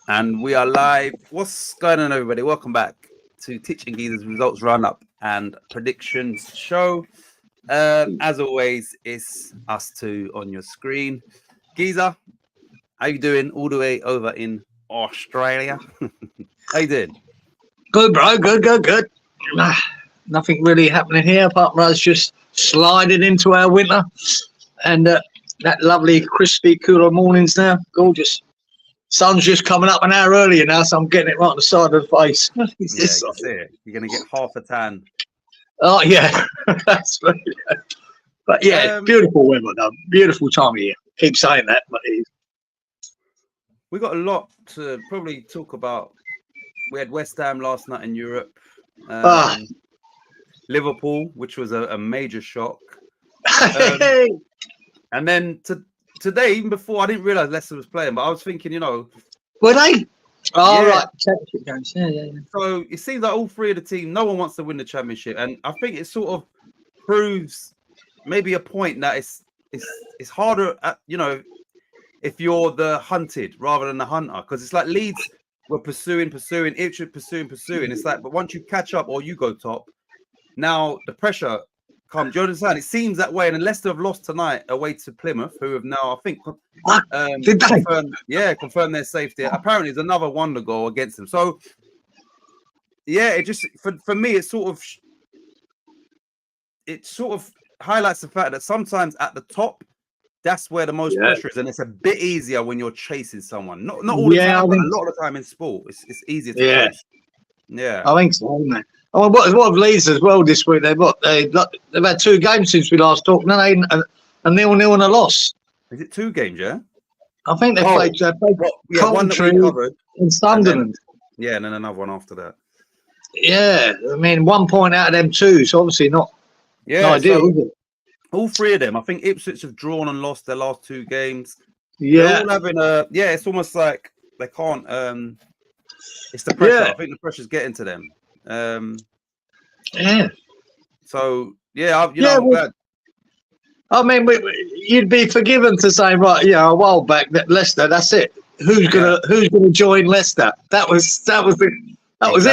And we are live. What's going on, everybody? Welcome back to Titch and Geezer's results roundup and predictions show. As always, it's us two on your screen. Geezer, how you doing? All the way over in Australia. How you doing? Good, bro. Good. Nothing really happening here apart from us just sliding into our winter and that lovely, crispy, cooler mornings now. Gorgeous. Sun's just coming up an hour earlier now, so I'm getting it right on the side of the face. Yeah, you can see it. You're going to get half a tan. Oh, yeah. That's right. But yeah, beautiful weather, though. Beautiful time of year. Keep saying that, but we got a lot to probably talk about. We had West Ham last night in Europe. Liverpool, which was a major shock. And then today, even before, I didn't realise Leicester was playing, but I was thinking, were they? Oh, yeah. right. Yeah. So it seems like all three of the team, no one wants to win the championship. And I think it sort of proves maybe a point that it's harder, if you're the hunted rather than the hunter. Because it's like Leeds were pursuing, Ipswich pursuing. It's like, but once you catch up or you go top, now the pressure comes. Do you understand? It seems that way. And Leicester have lost tonight away to Plymouth, who have now, I think, confirmed their safety. Apparently, there's another wonder goal against them. So, yeah, it just for me, it sort of highlights the fact that sometimes at the top, that's where the most pressure is, and it's a bit easier when you're chasing someone. Not all the time, but a lot of the time in sport, it's easier to chase. Yeah, I think so, isn't it? Oh, what have Leeds as well this week? They've had 2 games since we last talked. No, a 0-0 and a loss. Is it 2 games? Yeah, I think they played Coventry in Sunderland. And then another one after that. Yeah, I mean 1 point out of them 2, so obviously not ideal, is it? All 3 of them. I think Ipswich have drawn and lost their last 2 games. Yeah, they're all having it's almost like they can't. It's the pressure. I think the pressure's getting to them. So I'm glad. I mean, you'd be forgiven to say, right? A while back that Leicester. That's it. Who's gonna join Leicester? That was it,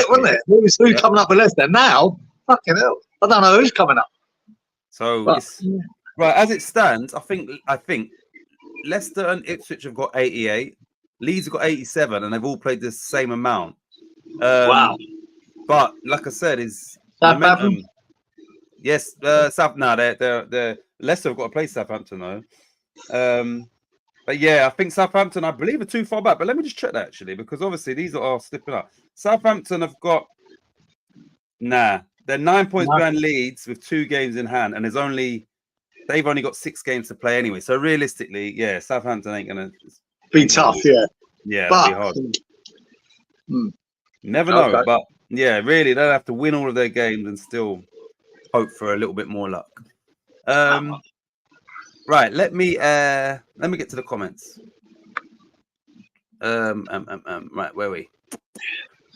wasn't it? Who's coming up with Leicester now? Fucking hell! I don't know who's coming up. So right as it stands, I think Leicester and Ipswich have got 88. Leeds have got 87, and they've all played the same amount. Wow. But like I said, is Southampton? Yes, they're Leicester have got to play Southampton though. But yeah, I think Southampton, I believe, are too far back. But let me just check that actually, because obviously these are slipping up. Southampton have got they're 9 points behind Leeds with 2 games in hand, and they've only got 6 games to play anyway. So realistically, Southampton ain't gonna be tough. That'd be hard. Never know, but really, they'll have to win all of their games and still hope for a little bit more luck. Right, let me get to the comments. Right, where are we?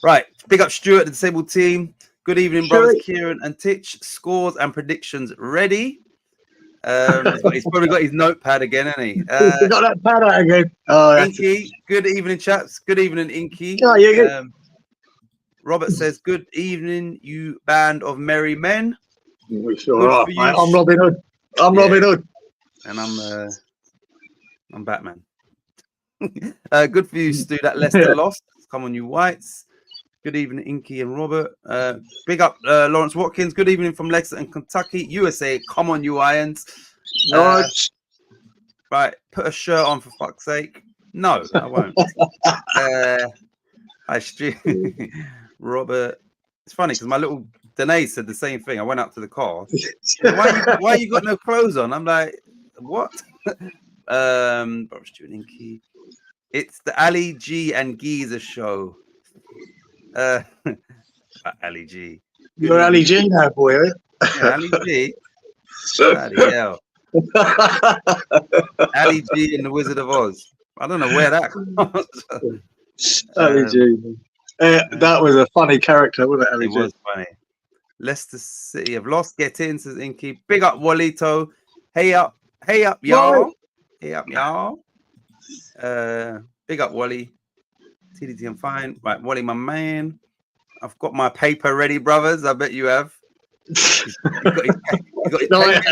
Right, big up Stuart, the disabled team. Good evening, brothers Kieran and Titch. Scores and predictions ready. He's probably got his notepad again, hasn't he? He's got that pad out again. Inky, good evening, chaps. Good evening, Inky. Oh, you're good. Robert says, "Good evening, you band of merry men." Sure are, mate. I'm Robin Hood. Robin Hood, and I'm Batman. Good for you, Stu. That Leicester lost. Come on, you whites. Good evening, Inky and Robert. Big up Lawrence Watkins. Good evening from Lexington, Kentucky, USA. Come on, you irons. Right, put a shirt on for fuck's sake. No, I won't. Robert. It's funny because my little Danae said the same thing. I went up to the car. Why you got no clothes on? I'm like, what? Inky. It's the Ali G and Geezer show. Ali G. You're Ali G now, boy. Ali G. Bloody hell. Ali G and the Wizard of Oz. I don't know where that comes. Ali G. That was a funny character, wasn't it? Ali G? It was funny. Leicester City have lost. Get in, says Inky. Big up, Walito. Hey up, y'all. Hey up, y'all. Big up, Wally. TDT, I'm fine. Right, Wally, my man. I've got my paper ready, brothers. I bet you have. He's got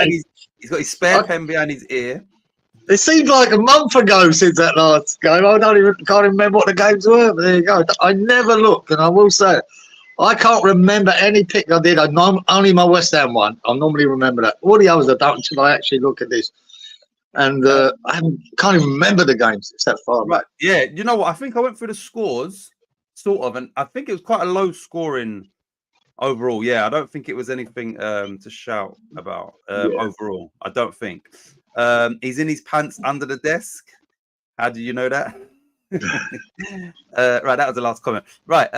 his he's got his spare pen behind his ear. It seems like a month ago since that last game. I can't remember what the games were, but there you go. I never looked, and I will say, I can't remember any pick I did. Only my West Ham one. I normally remember that. All the others I don't until I actually look at this. And I can't even remember the games. It's that far. Right. Yeah. You know what? I think I went through the scores, sort of, and I think it was quite a low scoring overall. Yeah. I don't think it was anything to shout about overall. I don't think. He's in his pants under the desk. How do you know that? Right. That was the last comment. Right.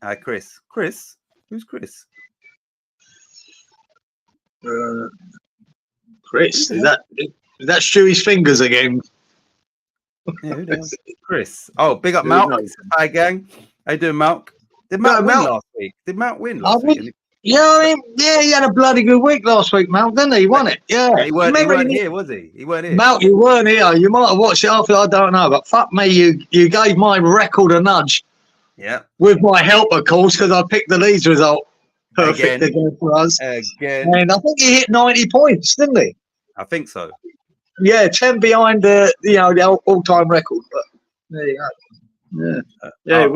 Hi, Chris. Chris? Who's Chris? Chris, is that Stewie's fingers again? Yeah, who knows? Chris. Oh, big up Malk. Hi, gang. How you doing, Malk? Did Malk win last week? Did Malk win last week? Yeah, he had a bloody good week last week, Malk, didn't he? He won it. Yeah. He weren't here, was he? He weren't here. Malk, you weren't here. You might have watched it after, I don't know. But fuck me, you gave my record a nudge. Yeah. With my help, of course, because I picked the Leeds result. Perfect again for us. Again. And I think he hit 90 points, didn't he? I think so. Yeah, 10 behind the all-time record. But there you go. Yeah.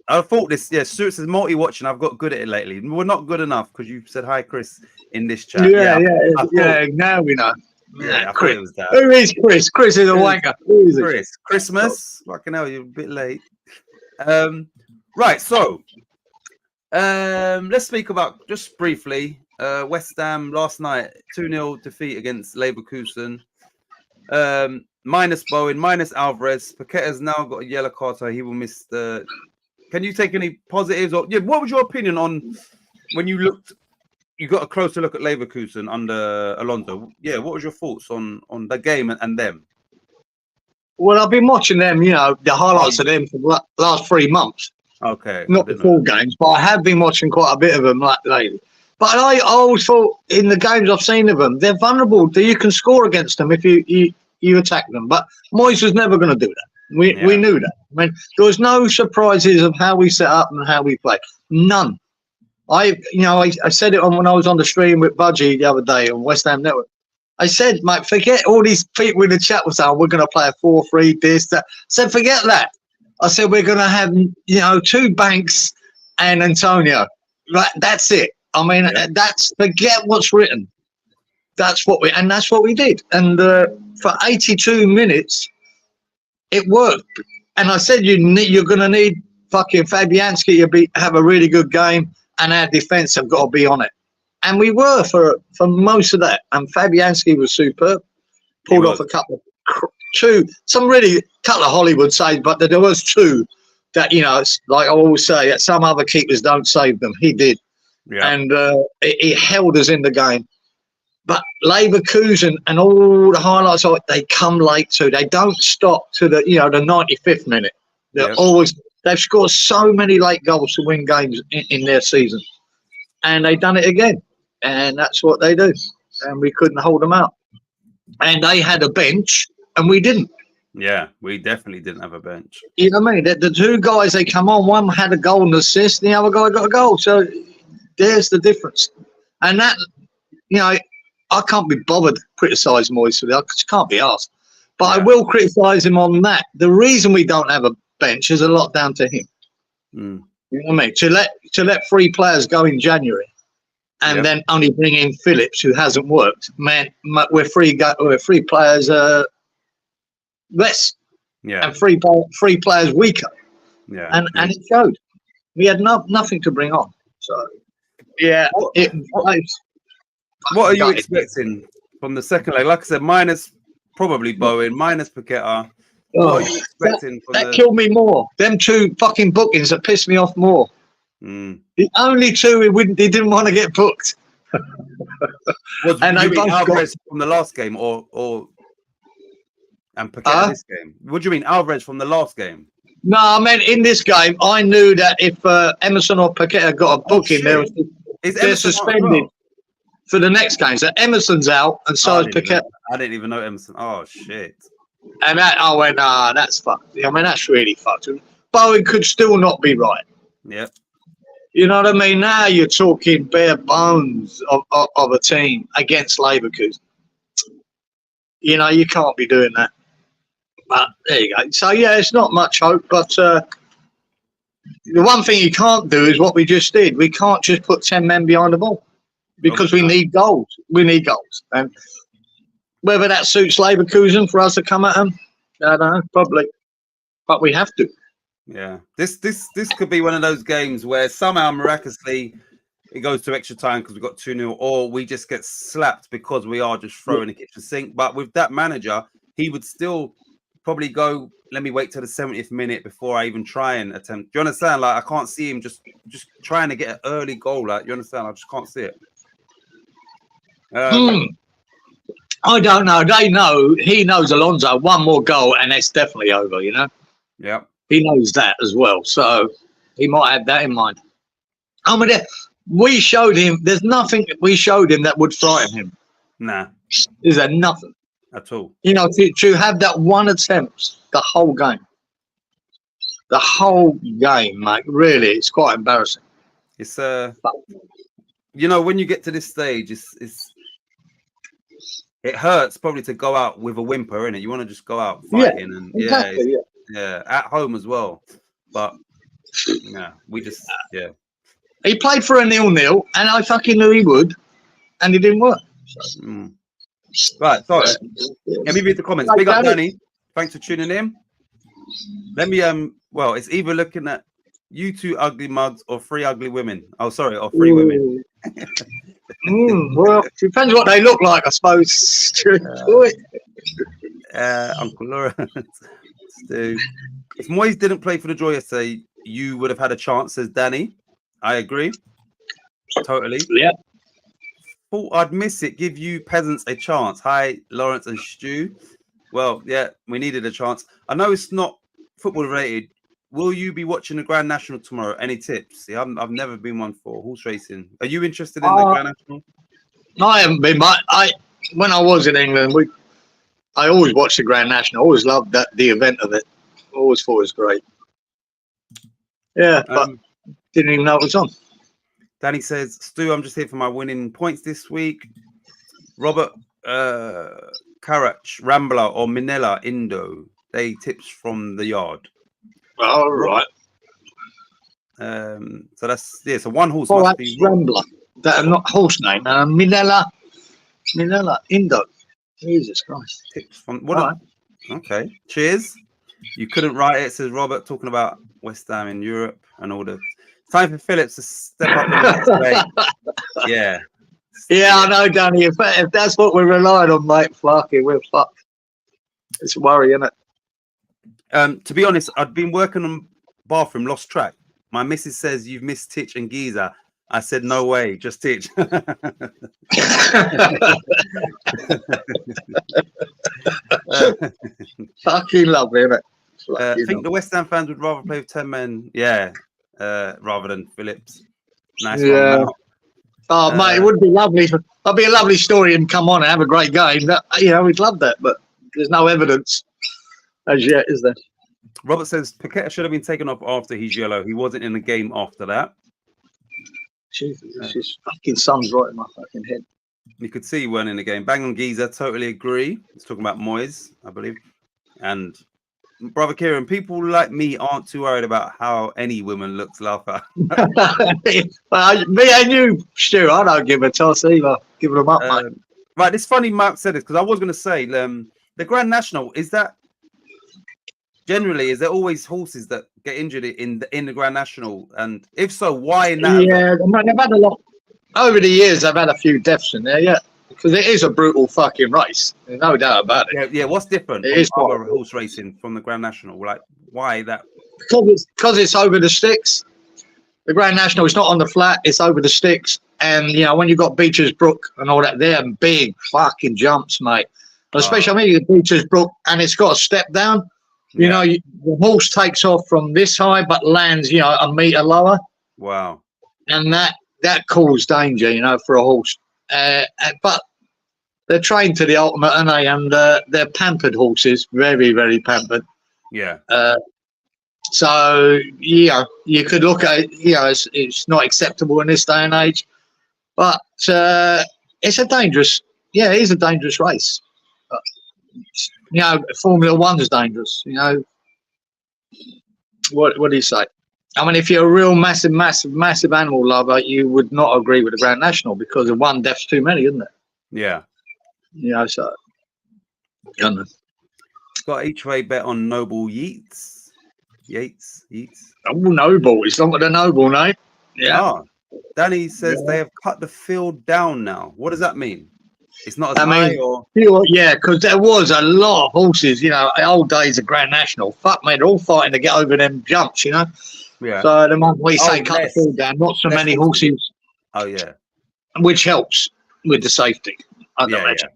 I thought this. Yeah, Stuart says multi-watching. I've got good at it lately. We're not good enough because you said hi, Chris, in this chat. Yeah. Now we know. Yeah, Chris. It was that. Who is Chris? Chris is a wanker. Who is Chris? Christmas. Fucking hell, you're a bit late. Right. So, let's speak about just briefly. West Ham last night 2-0 defeat against Leverkusen. Minus Bowen, minus Alvarez. Paqueta's now got a yellow card, so he will miss the. Can you take any positives? Or what was your opinion on when you looked? You got a closer look at Leverkusen under Alonso. Yeah, what was your thoughts on the game and them? Well, I've been watching them. The highlights of them for the last 3 months. Okay, not the full games, but I have been watching quite a bit of them lately. But I always thought in the games I've seen of them, they're vulnerable. You can score against them if you attack them. But Moyes was never going to do that. We knew that. I mean, there was no surprises of how we set up and how we play. None. I said it when I was on the stream with Budgie the other day on West Ham Network. I said, mate, forget all these people in the chat were saying we're going to play a 4-3, this, that. I said, forget that. I said we're going to have 2 Banks and Antonio. That's it. I mean, forget what's written. That's what we did. And for 82 minutes, it worked. And I said you're going to need fucking Fabianski to have a really good game, and our defence have got to be on it. And we were for most of that. And Fabianski was superb. Pulled off a couple of couple of Hollywood saves, but there was 2 that it's like I always say that some other keepers don't save them. He did. Yeah. And it held us in the game. But Leverkusen and all the highlights of it, they come late too. They don't stop to the 95th minute. They've scored so many late goals to win games in their season, and they've done it again. And that's what they do. And we couldn't hold them out. And they had a bench, and we didn't. Yeah, we definitely didn't have a bench. You know what I mean? The 2 guys they come on, one had a goal and assist, and the other guy got a goal. So there's the difference. And that, I can't be bothered criticising Moyes for that because you can't be asked. But I will criticise him on that. The reason we don't have a bench is a lot down to him. You know what I mean? To let 3 players go in January and then only bring in Phillips, who hasn't worked, man, we're 3 players less. Yeah. And 3 players weaker. Yeah. And it showed. We had nothing to bring on. So what are you expecting from the second leg? Like I said, minus probably Bowen, minus Paqueta. What are you expecting from that killed me more. Them 2 fucking bookings that pissed me off more. The only 2 he didn't want to get booked. And they both Alvarez from the last game and Paqueta this game. What do you mean Alvarez from the last game? No, I meant in this game. I knew that if Emerson or Paqueta got a booking, they're suspended for the next game. So Emerson's out, and so is Paqueta. I didn't even know Emerson. Oh shit! And I went, that's fucked. I mean, that's really fucked. Bowen could still not be right. Yeah. You know what I mean? Now you're talking bare bones of a team against Leverkusen. You know, you can't be doing that. But there you go. So, yeah, it's not much hope. But the one thing you can't do is what we just did. We can't just put 10 men behind the ball because we need goals. We need goals. And whether that suits Leverkusen for us to come at them, I don't know, probably. But we have to. Yeah, this could be one of those games where somehow miraculously it goes to extra time because we've got 2-0, or we just get slapped because we are just throwing the kitchen sink. But with that manager, he would still probably go, let me wait till the 70th minute before I even try and attempt. Do you understand? Like, I can't see him just trying to get an early goal. Like, you understand? I just can't see it. I don't know. They know. He knows Alonso. One more goal and it's definitely over, you know? Yeah. He knows that as well. So he might have that in mind. I mean, we showed him, there's nothing we showed him that would frighten him. Nah. Is there nothing? At all. You know, to have that one attempt the whole game. The whole game, mate. Really, it's quite embarrassing. It's, you know, when you get to this stage, it hurts probably to go out with a whimper, innit? You want to just go out fighting and exactly, yeah, at home as well. But yeah, we just He played for a 0-0, and I fucking knew he would, and it didn't work. So. Right, so let me read the comments. Big up, Danny. Thanks for tuning in. Let me well, it's either looking at you 2 ugly mugs or 3 ugly women. Oh, sorry, or 3 women. Well, depends what they look like, I suppose. Uncle Laura. Stu. If Moyes didn't play for the draw yesterday, you would have had a chance, says Danny. I agree. Totally. Yeah. Thought I'd miss it. Give you peasants a chance. Hi, Lawrence and Stu. Well, yeah, we needed a chance. I know it's not football related. Will you be watching the Grand National tomorrow? Any tips? See, I've never been one for horse racing. Are you interested in the Grand National? No, I haven't been. But when I was in England, I always watched the Grand National. I always loved the event of it. Always thought it was great. Yeah, but didn't even know it was on. Danny says, Stu, I'm just here for my winning points this week. Robert Karach, Rambler, or Minella, Indo. They tips from the yard. All right. So that's so one horse must be Rambler. That not horse name. Minella, Indo. Jesus Christ. Tips from what? Okay. Cheers. You couldn't write it, says Robert, talking about West Ham in Europe and all the time for Phillips to step up in the next day. Yeah. Yeah, I know, Danny. If that's what we're relying on, mate, fucking, we're fucked. It's a worry, isn't it? To be honest, I'd been working on bathroom, lost track. My missus says you've missed Titch and Giza. I said, no way, just Titch. Fucking lovely, isn't it? I think the West Ham fans would rather play with 10 men, rather than Phillips. Nice one. Oh, mate, it would be lovely. That'd be a lovely story and come on and have a great game. We'd love that, but there's no evidence as yet, is there? Robert says Paqueta should have been taken off after he's yellow. He wasn't in the game after that. Jesus, this is fucking sun's right in my fucking head. You could see he weren't in the game. Bang on Giza, totally agree. He's talking about Moyes, I believe. And Brother Kieran, people like me aren't too worried about how any woman looks, laugh at. Well, me and you, Stu, I don't give a toss either. Give them up, mate. Right, it's funny Mark said this because I was going to say the Grand National, is there always horses that get injured in the Grand National? And if so, why in that? Yeah, they've had a lot. Over the years, they've had a few deaths in there, yeah. Because it is a brutal fucking race. There's no doubt about it. Yeah. What's different from other horse racing from the Grand National? Like, why that? Because it's over the sticks. The Grand National is not on the flat. It's over the sticks. And, when you've got Beecher's Brook and all that, they're big fucking jumps, mate. Especially, the Beecher's Brook, and it's got a step down. You know, the horse takes off from this high, but lands, a metre lower. Wow. And that caused danger, for a horse. But they're trained to the ultimate, aren't they? And they're pampered horses, very, very pampered. Yeah. So yeah, you could look at it, you know, it's not acceptable in this day and age, but it's a dangerous. Yeah, it is a dangerous race. But, you know, Formula One's dangerous. You know, what do you say? I mean, if you're a real massive animal lover, you would not agree with the Grand National because of one death's too many, isn't it? Yeah. You know, so. I don't know. Got each way bet on Noble Yeats. Yates. Oh, Noble. It's not got a Noble name. Yeah. Oh, Danny says they have cut the field down now. What does that mean? It's not as high, or yeah, because there was a lot of horses. You know, old days of Grand National. Fuck man, they're all fighting to get over them jumps. You know. Yeah. So the moment we say cut the field down, not so many horses. Oh yeah. Which helps with the safety. I don't imagine.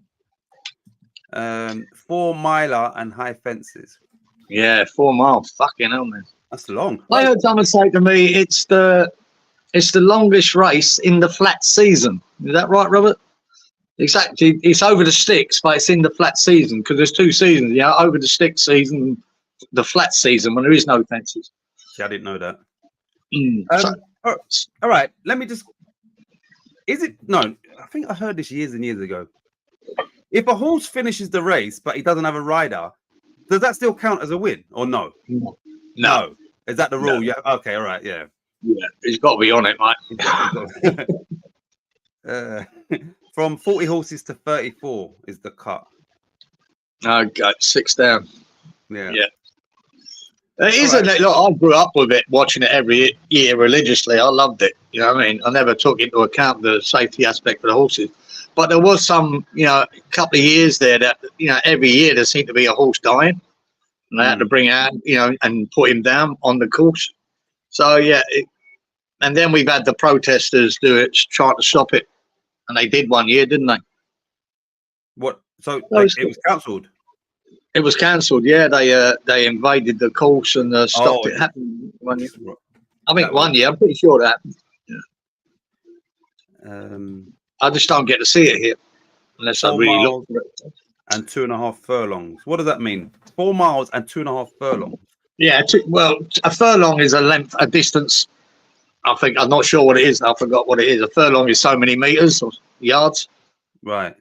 Yeah. 4 miler and high fences. Yeah, 4 miles. Fucking hell, man. That's long. I heard someone say to me, it's the longest race in the flat season. Is that right, Robert? Exactly. It's over the sticks, but it's in the flat season because there's 2 seasons. You know, over the stick season, the flat season when there is no fences. Yeah, I didn't know that. All right. Let me just. Is it no? I think I heard this years and years ago. If a horse finishes the race but he doesn't have a rider, does that still count as a win or no? No. Is that the rule? No. Yeah. Okay. All right. Yeah. Yeah. He's got to be on it, mate. From 40 horses to 34 is the cut. Okay, 6 down. Yeah. Yeah. It is look, I grew up with it, watching it every year religiously. I loved it. You know what I mean? I never took into account the safety aspect for the horses. But there was some, you know, a couple of years there that, you know, every year there seemed to be a horse dying. And they had to bring out, you know, and put him down on the course. So, yeah. And then we've had the protesters do it, trying to stop it. And they did one year, didn't they? What? So it was cancelled? It was cancelled, yeah. They invaded the course and stopped it happening one year. I think one year, I'm pretty sure that happened. I just don't get to see it here unless I really look for it. And 2.5 furlongs. What does that mean? 4 miles and 2.5 furlongs. Yeah, well, a furlong is a distance. I think I'm not sure what it is. I forgot what it is. A furlong is so many meters or yards. Right.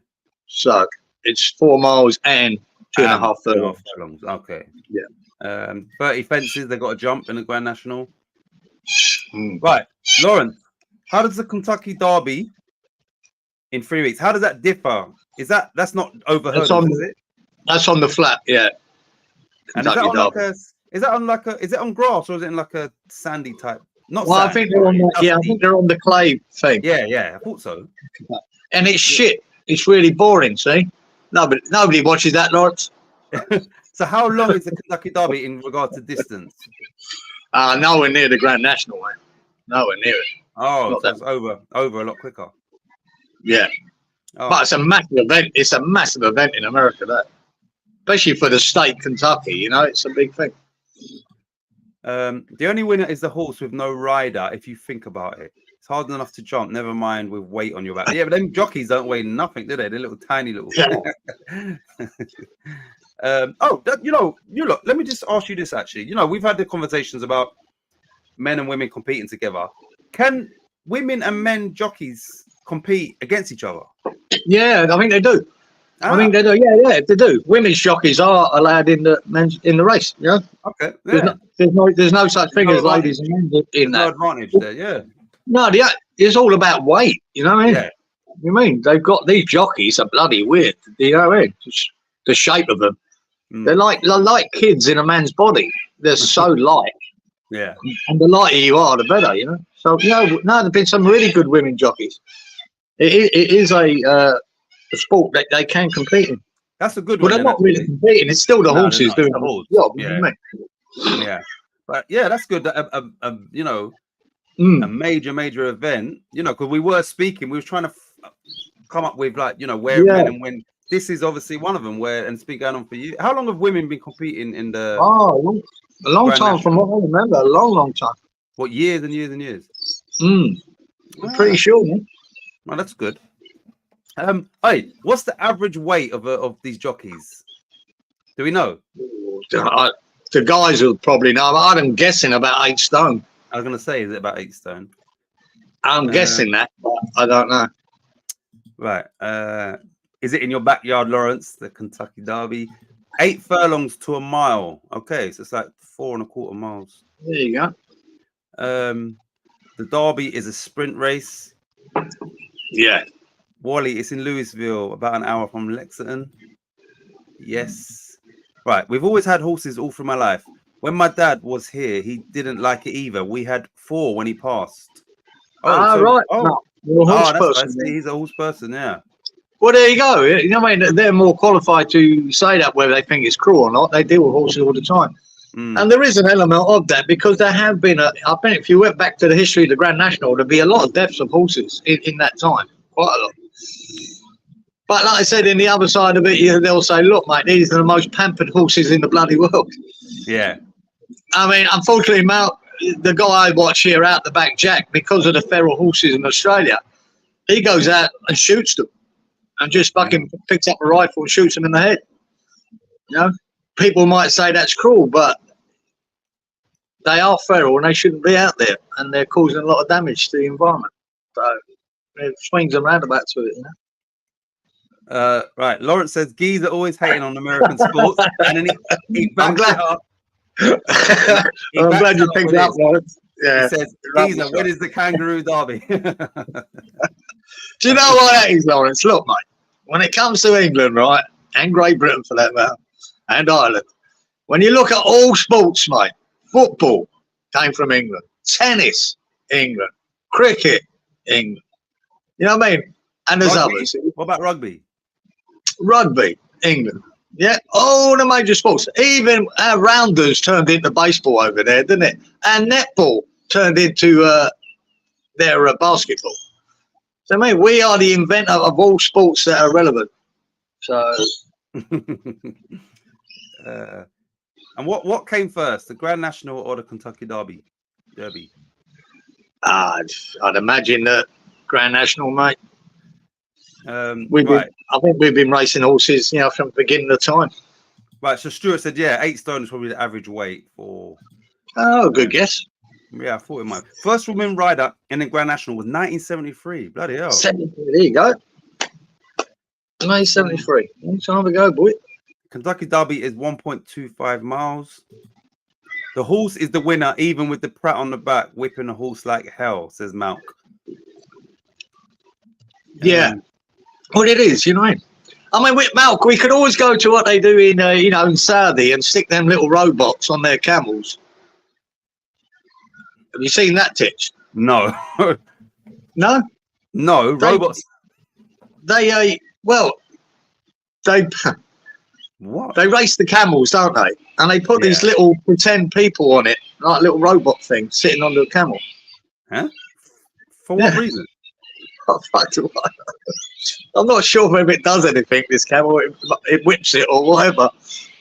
So it's 4 miles and 2.5 furlongs. Okay. Yeah. 30 fences. They got a jump in the Grand National. Right, Lawrence. How does the Kentucky Derby in 3 weeks? How does that differ? That's not over hurdles, is it? That's on the flat, yeah. And is it on grass or is it in like a sandy type? Not well, sand, I think they're on I think they're on the clay thing. Yeah, I thought so. And it's shit. It's really boring, see? Nobody watches that, Lawrence. So how long is the Kentucky Derby in regard to distance? Nowhere near the Grand National, mate. Nowhere near it. Oh, so it's over a lot quicker. Yeah. Oh. But it's a massive event. It's a massive event in America, that. Especially for the state Kentucky, you know, it's a big thing. The only winner is the horse with no rider, if you think about it. It's hard enough to jump, never mind with weight on your back. Yeah, but them jockeys don't weigh nothing, do they? They're little tiny little. Look, let me just ask you this actually. You know, we've had the conversations about men and women competing together. Can women and men jockeys compete against each other? Yeah, I think they do. I think they do. Yeah, they do. Women's jockeys are allowed in the race. Yeah. Okay. Yeah. There's no such thing as ladies and men in that. No advantage there. Yeah. No, it's all about weight. You know what I mean? Yeah. You mean they've got these jockeys are bloody weird. You know what I mean? The shape of them. They're like kids in a man's body. They're so light. Yeah. And the lighter you are, the better. You know. So there've been some really good women jockeys. It is a sport that they can compete in. That's a good one. But they're not really competing. It's still the horses doing the whole job. Yeah. Yeah. But yeah, that's good. A major event. You know, because we were trying to come up with where men and when. This is obviously one of them. It's been going on for you. How long have women been competing in the? Oh, a long time. From what I remember, a long time. What, years and years and years? I'm pretty sure, man. Well, that's good. Hey, what's the average weight of these jockeys? Do we know? The guys will probably know. I'm guessing about 8 stone. I was gonna say, is it about 8 stone? I'm guessing that, but I don't know. Right. Is it in your backyard, Lawrence? The Kentucky Derby, 8 furlongs to a mile. Okay, so it's like 4.25 miles. There you go. The Derby is a sprint race. Yeah. Wally, it's in Louisville, about an hour from Lexington. Yes. Right. We've always had horses all through my life. When my dad was here, he didn't like it either. We had 4 when he passed. Right. Oh, no, you're a horse that's person. right. He's a horse person, yeah. Well, there you go. You know what I mean? They're more qualified to say that, whether they think it's cruel or not. They deal with horses all the time. And there is an element of that, because there have been, I think if you went back to the history of the Grand National, there'd be a lot of deaths of horses in that time. Quite a lot. But like I said, in the other side of it, they'll say, look, mate, these are the most pampered horses in the bloody world. Yeah. I mean, unfortunately, Mount, the guy I watch here out the back, Jack, because of the feral horses in Australia, he goes out and shoots them and just fucking picks up a rifle and shoots them in the head. You know, people might say that's cruel, but they are feral and they shouldn't be out there, and they're causing a lot of damage to the environment. So it swings and roundabouts with it, you know. Right. Lawrence says geese are always hating on American sports, and then he backs it up. I'm glad you picked that one. Yeah. He says, Geezer, when is the Kangaroo Derby? Do you know what that is, Lawrence? Look, mate, when it comes to England, right, and Great Britain for that matter, and Ireland, when you look at all sports, mate, football came from England, tennis, England, cricket, England. You know what I mean? And there's Rugby? others. What about rugby? Rugby, England. Yeah, all the major sports. Even rounders turned into baseball over there, didn't it? And netball turned into their basketball. So, mate, we are the inventor of all sports that are relevant. So, and what came first, the Grand National or the Kentucky Derby? I'd imagine that Grand National, mate. Right. I think we've been racing horses, you know, from the beginning of time. Right. So Stuart said, yeah, 8 stone is probably the average weight for. Oh, good guess. Yeah, I thought it might. First woman rider in the Grand National was 1973. Bloody hell. 73. There you go. 1973. Long time ago, boy. Kentucky Derby is 1.25 miles. The horse is the winner, even with the Pratt on the back, whipping a horse like hell, says Malk. Yeah. Well, it is, you know. I mean, with Malk, we could always go to what they do in, you know, in Saudi and stick them little robots on their camels. Have you seen that, Titch? No. No? No, robots. They what? They race the camels, don't they? And they put these little pretend people on it, like little robot thing, sitting on the camel. Huh? For what reason? I'm not sure whether it does anything, this camel. It whips it or whatever.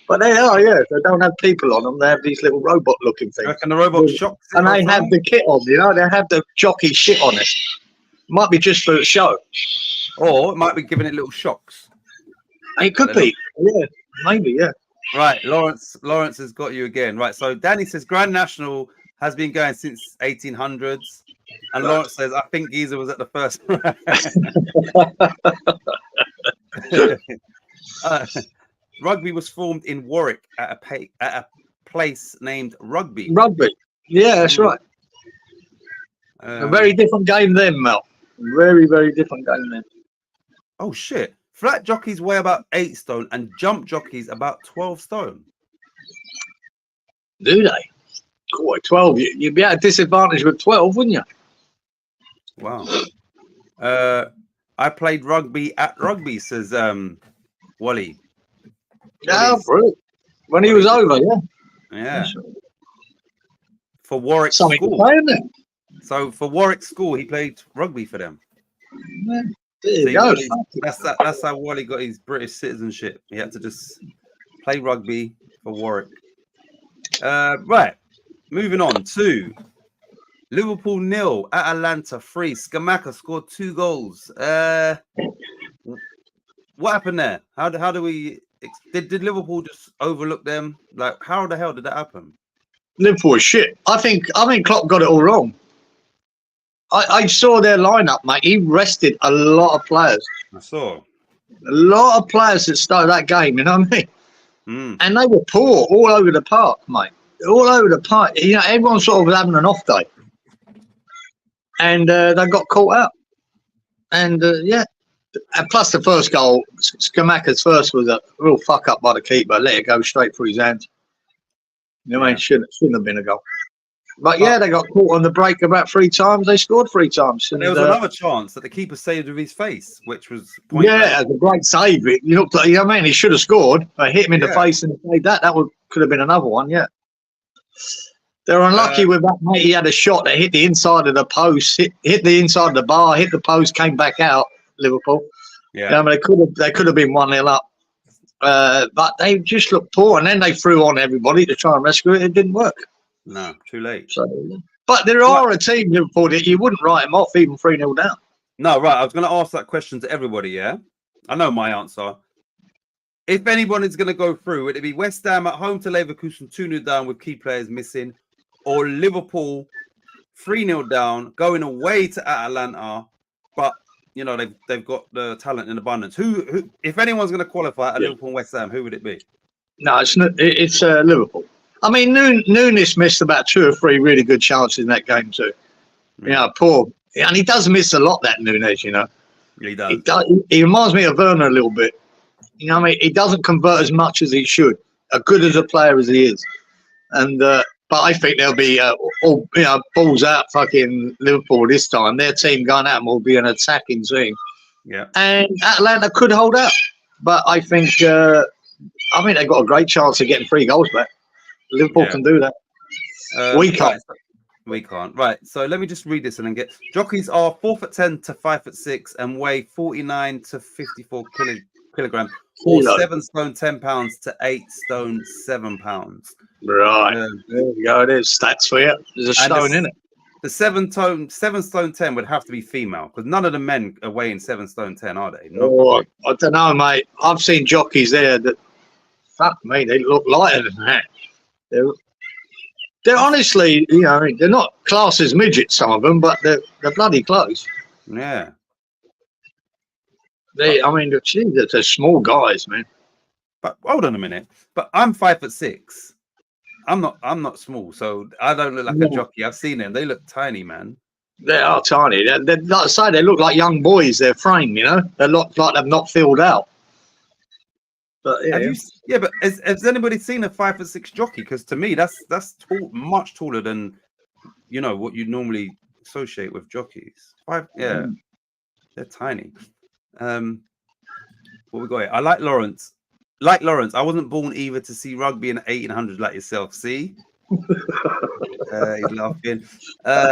But they are, yeah. They don't have people on them. They have these little robot-looking things. And the robot shocks it. And they have the kit on, you know. They have the jockey shit on it. Might be just for the show. Or it might be giving it little shocks. It could be. Yeah, maybe, yeah. Right, Lawrence has got you again. Right, so Danny says Grand National has been going since 1800s. And Lawrence says, I think Geezer was at the first. Rugby was formed in Warwick at a place named Rugby. Rugby. Yeah, that's right. A very different game then, Mel. Very, very different game then. Oh, shit. Flat jockeys weigh about 8 stone and jump jockeys about 12 stone. Do they? Boy, 12. You'd be at a disadvantage with 12, wouldn't you? Wow. I played rugby at rugby, says Wally. Yeah, brilliant. When he was over, yeah. Yeah. For Warwick Something School. To play, isn't it? So for Warwick School, he played rugby for them. Yeah. There you go. That's how Wally got his British citizenship. He had to just play rugby for Warwick. Right. Moving on to Liverpool 0, Atalanta 3. Skamaka scored 2 goals. What happened there? How do we did Liverpool just overlook them? Like, how the hell did that happen? Liverpool is shit. I think Klopp got it all wrong. I saw their lineup, mate. He rested a lot of players. I saw A lot of players that started that game, you know what I mean? Mm. And they were poor all over the park, mate. All over the park. You know, everyone sort of was having an off day. And they got caught out. And, yeah. And plus the first goal, Skamaka's first was a real fuck up by the keeper. Let it go straight through his hands. You know what I mean? Shouldn't have been a goal. But yeah, they got caught on the break about 3 times. They scored 3 times. And there was another chance that the keeper saved with his face, which was pointless. Yeah, it was a great save. You looked like, you know what I mean? He should have scored. I hit him in the face and played that. That could have been another one, yeah. They're unlucky with that, mate. He had a shot that hit the inside of the post, hit the inside of the bar, hit the post, came back out. Liverpool. Yeah, I mean, they could have been 1-0 up. But they just looked poor, and then they threw on everybody to try and rescue it. It didn't work. No, too late. So, but there are a team, Liverpool, that you wouldn't write them off even 3-0 down. No, right. I was going to ask that question to everybody, yeah? I know my answer. If anyone is going to go through, would it be West Ham at home to Leverkusen 2-0 down with key players missing, or Liverpool 3-0 down, going away to Atalanta, but you know they've got the talent in abundance? Who if anyone's going to qualify at Liverpool and West Ham, who would it be? No, it's Liverpool. I mean, Nunes missed about 2 or 3 really good chances in that game too. You know, poor, and he does miss a lot. That Nunes, you know, he does. He reminds me of Werner a little bit. You know, what I mean, he doesn't convert as much as he should. As good as a player as he is, and but I think there'll be all balls out fucking Liverpool this time. Their team going at them will be an attacking team. Yeah, and Atlanta could hold out, but I think they've got a great chance of getting 3 goals back. Liverpool can do that. We can't. We can't. Right. So let me just read this and then get. Jockeys are 4'10" to 5'6" and weigh 49 to 54 kilograms, or 7 stone 10 pounds to 8 stone 7 pounds. Right. There you go. There's stats for you. There's a stone in it. The 7 stone 10 would have to be female, because none of the men are weighing 7 stone 10, are they? I don't know, mate. I've seen jockeys there that, fuck me, they look lighter than that. They're honestly, you know, they're not classed as midgets, some of them, but they're bloody close. Yeah. They're small guys, man. But hold on a minute. But I'm 5'6". I'm not small, so I don't look like a jockey. I've seen them. They look tiny, man. They are tiny. They're like I say, they look like young boys. Their frame, you know, they look like they've not filled out. But but has anybody seen a 5'6" jockey? Because to me, that's tall, much taller than what you normally associate with jockeys. They're tiny. What we got here? I like Lawrence. Like Lawrence, I wasn't born either to see rugby in the 1800s like yourself. See, he's laughing.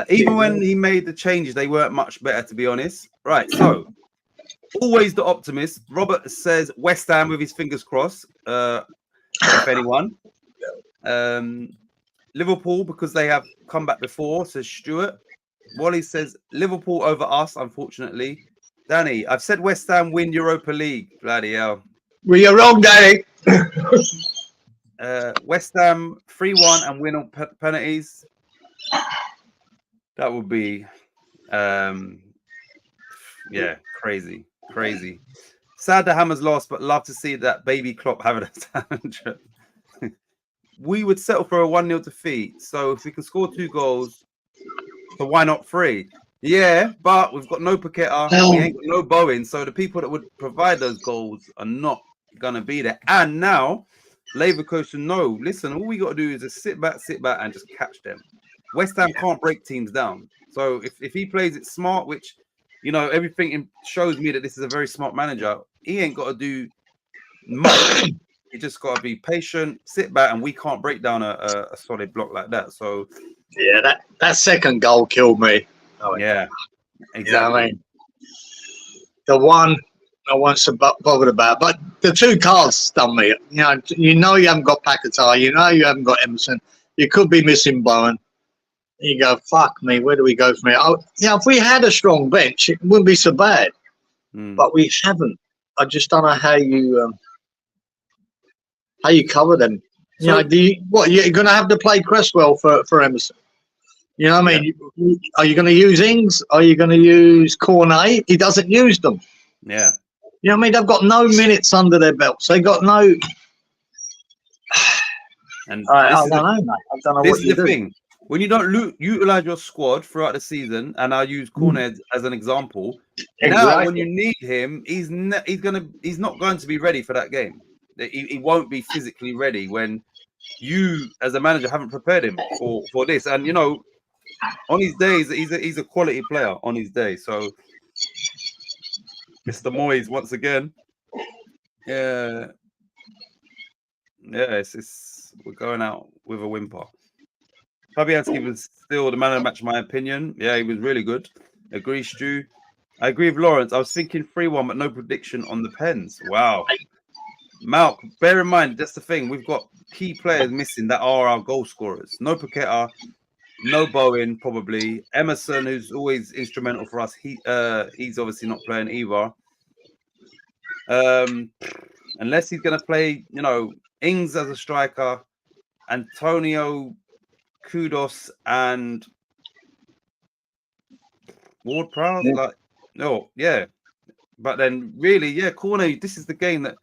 Even when he made the changes, they weren't much better, to be honest. Right, so. Always the optimist. Robert says West Ham with his fingers crossed. If anyone. Liverpool because they have come back before, says Stuart. Wally says Liverpool over us, unfortunately. Danny, I've said West Ham win Europa League. Bloody hell. Well, you're wrong, Danny. West Ham 3-1 and win on penalties. That would be crazy. Sad the Hammers lost, but love to see that baby Klopp having a tantrum. We would settle for a 1-0 defeat. So if we can score 2 goals, so why not 3? Yeah, but we've got no Paqueta, we ain't got no Bowen, so the people that would provide those goals are not gonna be there. And now Leverkusen, no, listen, all we got to do is just sit back and just catch them. West Ham can't break teams down. So if he plays it smart, which everything shows me that this is a very smart manager, he ain't got to do much. He just got to be patient, sit back, and we can't break down a solid block like that. So yeah, that second goal killed me. Yeah, exactly. You know what I mean? The one I wasn't so bothered about, but the 2 cards stunned me. You haven't got Paquetá, you haven't got Emerson. You could be missing Bowen. You go, fuck me, where do we go from here? If we had a strong bench, it wouldn't be so bad. But we haven't. I just don't know how you cover them. So, You're going to have to play Cresswell for Emerson. You know what I mean? Are you going to use Ings? Are you going to use Cornet? He doesn't use them. Yeah. You know what I mean? They've got no minutes under their belts. They got no. And I don't know, mate. I don't know this what is you the do. thing. When you don't utilize your squad throughout the season, and I use Cornet as an example. Now, when you need him, he's not going to be ready for that game. He won't be physically ready when you, as a manager, haven't prepared him for this. And you know, on his days, he's a quality player on his day. So, Mr. Moyes once again. Yeah, we're going out with a whimper. Fabianski was still the man of the match, in my opinion. Yeah, he was really good. Agree, Stu. I agree with Lawrence. I was thinking 3-1, but no prediction on the pens. Wow. Malk, bear in mind, that's the thing. We've got key players missing that are our goal scorers. No Paqueta, no Bowen, probably. Emerson, who's always instrumental for us. He's obviously not playing either. Unless he's going to play, you know, Ings as a striker, Antonio, Kudos, and Ward-Prowse. But then really, Cornet, this is the game that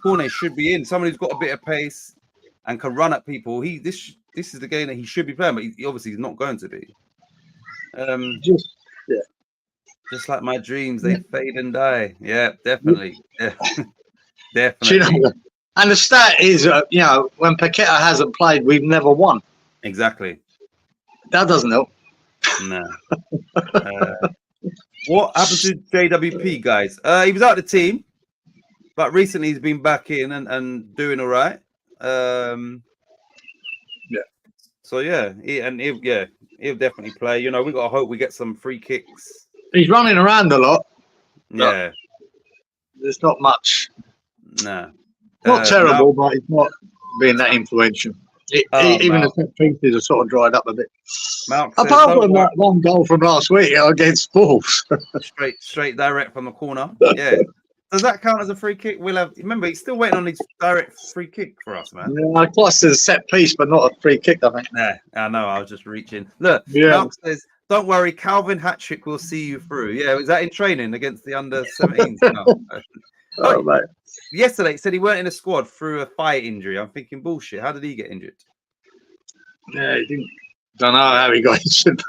Cornet should be in. Someone who's got a bit of pace and can run at people. This is the game that he should be playing, but he obviously is not going to be. Just like my dreams, they fade and die. Yeah, definitely. Yeah. Definitely. You know, and the stat is, when Paqueta hasn't played, we've never won. Exactly. That doesn't help. No. What happened to JWP, guys? He was out of the team, but recently he's been back in and doing all right. So he'll definitely play. You know, we got to hope we get some free kicks. He's running around a lot. Yeah. There's not much. No. Not terrible, but it's not being that influential. Even the set pieces are sort of dried up a bit. Apart from that one goal from last week against Wolves. straight direct from the corner. Yeah. Does that count as a free kick? Remember, he's still waiting on his direct free kick for us, man. Yeah, plus it's a set piece, but not a free kick, I think. Yeah, I know. I was just reaching. Look, Mark says, "Don't worry, Calvin Hattrick will see you through." Yeah, was that in training against the under-17s? No. Mate. Yesterday, he said he weren't in a squad through a thigh injury. I'm thinking, bullshit. How did he get injured? Yeah, he didn't. Don't know how he got injured.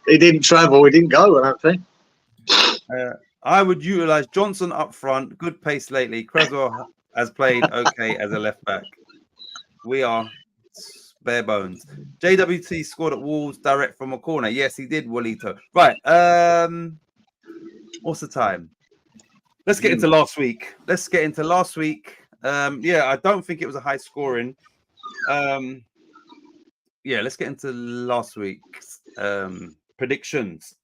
He didn't travel. He didn't go, I don't think. I would utilize Johnson up front. Good pace lately. Cresswell has played okay as a left back. We are bare bones. JWT scored at Wolves direct from a corner. Yes, he did, Walito. Right. What's the time? Let's get into last week. I don't think it was a high scoring. Let's get into last week's predictions.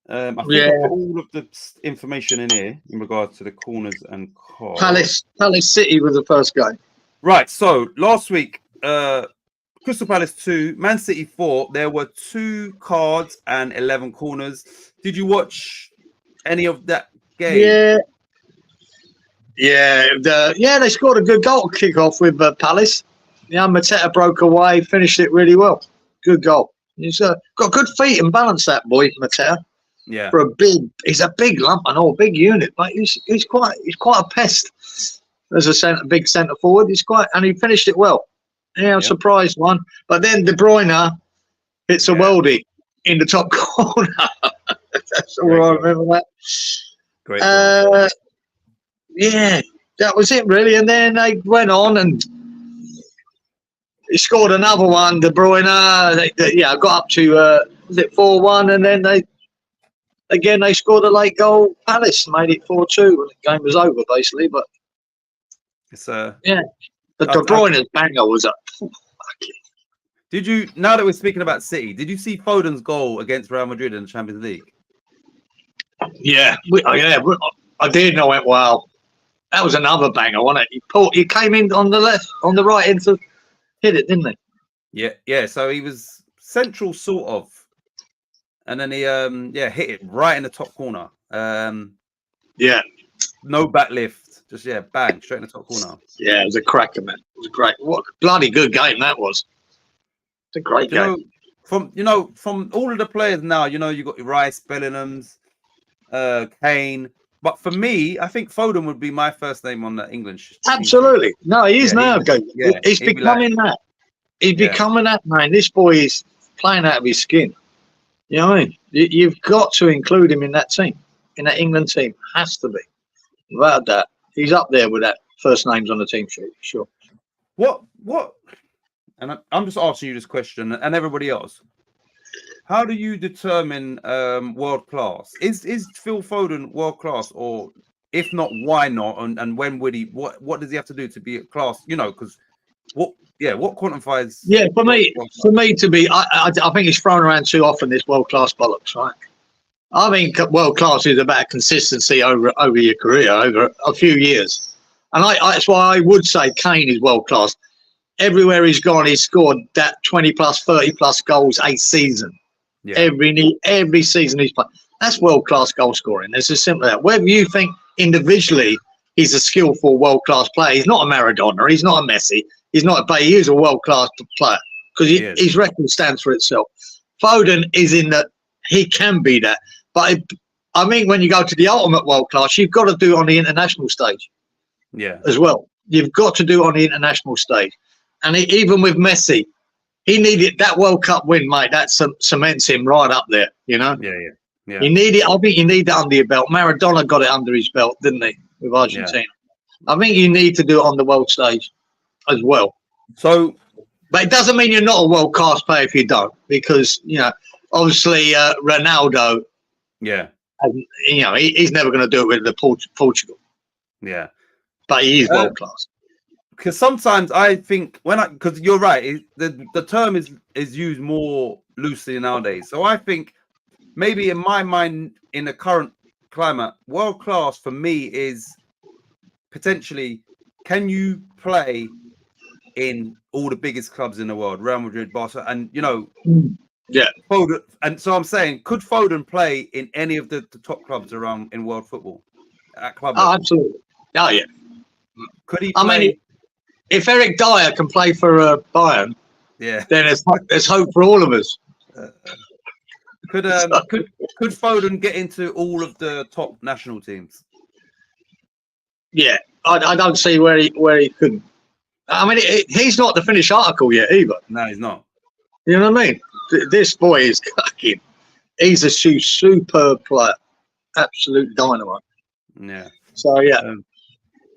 I think I've got all of the information in here in regards to the corners and cards. Palace City was the first game. Right. So last week, Crystal Palace 2, Man City 4. There were 2 cards and 11 corners. Did you watch any of that game? They scored a good goal kick off with Palace. Mateta broke away, finished it really well. Good goal. He's got good feet and balance, that boy Mateta. Yeah. He's a big lump and all big unit, but he's quite a pest as a big centre forward. And he finished it well. Yeah, surprised one. But then De Bruyne hits a worldie in the top corner. That's all I remember that. Great. That was it really. And then they went on and he scored another one. De Bruyne, got up to was it 4-1, and then they scored a late goal. Palace made it 4-2, and the game was over basically. But it's the De Bruyne's banger was up. Did you? Now that we're speaking about City, did you see Foden's goal against Real Madrid in the Champions League? Yeah, I did. And I went, wow, that was another banger, wasn't it? He came in on the left, on the right end to hit it, didn't he? Yeah. So he was central sort of, and then he hit it right in the top corner. Yeah. No back lift, just bang straight in the top corner. Yeah, it was a cracker, man. It was a great, what a bloody good game that was. It's a great game. From all of the players now, you got your Rice, Bellingham's, Kane. But for me, I think Foden would be my first name on the England. Absolutely. No, he is now. He's becoming that. He's becoming that, man. This boy is playing out of his skin. You know what I mean? You've got to include him in that team, in that England team. Has to be. Without that, he's up there with that first names on the team sheet. Sure. What? And I'm just asking you this question, and everybody else. How do you determine world class? Is Phil Foden world class, or if not, why not? And when would he? What does he have to do to be a class? Because what quantifies? Yeah, for me to be, I think it's thrown around too often. This world class bollocks, right? I think world class is about consistency over your career, over a few years, and that's why I would say Kane is world class. Everywhere he's gone, he's scored that 20 plus, 30 plus goals a season. Yeah. Every season he's played. That's world class goal scoring. It's as simple as that. Whether you think individually he's a skillful world class player, he's not a Maradona, he's not a Messi, he's not a he is a world class player because his record stands for itself. Foden is in that he can be that, but I mean when you go to the ultimate world class, you've got to do it on the international stage. Yeah, as well. You've got to do it on the international stage, and even with Messi. He needed that World Cup win, mate. That cements him right up there, Yeah. You need it. I think you need it under your belt. Maradona got it under his belt, didn't he, with Argentina? Yeah. I think you need to do it on the world stage as well. So, but it doesn't mean you're not a world-class player if you don't, because obviously Ronaldo. Yeah. He's never going to do it with the Portugal. Yeah. But he is world-class. Because sometimes I think because you're right, the term is used more loosely nowadays. So I think maybe in my mind, in the current climate, world class for me is potentially, can you play in all the biggest clubs in the world, Real Madrid, Barcelona, and Foden. And so I'm saying, could Foden play in any of the top clubs around in world football at club level? Absolutely. Oh yeah. Could he play? I mean, if Eric Dyer can play for Bayern, then there's hope for all of us. Could Foden get into all of the top national teams? Yeah, I don't see where he couldn't. I mean, he's not the finished article yet either. No, he's not. You know what I mean? This boy is fucking. He's a superb player, absolute dynamite. Yeah. So yeah.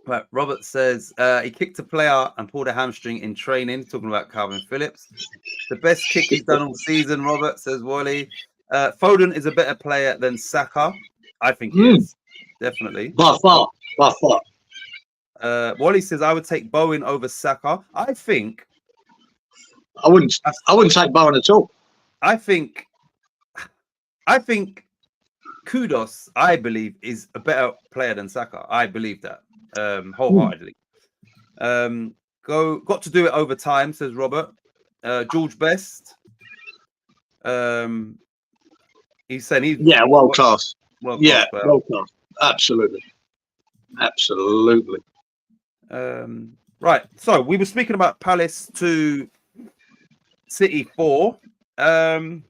Right, Robert says he kicked a player and pulled a hamstring in training. Talking about Calvin Phillips, the best kick he's done all season. Robert says Wally. Foden is a better player than Saka. I think he is, definitely. By far. Wally says I would take Bowen over Saka. I wouldn't take Bowen at all. I think Kudos, I believe, is a better player than Saka. I believe that. Wholeheartedly. Got to do it over time, says Robert. George Best. He's saying he's world class. World class. Absolutely. Right. So we were speaking about Palace to City 4. What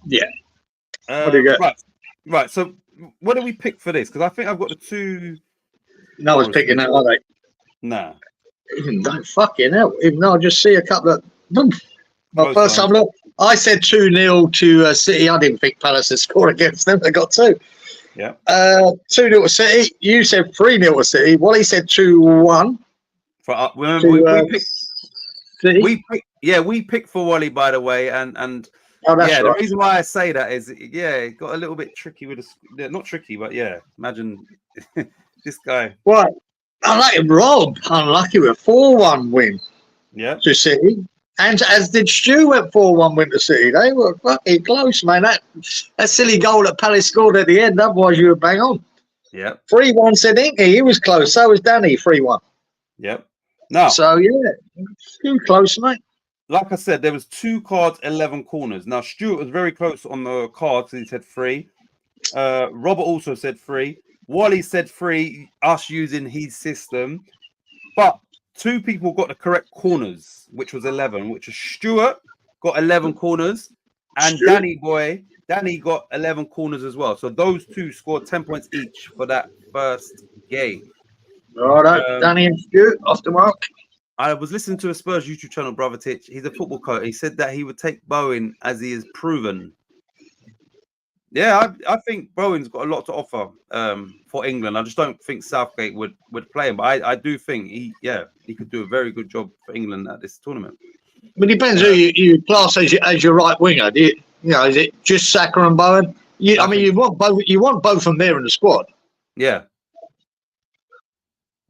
do you get? Right. So what do we pick for this? Because I think I've got the two. No one's picking that, are they? Nah. Even though, fucking hell. Even though I just see a couple of. My first time look, I said 2-0 to City. I didn't think Palace had scored against them. They got 2. Yeah. 2-0 to City. You said 3-0 to City. Wally said 2-1. We picked for Wally, by the way, and that's right. The reason why I say that is it got a little bit tricky with not tricky, but imagine this guy. Right. Unlucky Rob, unlucky with a 4-1 win. Yeah. To City. And as did Stu, went 4-1 win to City. They were fucking close, man. That silly goal that Palace scored at the end, otherwise you were bang on. Yeah. 3-1 said Inky. He was close. So was Danny, 3-1. Yep. No. So, too close, mate. like I said, there was 2 cards, 11 corners. Now Stuart was very close on the cards. He said 3. Robert also said 3. Wally said 3. Us using his system, but 2 people got the correct corners, which was 11. Which was Stuart got 11 corners, and Danny got 11 corners as well. So those 2 scored 10 points each for that first game. All right, Danny and Stu off the mark. I was listening to a Spurs YouTube channel, Brother Titch. He's a football coach. He said that he would take Bowen as he is proven. Yeah, I think Bowen's got a lot to offer for England. I just don't think Southgate would play him. But I do think he could do a very good job for England at this tournament. But it depends who you class as your right winger. Is it just Saka and Bowen? You want both. You want both of them there in the squad. Yeah.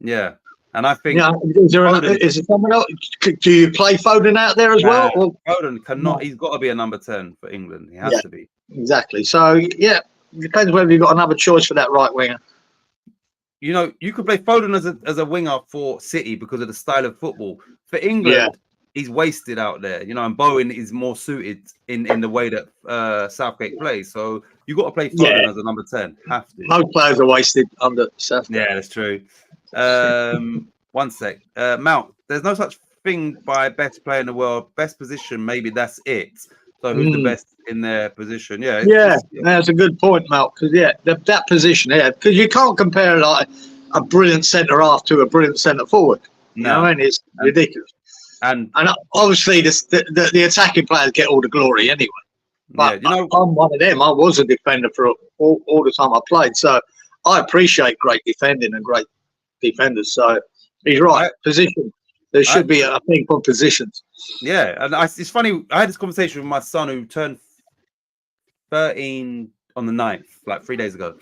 Yeah, and I think is there someone else? Do you play Foden out there as well? Or? Foden cannot. He's got to be a number 10 for England. He has to be. Exactly. So yeah, it depends whether you've got another choice for that right winger. You could play Foden as a winger for City because of the style of football. For England, he's wasted out there. And Bowen is more suited in the way that Southgate plays. So you got to play Foden as a number 10. Have to. Most players are wasted under Southgate. Yeah, that's true. One sec. Mount, there's no such thing by best player in the world. Best position, maybe that's it. So who's the best in their position? That's a good point, Mount. Because that position, because you can't compare like a brilliant centre half to a brilliant centre forward. You know what I mean? It's ridiculous. And obviously the attacking players get all the glory anyway. But I'm one of them. I was a defender for all the time I played, so I appreciate great defending and great defenders. So he's right. Position. There should be a thing for positions. Yeah, and it's funny. I had this conversation with my son who turned 13 on the 9th, like 3 days ago,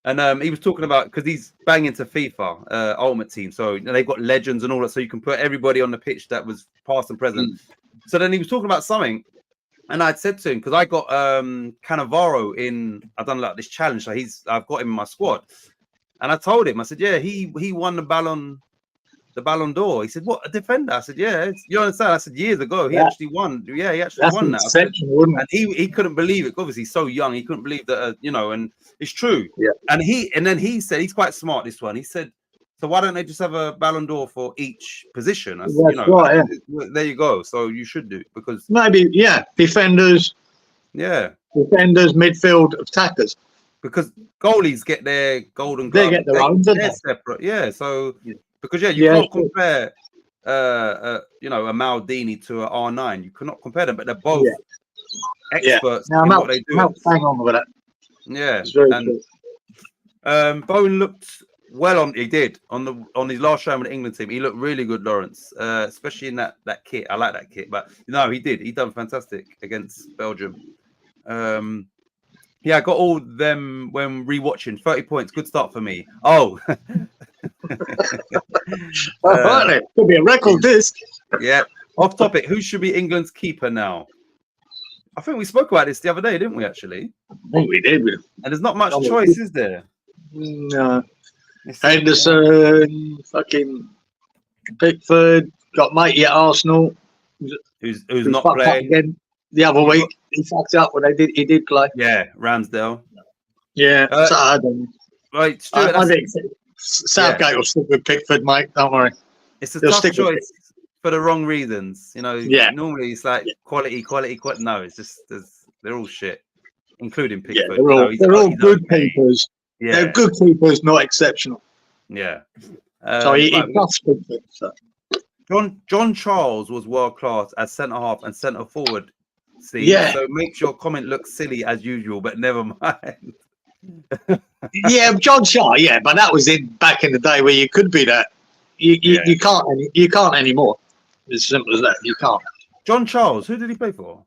and he was talking about because he's banging into FIFA Ultimate Team, so they've got legends and all that, so you can put everybody on the pitch that was past and present. So then he was talking about something, and I'd said to him because I got Cannavaro in. I've done like this challenge, so I've got him in my squad. And I told him, I said, he won the Ballon d'Or. He said, what, a defender? I said, you understand? I said, years ago, he actually won. Yeah, he actually won that. Said, and he couldn't believe it. Obviously, he's so young, he couldn't believe that, and it's true. Yeah. And then he said, he's quite smart, this one. He said, so why don't they just have a Ballon d'Or for each position? I said, there you go. So you should do because maybe, defenders. Yeah. Defenders, midfield, attackers. Because goalies get their golden glove. They get their own, they're separate. Yeah, so because you can't compare a Maldini to an R9. You cannot compare them, but they're both experts in what they do. Hang on with that. Yeah, and Bowen looked well on his last show with the England team. He looked really good, Lawrence, especially in that kit. I like that kit, but he did. He done fantastic against Belgium. I got all them when rewatching. 30 points, good start for me. Oh, could be a record. This. Yeah. Off topic. Who should be England's keeper now? I think we spoke about this the other day, didn't we? Actually, I think we did. And there's not much choice, is there? No. Henderson, fucking Pickford, got Matey at Arsenal. Who's not playing again the other week? He fucked up when he did play. Yeah, Ramsdale. Yeah, so I don't know. Right, Stuart, I think Southgate will stick with Pickford, mate. Don't worry. It's a tough choice for the wrong reasons. Normally it's like quality. No, it's just they're all shit, including Pickford. They're all good keepers. Yeah. They're good keepers, not exceptional. Yeah. So he plus Pickford. So. John Charles was world class as centre half and centre forward. So makes your comment look silly as usual, but never mind. John Charles. But that was back in the day where you could be that. You can't anymore. As simple as that. You can't. John Charles. Who did he play for?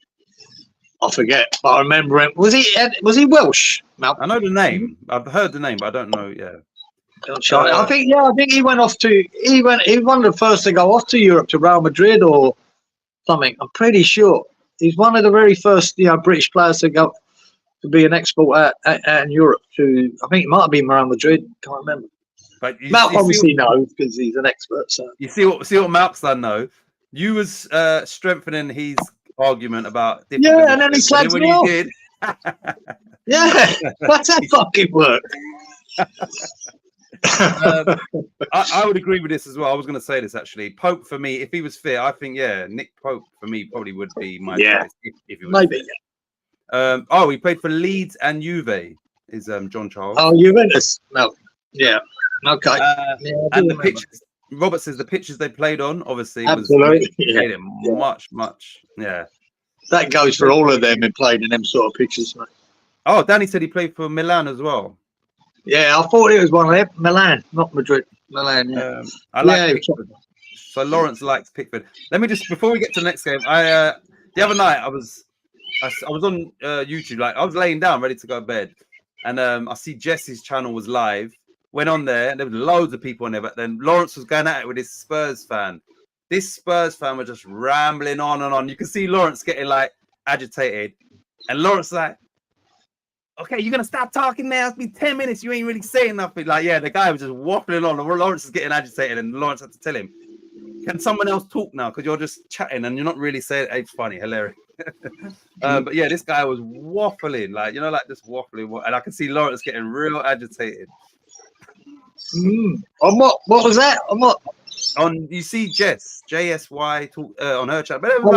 I forget, but I remember him. Was he Welsh? I know the name. I've heard the name, but I don't know. Yeah. John Charles. I think he went off to. He won the first to go off to Europe to Real Madrid or something. I'm pretty sure. He's one of the very first, British players to go to be an export in Europe. I think it might have been Real Madrid. Can't remember. But Malc obviously knows because he's an expert. So you see what Malc's done though. You was strengthening his argument about Yeah, and then he slags when me you off. did. Yeah, that's that fucking work. I would agree with this as well. I was going to say this actually. Pope for me, if he was fit, I think Nick Pope for me probably would be my choice if he was maybe. fit. He played for Leeds and Juve. Is John Charles? Oh, Juventus. No, yeah, okay. And the pitches. Robert says the pitches they played on obviously absolutely was much. Yeah, that goes for all of them who played in them sort of pitches, mate. Oh, Danny said he played for Milan as well. Yeah, I thought it was one of them. Milan, not Madrid. Milan. Yeah. I like Pickford. So Lawrence likes Pickford. Let me just before we get to the next game. The other night I was on YouTube, like I was laying down ready to go to bed, and I see Jesse's channel was live. Went on there, and there were loads of people on there. But then Lawrence was going at it with his Spurs fan. This Spurs fan was just rambling on and on. You can see Lawrence getting like agitated, and Lawrence like, "Okay, you're gonna stop talking now. It's been 10 minutes. You ain't really saying nothing." Like, yeah, the guy was just waffling on. Lawrence is getting agitated, and Lawrence had to tell him, "Can someone else talk now? Because you're just chatting and you're not really saying it." It's funny, hilarious. But yeah, this guy was waffling, like like just waffling, and I can see Lawrence getting real agitated. On what was that? On what? On you see JSY talk on her chat, but it was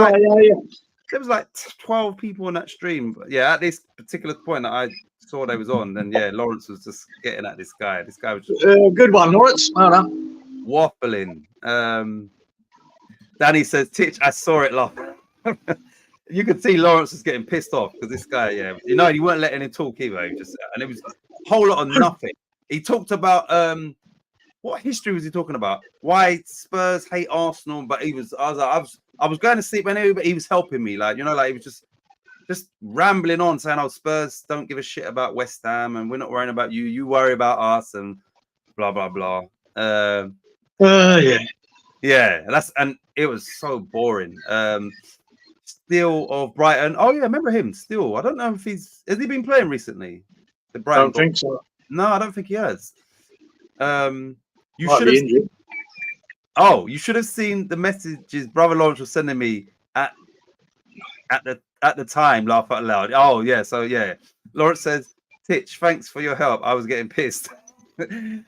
there was like 12 people on that stream. But yeah, at this particular point that I saw they was on, then yeah, Lawrence was just getting at this guy. This guy was just good one, Lawrence. Well done. Waffling. Danny says, "Titch, I saw it laugh." You could see Lawrence was getting pissed off because this guy, you weren't letting him talk either. And it was a whole lot of nothing. He talked about what history was he talking about? Why Spurs hate Arsenal? But I was going to sleep anyway, but he was helping me. Like, he was just rambling on saying, "Oh, Spurs don't give a shit about West Ham, and we're not worrying about you. You worry about us, and blah blah blah." Yeah. And it was so boring. Steele of Brighton. Oh yeah, remember him? Steele. I don't know if has he been playing recently? The Brighton. I don't think so. No, I don't think he has. You should have seen the messages Brother Lawrence was sending me at the time. Laugh out loud. Oh yeah, so yeah. Lawrence says, "Titch, thanks for your help. I was getting pissed."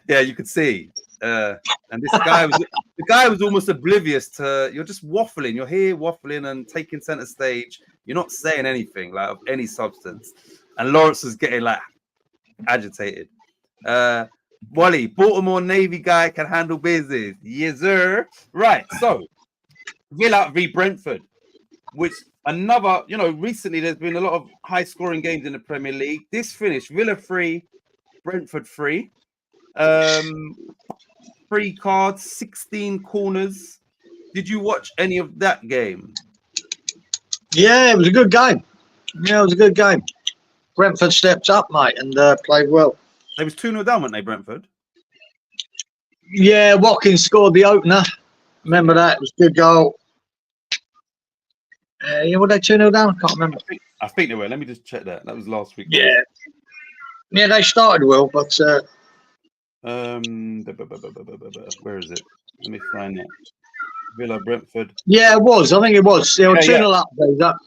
Yeah, you could see. And this guy was almost oblivious to you're just waffling. You're here waffling and taking center stage. You're not saying anything like of any substance. And Lawrence was getting like agitated. Wally, Baltimore Navy guy can handle business. Yes, sir. Right. So Villa v Brentford, which another, recently there's been a lot of high scoring games in the Premier League. This finished Villa 3, Brentford 3. 3 cards, 16 corners. Did you watch any of that game? Yeah, it was a good game. Brentford stepped up, mate, and played well. They was 2-0 down, weren't they, Brentford? Yeah, Watkins scored the opener. Remember that? It was a good goal. Were they 2-0 down? I can't remember. I think they were. Let me just check that. That was last week. Yeah. Yeah, they started well, but... where is it? Let me find it. Villa, Brentford. Yeah, it was. I think it was. They were 2-0 up.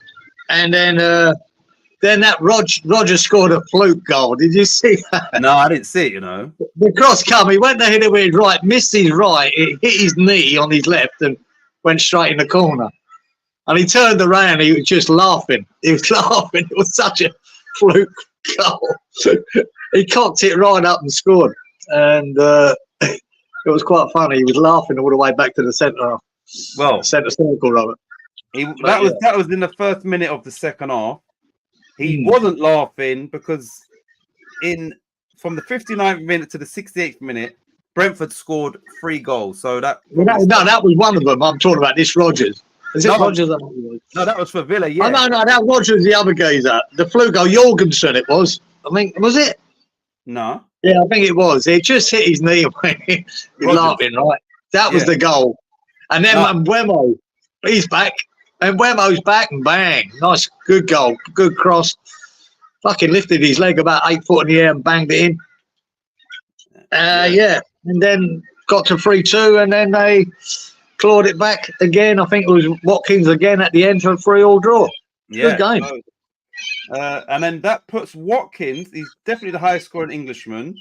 And then that Roger scored a fluke goal. Did you see that? No, I didn't see it, The cross come, he went to hit it with his right, missed his right, it hit his knee on his left and went straight in the corner. And he turned around, he was just laughing. He was laughing. It was such a fluke goal. He cocked it right up and scored. And it was quite funny. He was laughing all the way back to the centre. Well, centre circle, Robert. That was in the first minute of the second half. He wasn't laughing because from the 59th minute to the 68th minute, Brentford scored 3 goals. So that was one of them. I'm talking about this Rodgers. Is it Rodgers? No, that was for Villa. Yeah. Oh, no, that Rodgers the other geezer. The fluke goal, Jorgensen. It was. I think was it? No. Yeah, I think it was. It just hit his knee away. He's laughing, right? That was the goal. And then Mbeumo, he's back. And Mbeumo's back and bang. Nice, good goal. Good cross. Fucking lifted his leg about 8 foot in the air and banged it in. Yeah. And then got to 3-2 and then they clawed it back again. I think it was Watkins again at the end for a 3-3 draw. Yeah. Good game. And then that puts Watkins, he's definitely the highest scoring Englishman.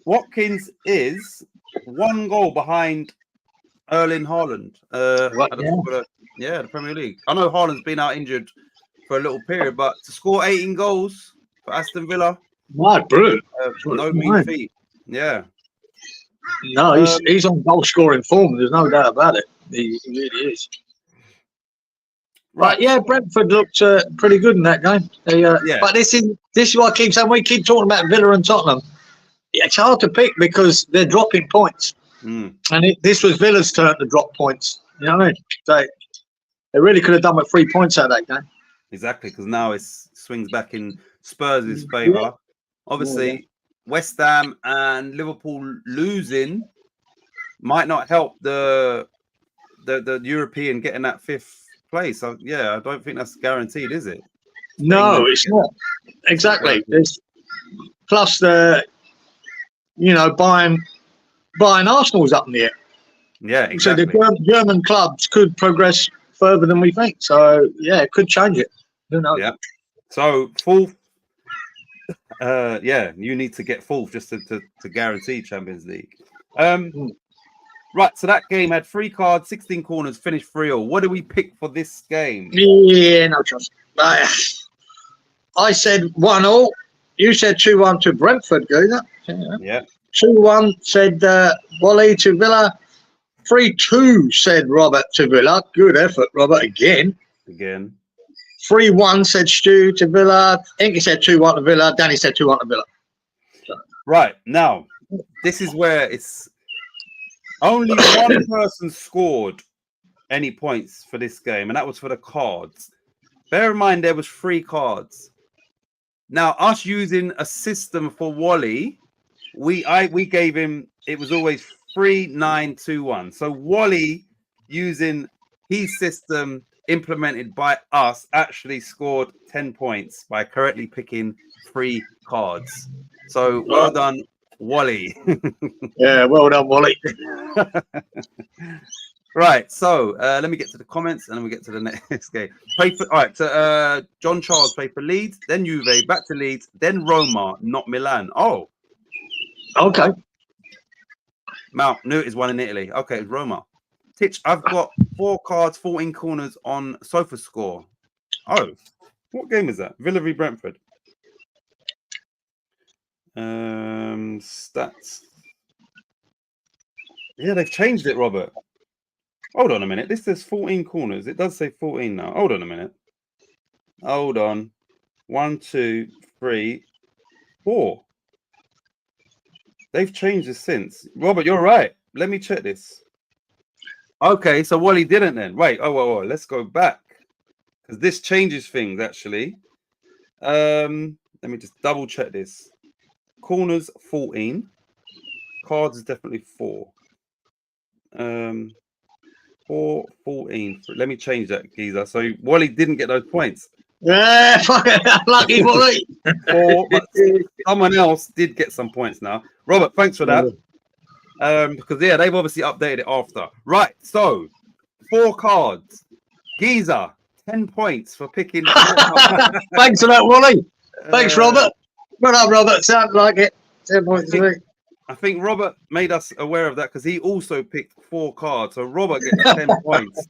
Watkins is 1 goal behind Erling Haaland. The Premier League. I know Haaland's been out injured for a little period, but to score 18 goals for Aston Villa, Brilliant. no mean feat. Yeah. No, he's on goal scoring form. There's no doubt about it. He really is. Right. But yeah, Brentford looked pretty good in that game. But this is what I keep saying. We keep talking about Villa and Tottenham. It's hard to pick because they're dropping points, and this was Villa's turn to drop points. You know what I mean? So they really could have done with 3 points out of that game. Exactly, because now it swings back in Spurs' favour. Yeah. Obviously, West Ham and Liverpool losing might not help the European getting that 5th place. So yeah, I don't think that's guaranteed, is it? No, it's not. Exactly. There's plus the buying Arsenal's up in the air. Yeah, exactly. So the German clubs could progress further than we think. So yeah, it could change it. Who knows? Yeah. So 4th. You need to get 4th just to guarantee Champions League. Right, so that game had 3 cards, 16 corners, finished 3-3. What do we pick for this game? Yeah, no trust. I said 1-1. You said 2-1 to Brentford, Geezer. Yeah. 2-1 said Wally to Villa. 3-2 said Robert to Villa. Good effort, Robert, again. 3-1 said Stu to Villa. Inky said 2-1 to Villa. Danny said 2-1 to Villa. Right, now, this is where it's only one person scored any points for this game, and that was for the cards. Bear in mind, there was 3 cards. Now, us using a system for Wally, we gave him, it was always 3-9-2-1. So Wally, using his system implemented by us, actually scored 10 points by correctly picking 3 cards. So well done, Wally. Yeah, well done, Wally. Right, so let me get to the comments and then we get to the next game. So John Charles played for Leeds, then Juve, back to Leeds, then Roma, not Milan. Oh, okay. Mount knew it is one in Italy. Okay, it's Roma. Titch, I've got 4 cards, 14 corners on Sofa Score. Oh, what game is that? Villa v Brentford. Stats. Yeah, they've changed it, Robert. Hold on a minute. This says 14 corners. It does say 14 now. Hold on a minute. Hold on. 1, 2, 3, 4. They've changed this since. Robert, you're right. Let me check this. Okay, so Wally didn't then. Wait. Oh, let's go back. Because this changes things, actually. Let me just double check this. Corners, 14. Cards is definitely 4. 4, 14. Let me change that, Geezer. So Wally didn't get those points. Yeah, lucky Wally. 4, but someone else did get some points now. Robert, thanks for that. Because yeah, they've obviously updated it after. Right, so 4 cards. Geezer, 10 points for picking. Thanks for that, Wally. Thanks, Robert. Well done, Robert. Sounds like it. 10 points. I think Robert made us aware of that because he also picked 4 cards. So Robert gets 10 points.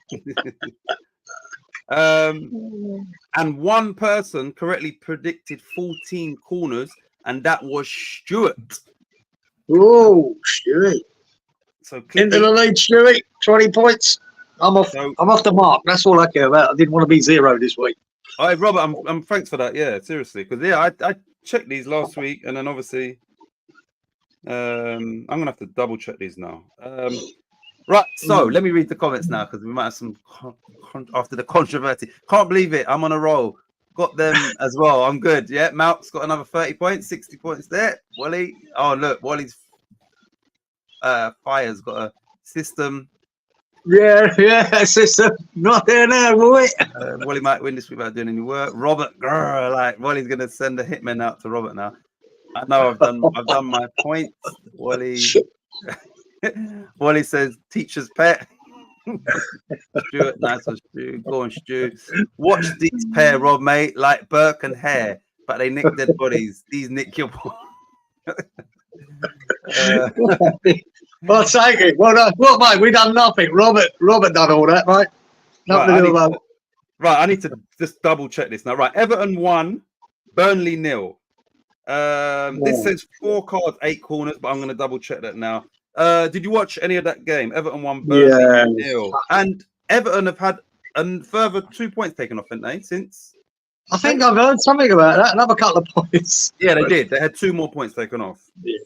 And one person correctly predicted 14 corners, and that was Stuart. Oh, Stuart. So into the lead, Stuart. 20 points. I'm off the mark. That's all I care about. I didn't want to be 0 this week. All right, Robert, I'm thanks for that. Yeah, seriously. Because yeah, I checked these last week, and then obviously I'm gonna have to double check these now. Right, so let me read the comments now because we might have some after the controversy. Can't believe it. I'm on a roll. Got them as well. I'm good. Yeah, Malt's got another 30 points, 60 points there. Wally. Oh, look, Wally's Fire's got a system. Yeah, system. Not there now, boy. Wally might win this without doing any work. Robert, Wally's gonna send a hitman out to Robert now. I know I've done my points. Wally says teacher's pet. Stuart, nice one, Stu. Go on, Stu. Watch these pair, Rob, mate, like Burke and Hare, but they nick dead bodies. These nick your ball. Well, take it. Well, look, mate, we done nothing. Robert done all that, mate. Nothing to do about it. Right, I need to just double check this now. Right, Everton 1, Burnley 0. This says 4 cards, 8 corners, but I'm going to double check that now. Did you watch any of that game? Everton 1, Burnley 0. And Everton have had a further 2 points taken off, haven't they, since? I think I've heard something about that. Another couple of points. Yeah, they did. They had 2 more points taken off. Yeah.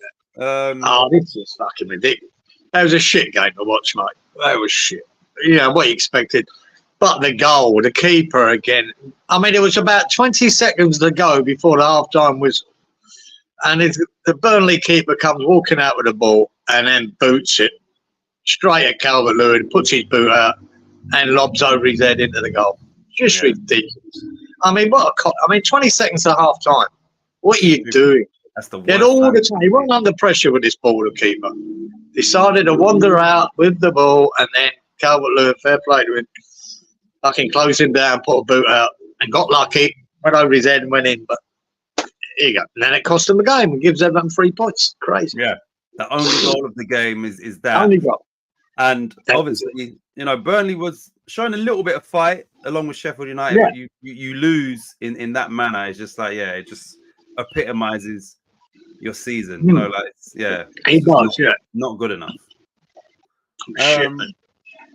This is fucking ridiculous. That was a shit game to watch, mate. That was shit. Yeah, what you expected. But the goal, the keeper again. I mean, it was about 20 seconds to go before the half-time whistle. And the Burnley keeper comes walking out with the ball and then boots it straight at Calvert-Lewin, puts his boot out and lobs over his head into the goal. Just ridiculous. I mean, 20 seconds to half-time. What are you doing? That's the worst. All the time. He wasn't under pressure with this ball, the keeper. Decided to wander out with the ball and then Calvert-Lewin, fair play to him, fucking closed him down, put a boot out, and got lucky, went over his head and went in. But here you go. And then it cost him the game and gives Everton 3 points. Crazy. Yeah. The only goal of the game is that. Only goal. And obviously, Burnley was showing a little bit of fight along with Sheffield United. Yeah. But you lose in that manner. It's just like, it just epitomizes your season. It does, not good enough. Shit,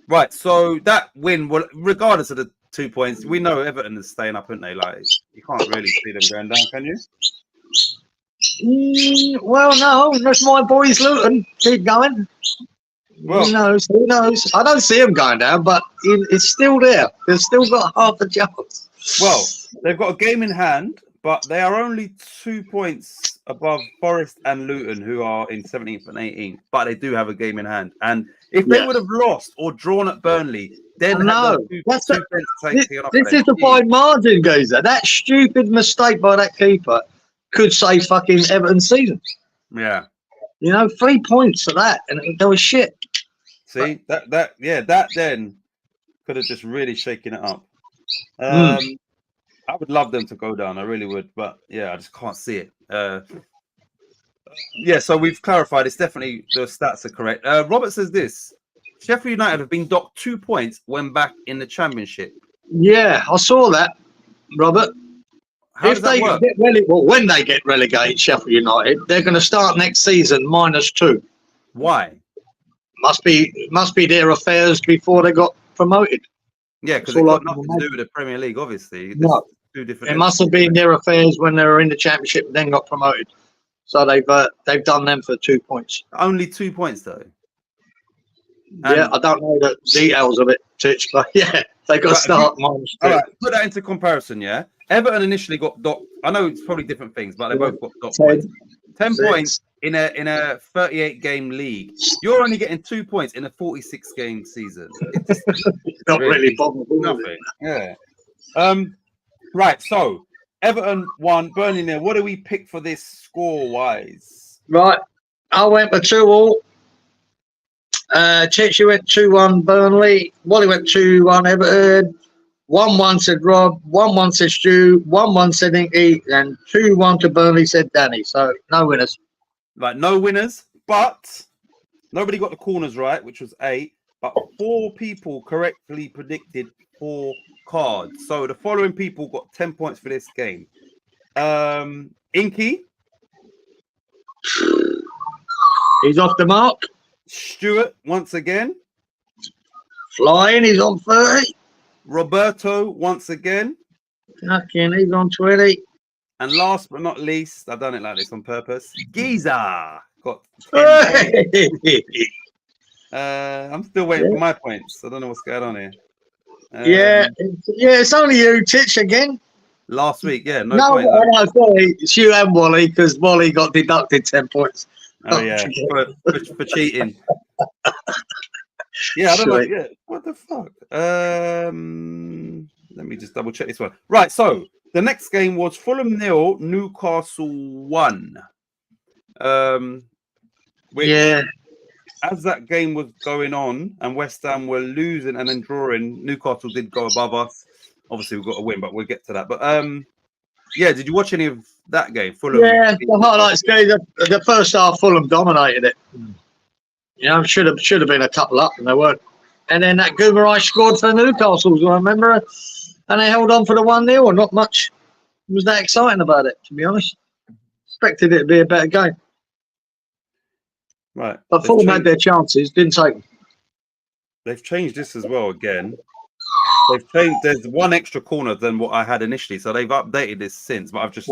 right, so that win, well, regardless of the 2 points, we know Everton is staying up, aren't they? Like, you can't really see them going down, can you? Well, no, that's my boys Luton. Keep going. Well, Who knows? I don't see them going down, but it's still there. They've still got half a chance. Well, they've got a game in hand, but they are only 2 points above Forest and Luton, who are in 17th and 18th. But they do have a game in hand. And if they would have lost or drawn at Burnley, then this is the fine margin, Gazer. That stupid mistake by that keeper could save fucking Everton's season. Yeah. 3 points for that, and they were shit. See, that then could have just really shaken it up. I would love them to go down. I really would, but I just can't see it. So we've clarified. It's definitely the stats are correct. Robert says this: Sheffield United have been docked 2 points when back in the Championship. Yeah, I saw that, Robert. How does that work? When they get relegated, Sheffield United, they're going to start next season -2. Why? Must be their affairs before they got promoted. Yeah, because it's got nothing to do with the Premier League, obviously. No. Two different. It must have been their affairs when they were in the Championship and then got promoted. So they've done them for 2 points. Only 2 points, though. Yeah, I don't know the details of it, Titch, but they got to start -2. All right, put that into comparison, yeah? Everton initially got docked. I know it's probably different things, but they both got docked points. 10 points in a 38-game league. You're only getting 2 points in a 46-game season. It's not really bothered. Nothing. Yeah. Right. So Everton 1, Burnley 0. What do we pick for this score-wise? Right. I went for 2-2. Titch, you went 2-1 Burnley. Wally went 2-1 Everton. 1-1 said Rob. 1-1 said Stu. 1-1 said Inky. And 2-1 to Burnley said Danny. So no winners. Right, no winners. But nobody got the corners right, which was 8. But 4 people correctly predicted 4 cards. So the following people got 10 points for this game. Inky. He's off the mark. Stuart, once again. Flying, he's on 30. Roberto, once again. Fucking, he's on 20. And last but not least, I've done it like this on purpose. Giza got 10 points. I'm still waiting for my points. I don't know what's going on here. It's only you, Titch, again. Last week, no point. No, sorry, it's you and Wally, because Wally got deducted 10 points. Oh, yeah, for cheating. I don't know. Yeah, what the fuck? Let me just double check this one. Right, so the next game was Fulham 0, Newcastle 1. as that game was going on and West Ham were losing and then drawing, Newcastle did go above us. Obviously, we've got a win, but we'll get to that. But yeah, did you watch any of that game? Fulham. Yeah, the highlights game. The first half, Fulham dominated it. You know, should have been a couple up, and they weren't. And then that Gumarai scored for Newcastle, I remember, and they held on for the 1-0. Not much was that exciting about it, to be honest. Expected it to be a better game. Right. But Fulham had their chances, didn't take them. They've changed this as well again. They've changed. There's one extra corner than what I had initially, so they've updated this since. But I've just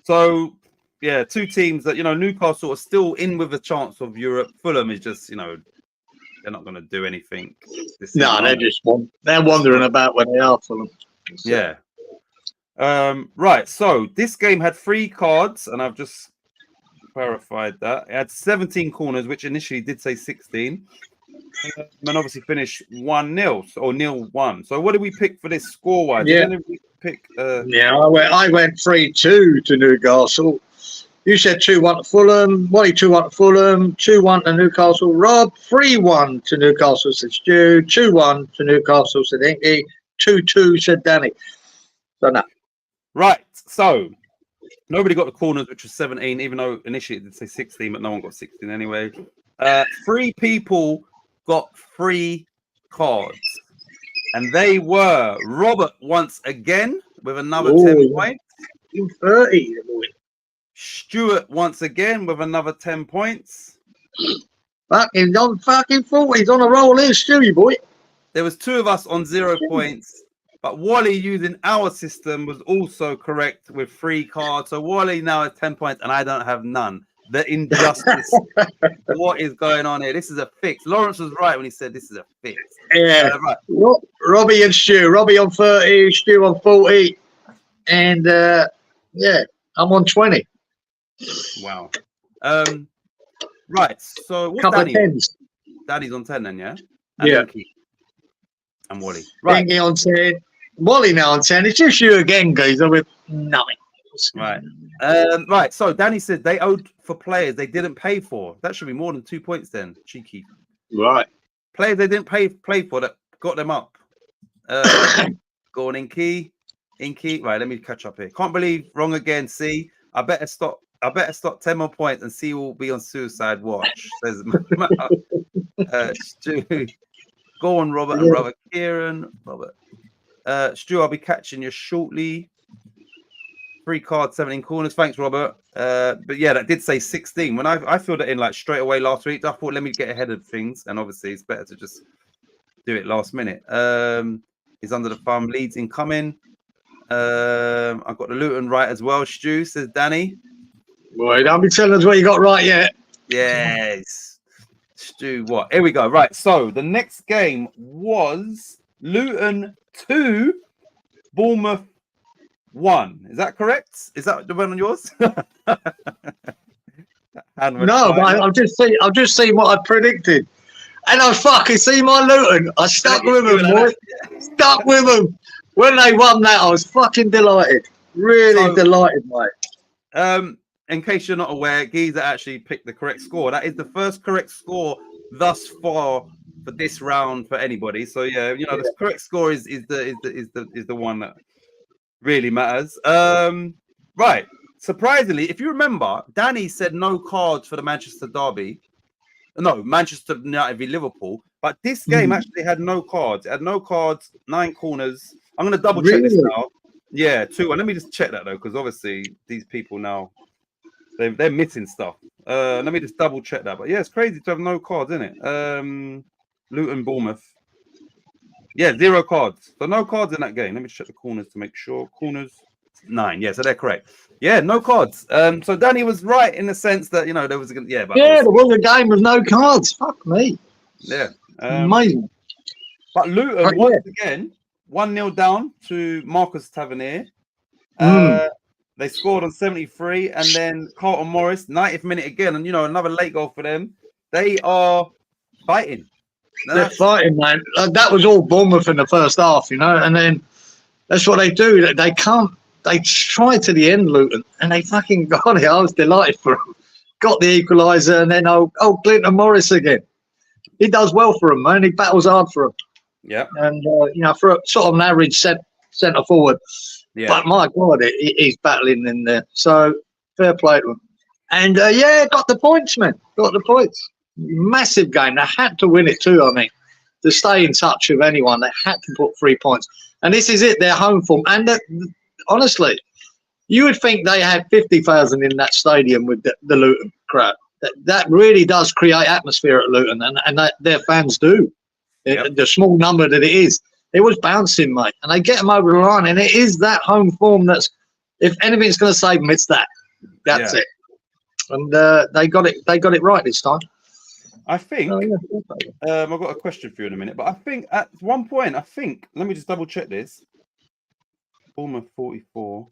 So yeah, two teams that Newcastle are still in with a chance of Europe. Fulham is just they're not going to do anything. No, they're wandering about where they are. Fulham. Yeah. Right. So this game had 3 cards, and I've just clarified that. It had 17 corners, which initially did say 16. And obviously finished 1-0 or 0-1. So what did we pick for this score-wise? Yeah. We pick, Yeah, I went 3-2 to Newcastle. You said 2-1 to Fulham. Wally 2-1 to Fulham. 2-1 to Newcastle. Rob 3-1 to Newcastle, said Stu. 2-1 to Newcastle, said Inky. 2-2, said Danny. So no. Right. So nobody got the corners, which was 17, even though initially it did say 16, but no one got 16 anyway. 3 people got 3 cards, and they were Robert once again with another 10 points. 30. Stuart once again with another 10 points. Fucking on fucking 40. He's on a roll here, Stewie boy. There was 2 of us on 0 points, but Wally using our system was also correct with 3 cards. So Wally now has 10 points, and I don't have none. The injustice. What is going on here? This is a fix. Lawrence was right when he said this is a fix. Yeah. Right. Robbie and Stu. Robbie on 30, Stu on 40. And yeah, I'm on 20. Wow. Right. So what's Couple Danny? of tens. Danny's on 10 then, yeah? Yeah. And Wally. Right. Dingy on 10. Wally now on 10. It's just you again, guys. With nothing. Right. Right. So Danny said they owed for players they didn't pay for. That should be more than 2 points then. Cheeky. Right. Players they didn't play for that got them up. Go on, Inky. Right, let me catch up here. Can't believe wrong again. See, I better stop 10 more points and C will be on suicide watch. Says Stu. Go on, Robert and Robert Kieran. Robert. Stu, I'll be catching you shortly. 3 cards, 17 corners. Thanks, Robert. But yeah, that did say 16. When I filled it in like straight away last week, I thought let me get ahead of things, and obviously it's better to just do it last minute. He's under the thumb. Leeds incoming. I've got the Luton right as well. Stu, says Danny. Boy, don't be telling us what you got right yet. Yes. Stu, what? Here we go. Right. So the next game was Luton 2, Bournemouth 1. Is that correct? Is that the one on yours? No, but I've just seen what I predicted. And I fucking see my Luton. I stuck with them, boy. Stuck with them. When they won that, I was fucking delighted. Really delighted, mate. In case you're not aware, Geezer actually picked the correct score. That is the first correct score thus far for this round for anybody. So yeah, the correct score is the one that really matters. Right. Surprisingly, if you remember, Danny said no cards for the Manchester derby. No, Manchester United v Liverpool. But this game actually had no cards. It had no cards, 9 corners. I'm going to double check this now. Yeah, 2. And let me just check that though, because obviously these people now they're missing stuff. Let me just double check that. But yeah, it's crazy to have no cards, isn't it? Luton, Bournemouth. Yeah, 0 cards. So no cards in that game. Let me check the corners to make sure. Corners 9. Yeah, so they're correct. Yeah, no cards. So Danny was right in the sense that there was there was a game with no cards. Fuck me. Yeah, amazing. But Luton once again 1-0 down to Marcus Tavernier. They scored on 73, and then Carlton Morris 90th minute again, and another late goal for them. They are fighting. They're fighting, man. That was all Bournemouth in the first half, and then that's what they do. They can't. They tried to the end, Luton, and they fucking got it. I was delighted for them. got the equaliser, and then Clinton Morris again. He does well for him, man. He battles hard for him. Yeah. And for a sort of an average centre forward. Yeah. But my God, he's battling in there. So fair play to him. And got the points, man. Got the points. Massive game. They had to win it too. I mean, to stay in touch with anyone, they had to put 3 points. And this is it. Their home form. And honestly, you would think they had 50,000 in that stadium with the Luton crowd. That really does create atmosphere at Luton, and their fans do. Yep. The small number that it is, it was bouncing, mate, and they get them over the line. And it is that home form that's, if anything's going to save them, it's that. That's it. And they got it. They got it right this time. I think. I've got a question for you in a minute, but I think at one point, let me just double check this. Bournemouth 44.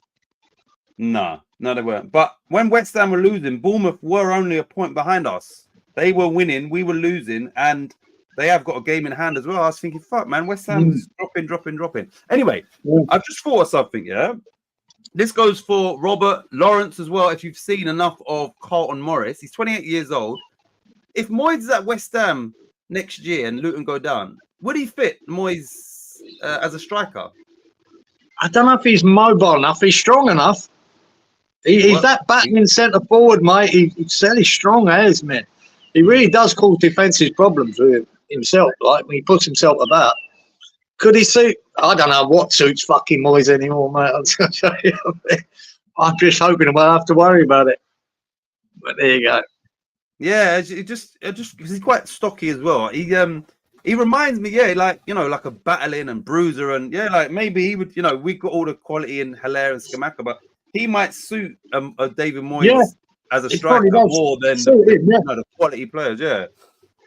No, they weren't. But when West Ham were losing, Bournemouth were only a point behind us. They were winning, we were losing, and they have got a game in hand as well. I was thinking, fuck, man, West Ham's dropping. Anyway, I've just thought of something, yeah? This goes for Robert Lawrence as well. If you've seen enough of Carlton Morris, he's 28 years old. If Moyes is at West Ham next year and Luton go down, would he fit Moyes as a striker? I don't know if he's mobile enough. He's strong enough. He's that battling centre forward, mate. He's fairly strong as man. He really does cause defensive problems with himself, like when he puts himself about. Could he suit? I don't know what suits fucking Moyes anymore, mate. I'm just hoping I won't have to worry about it. But there you go. Yeah, it just because he's quite stocky as well. He reminds me, like a battling and bruiser, and like maybe he would, we've got all the quality in Hilaire and Skamaka, but he might suit a David Moyes as a striker more than the quality players. Yeah.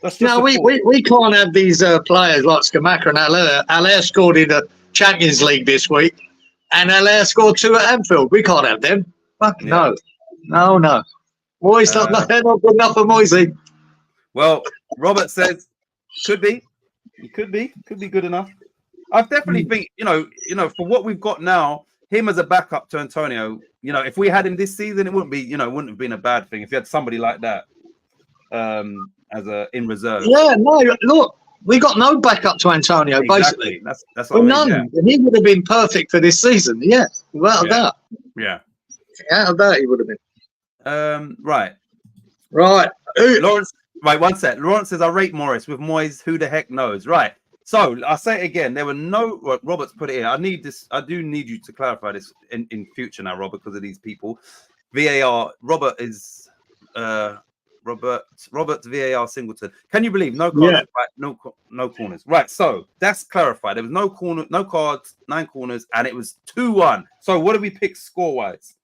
We can't have these players like Skamaka and Hilaire. Hilaire scored in the Champions League this week, and Hilaire scored 2 at Anfield. We can't have them. Fuck no. Moyes, they're not good enough for Moyesy. Well, Robert says could be good enough. I definitely think for what we've got now, him as a backup to Antonio. If we had him this season, it wouldn't have been a bad thing if you had somebody like that as in reserve. Yeah, no, look, we got no backup to Antonio. Exactly. Basically, that's what I mean, none, and he would have been perfect for this season. Yeah, without a doubt. Yeah, without a doubt, he would have been. Right. Lawrence. Right, one sec. Lawrence says, I rate Morris. With Moyes, who the heck knows? Right. So I'll say it again. There were no. Well, Robert's put it here. I do need you to clarify this in future now, Robert, because of these people. VAR. Robert is Robert's VAR Singleton. Can you believe no cards? Yeah. Right, no corners. Right. So that's clarified. There was no corner, no cards, 9 corners, and it was 2-1. So what did we pick score wise?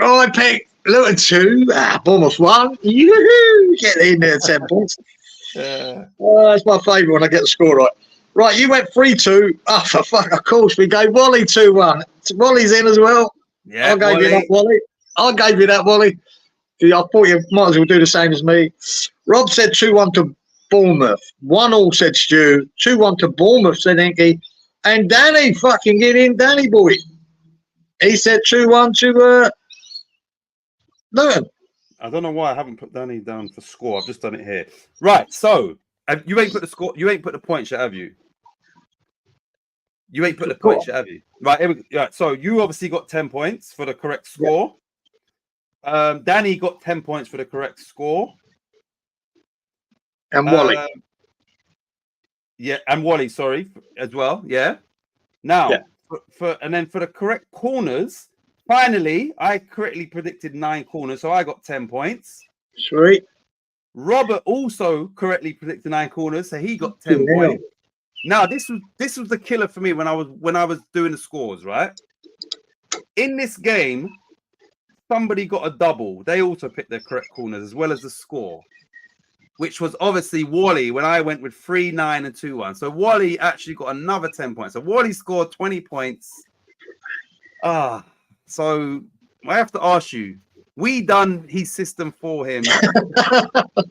Oh, I picked Luton 2, Bournemouth 1. Yoo-hoo! Get in there, 10 points. That's my favourite when I get the score right. Right, you went 3-2. Oh, for fuck, of course, we gave Wally 2-1. Wally's in as well. Yeah, I gave you that, Wally. I thought you might as well do the same as me. Rob said 2-1 to Bournemouth. 1-1 said Stu. 2-1 to Bournemouth, said Inky. And Danny, fucking get in, Danny boy. He said 2-1 to Luton. I don't know why I haven't put Danny down for score. I've just done it here. Right, so you ain't put the score. You ain't put the points yet, have you? You ain't put the points yet, have you? Right, here we go. Right, so you obviously got 10 points for the correct score. Yeah. Danny got 10 points for the correct score. And Wally. And Wally, sorry, as well. Yeah. Now, for the correct corners. Finally, I correctly predicted 9 corners, so I got 10 points. Sweet. Robert also correctly predicted 9 corners, so he got 10 points. Now, this was the killer for me when I was doing the scores, right? In this game, somebody got a double. They also picked their correct corners as well as the score, which was obviously Wally when I went with 3, 9, and 2-1. So Wally actually got another 10 points. So Wally scored 20 points. So I have to ask you, we done his system for him. But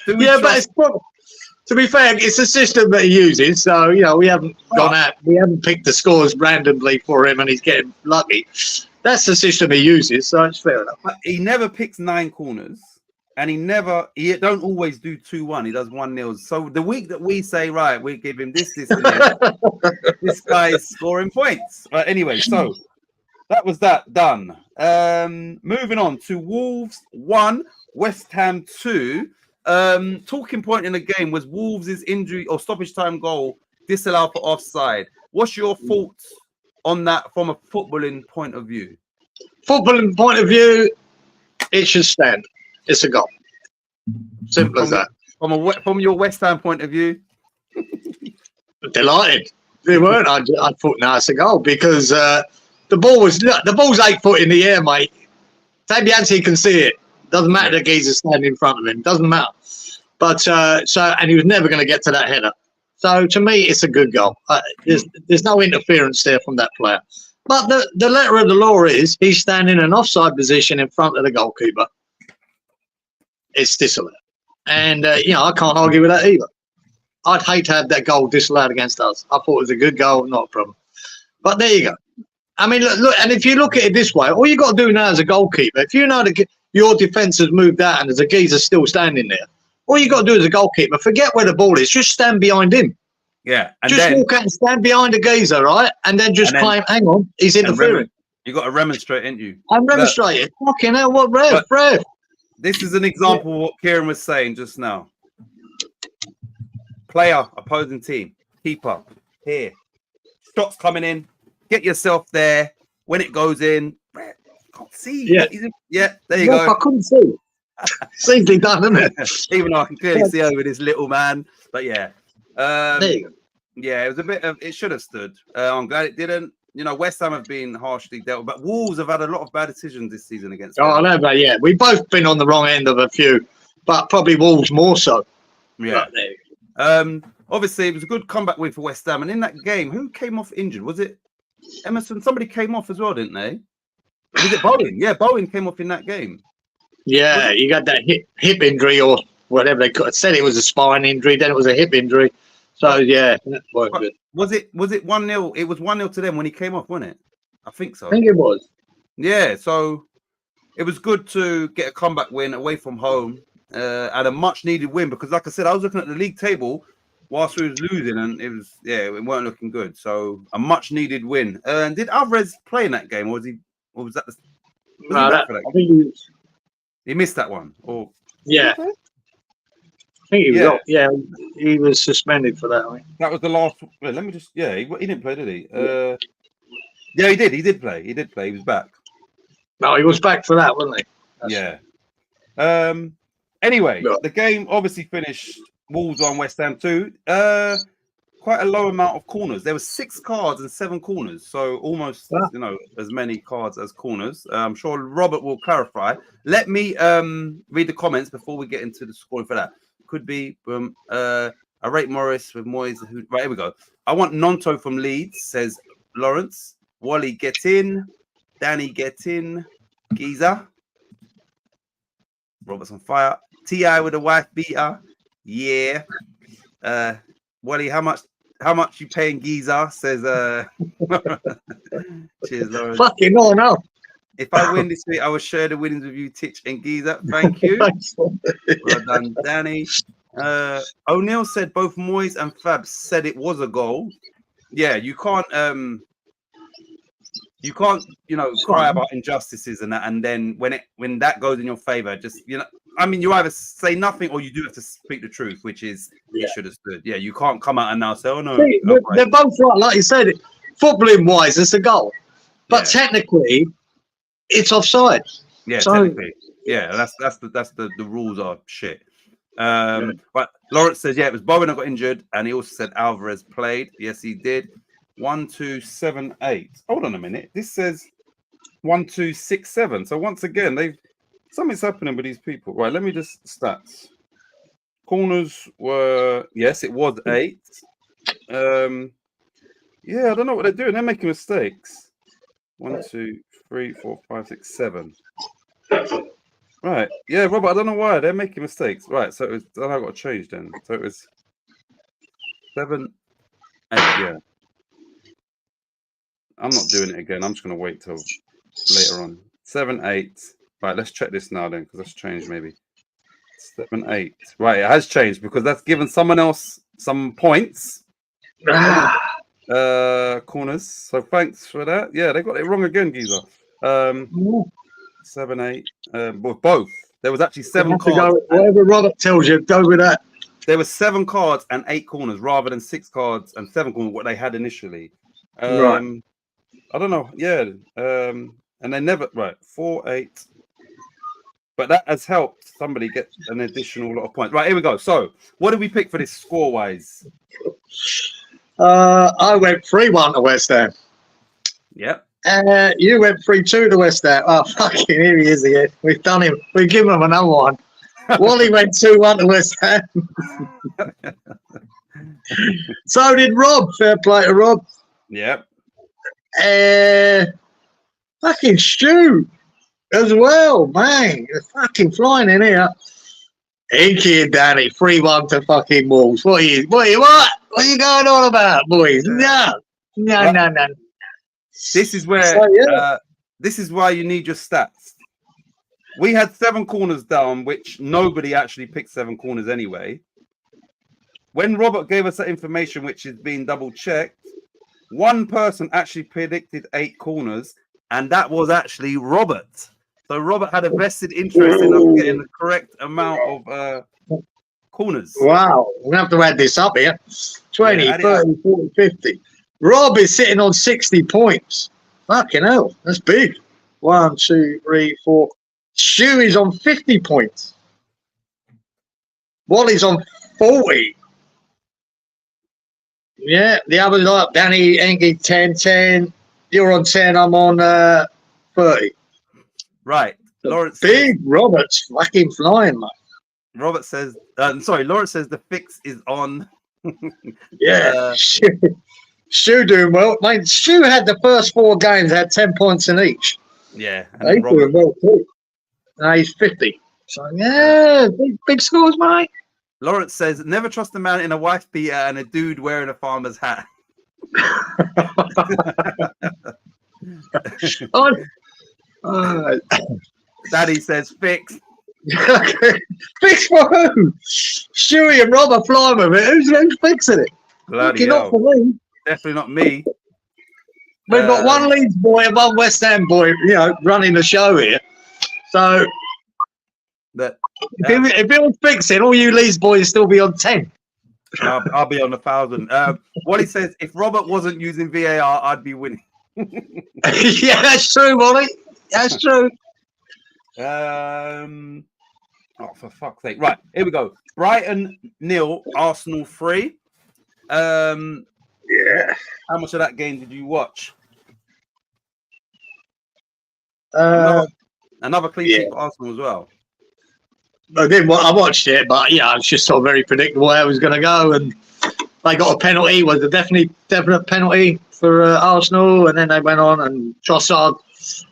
to be fair, it's a system that he uses. So, we haven't gone out. We haven't picked the scores randomly for him and he's getting lucky. That's the system he uses, so it's fair enough. But he never picks 9 corners. and he don't always do 2-1. He does 1-0. So the week that we say, right, we give him this, and this, this guy is scoring points. Right, anyway, so that was that done. Moving on to Wolves 1, West Ham 2. Talking point in the game was Wolves' injury or stoppage time goal disallowed for offside. What's your thoughts on that from a footballing point of view? Footballing point of view, it should stand. It's a goal. Simple as that. From your West Ham point of view, delighted. They weren't. I thought, no, it's a goal because the ball's 8 foot in the air, mate. Fabianski can see it. Doesn't matter that Geezer's standing in front of him. Doesn't matter. But and he was never going to get to that header. So to me, it's a good goal. There's no interference there from that player. But the letter of the law is he's standing in an offside position in front of the goalkeeper. It's disallowed. And, I can't argue with that either. I'd hate to have that goal disallowed against us. I thought it was a good goal, not a problem. But there you go. I mean, look, and if you look at it this way, all you got to do now as a goalkeeper, if you know that your defence has moved out and there's a geezer still standing there, all you got to do as a goalkeeper, forget where the ball is, just stand behind him. Yeah. And just walk out and stand behind the geezer, right? And then just claim, hang on, he's interfering. You got to remonstrate, ain't you? I'm remonstrating. Fucking hell, what ref? This is an example of what Kieran was saying just now. Player, opposing team, keeper, here. Shots coming in. Get yourself there. When it goes in, can't see. Yeah, there you go. I couldn't see. It's easily done, isn't it? Even though I can clearly see over this little man. But yeah. There you go. Yeah, it was a bit of, it should have stood. I'm glad it didn't. West Ham have been harshly dealt with, but Wolves have had a lot of bad decisions this season against them. I know, but yeah, we've both been on the wrong end of a few, but probably Wolves more so. Yeah. Obviously, it was a good comeback win for West Ham, and in that game, who came off injured? Was it Emerson? Somebody came off as well, didn't they? Was it Bowen? Yeah, Bowen came off in that game. Yeah, you got that hip injury or whatever they said. It was a spine injury, then it was a hip injury. So yeah, that wasn't good. Was it 1-0? It was 1-0 to them when he came off, wasn't it? I think so. I think it was. Yeah, so it was good to get a comeback win away from home and a much needed win because, like I said, I was looking at the league table whilst we was losing, and it weren't looking good. So a much needed win. And did Alvarez play in that game, or was that? I think he missed that one. Or yeah. I think he was he was suspended for that. I mean. That was the last. Well, let me just. Yeah, he didn't play, did he? Yeah, he did. He did play. He was back. No, he was back for that, wasn't he? Yeah. Anyway, the game obviously finished. Wolves on West Ham 2. Quite a low amount of corners. There were 6 cards and 7 corners, so almost as many cards as corners. I'm sure Robert will clarify. Let me read the comments before we get into the scoring for that. Could be from I rate Morris with Moyes. Right, here we go. I want Nonto from Leeds, says Lawrence. Wally, get in. Danny, get in. Giza. Robert's on fire. T.I. with a wife beater. Yeah. Wally, how much you paying Giza? Says cheers, Lawrence. Fucking no. If I win this week, I will share the winnings with you, Titch and Giza. Thank you. Well done, Danny. O'Neill said both Moyes and Fab said it was a goal. Yeah, you can't cry about injustices and that, and then when that goes in your favor, just you either say nothing or you do have to speak the truth, which is you should have stood. Yeah, you can't come out and now say, oh no. See, they're both right, like you said. Footballing wise, it's a goal, but technically, it's offside. Yeah, technically. Yeah, that's the rules are shit. But Lawrence says it was Bowen that got injured, and he also said Alvarez played. Yes, he did. 1, 2, 7, 8. Hold on a minute. This says 1, 2, 6, 7. So once again, something's happening with these people. Right, let me just stats. Corners were it was 8. Yeah, I don't know what they're doing. They're making mistakes. 1, 2, 3, 4, 5, 6, 7. Right. Yeah, Robert, I don't know why they're making mistakes. Right, so it was. Then I got to change then. So it was 7, 8. Yeah. I'm not doing it again. I'm just going to wait till later on. 7, 8. Right, let's check this now then, because that's changed maybe. 7-8. Right, it has changed because that's given someone else some points. Corners. So thanks for that. Yeah, they got it wrong again, Geezer. 7-8. Both. There was actually 7 cards. Whatever Robert tells you, go with that. There were 7 cards and 8 corners rather than 6 cards and 7 corners, what they had initially. Right. I don't know. Yeah. And they never 4-8. But that has helped somebody get an additional lot of points. Right, here we go. So, what did we pick for this score-wise? I went 3-1 to West Ham. Yep. You went 3-2 to West Ham. Oh, fucking, here he is again. We've done him. We've given him another one. Wally went 2-1 to West Ham. So did Rob. Fair play to Rob. Yep. Fucking Stu as well, man. You're fucking flying in here. Inky and Danny, 3-1 to fucking Wolves. What are you going on about, boys? No. This is where this is why you need your stats. We had 7 corners down, which nobody actually picked 7 corners anyway. When Robert gave us that information, which is being double checked, one person actually predicted 8 corners, and that was actually Robert. So Robert had a vested interest in us getting the correct amount of corners. Wow. We're going to have to add this up here. 20, 30, 40, 50. Rob is sitting on 60 points. Fucking hell. That's big. 1, 2, 3, 4. Stu is on 50 points. Wally's on 40. Yeah, the others like Danny, Engie, 10. You're on 10. I'm on 30. Right. Lawrence Big Robert's fucking flying, mate. Robert says, Lawrence says the fix is on. Yeah. Stu doing well. Mate, Stu had the first 4 games, had 10 points in each. Yeah. He's doing well too. Now he's 50. So, yeah, big scores, mate. Lawrence says, never trust a man in a wife beater and a dude wearing a farmer's hat. Daddy says, fix. Fix for who? Stewie and Rob are flying with it. Who's fixing it? Bloody not for me. Definitely not me. We've got one Leeds boy and one West Ham boy, running the show here. So if it was fixing, all you Leeds boys still be on 10. I'll be on 1,000. What he says, if Robert wasn't using VAR, I'd be winning. Yeah, that's true, Wally. That's true. For fuck's sake. Right, here we go. Brighton 0, Arsenal 3. Yeah. How much of that game did you watch? Another clean sheet for Arsenal as well. I watched it, but I was just sort of very predictable how it was going to go, and they got a penalty. Was a definite penalty for Arsenal, and then they went on and Trossard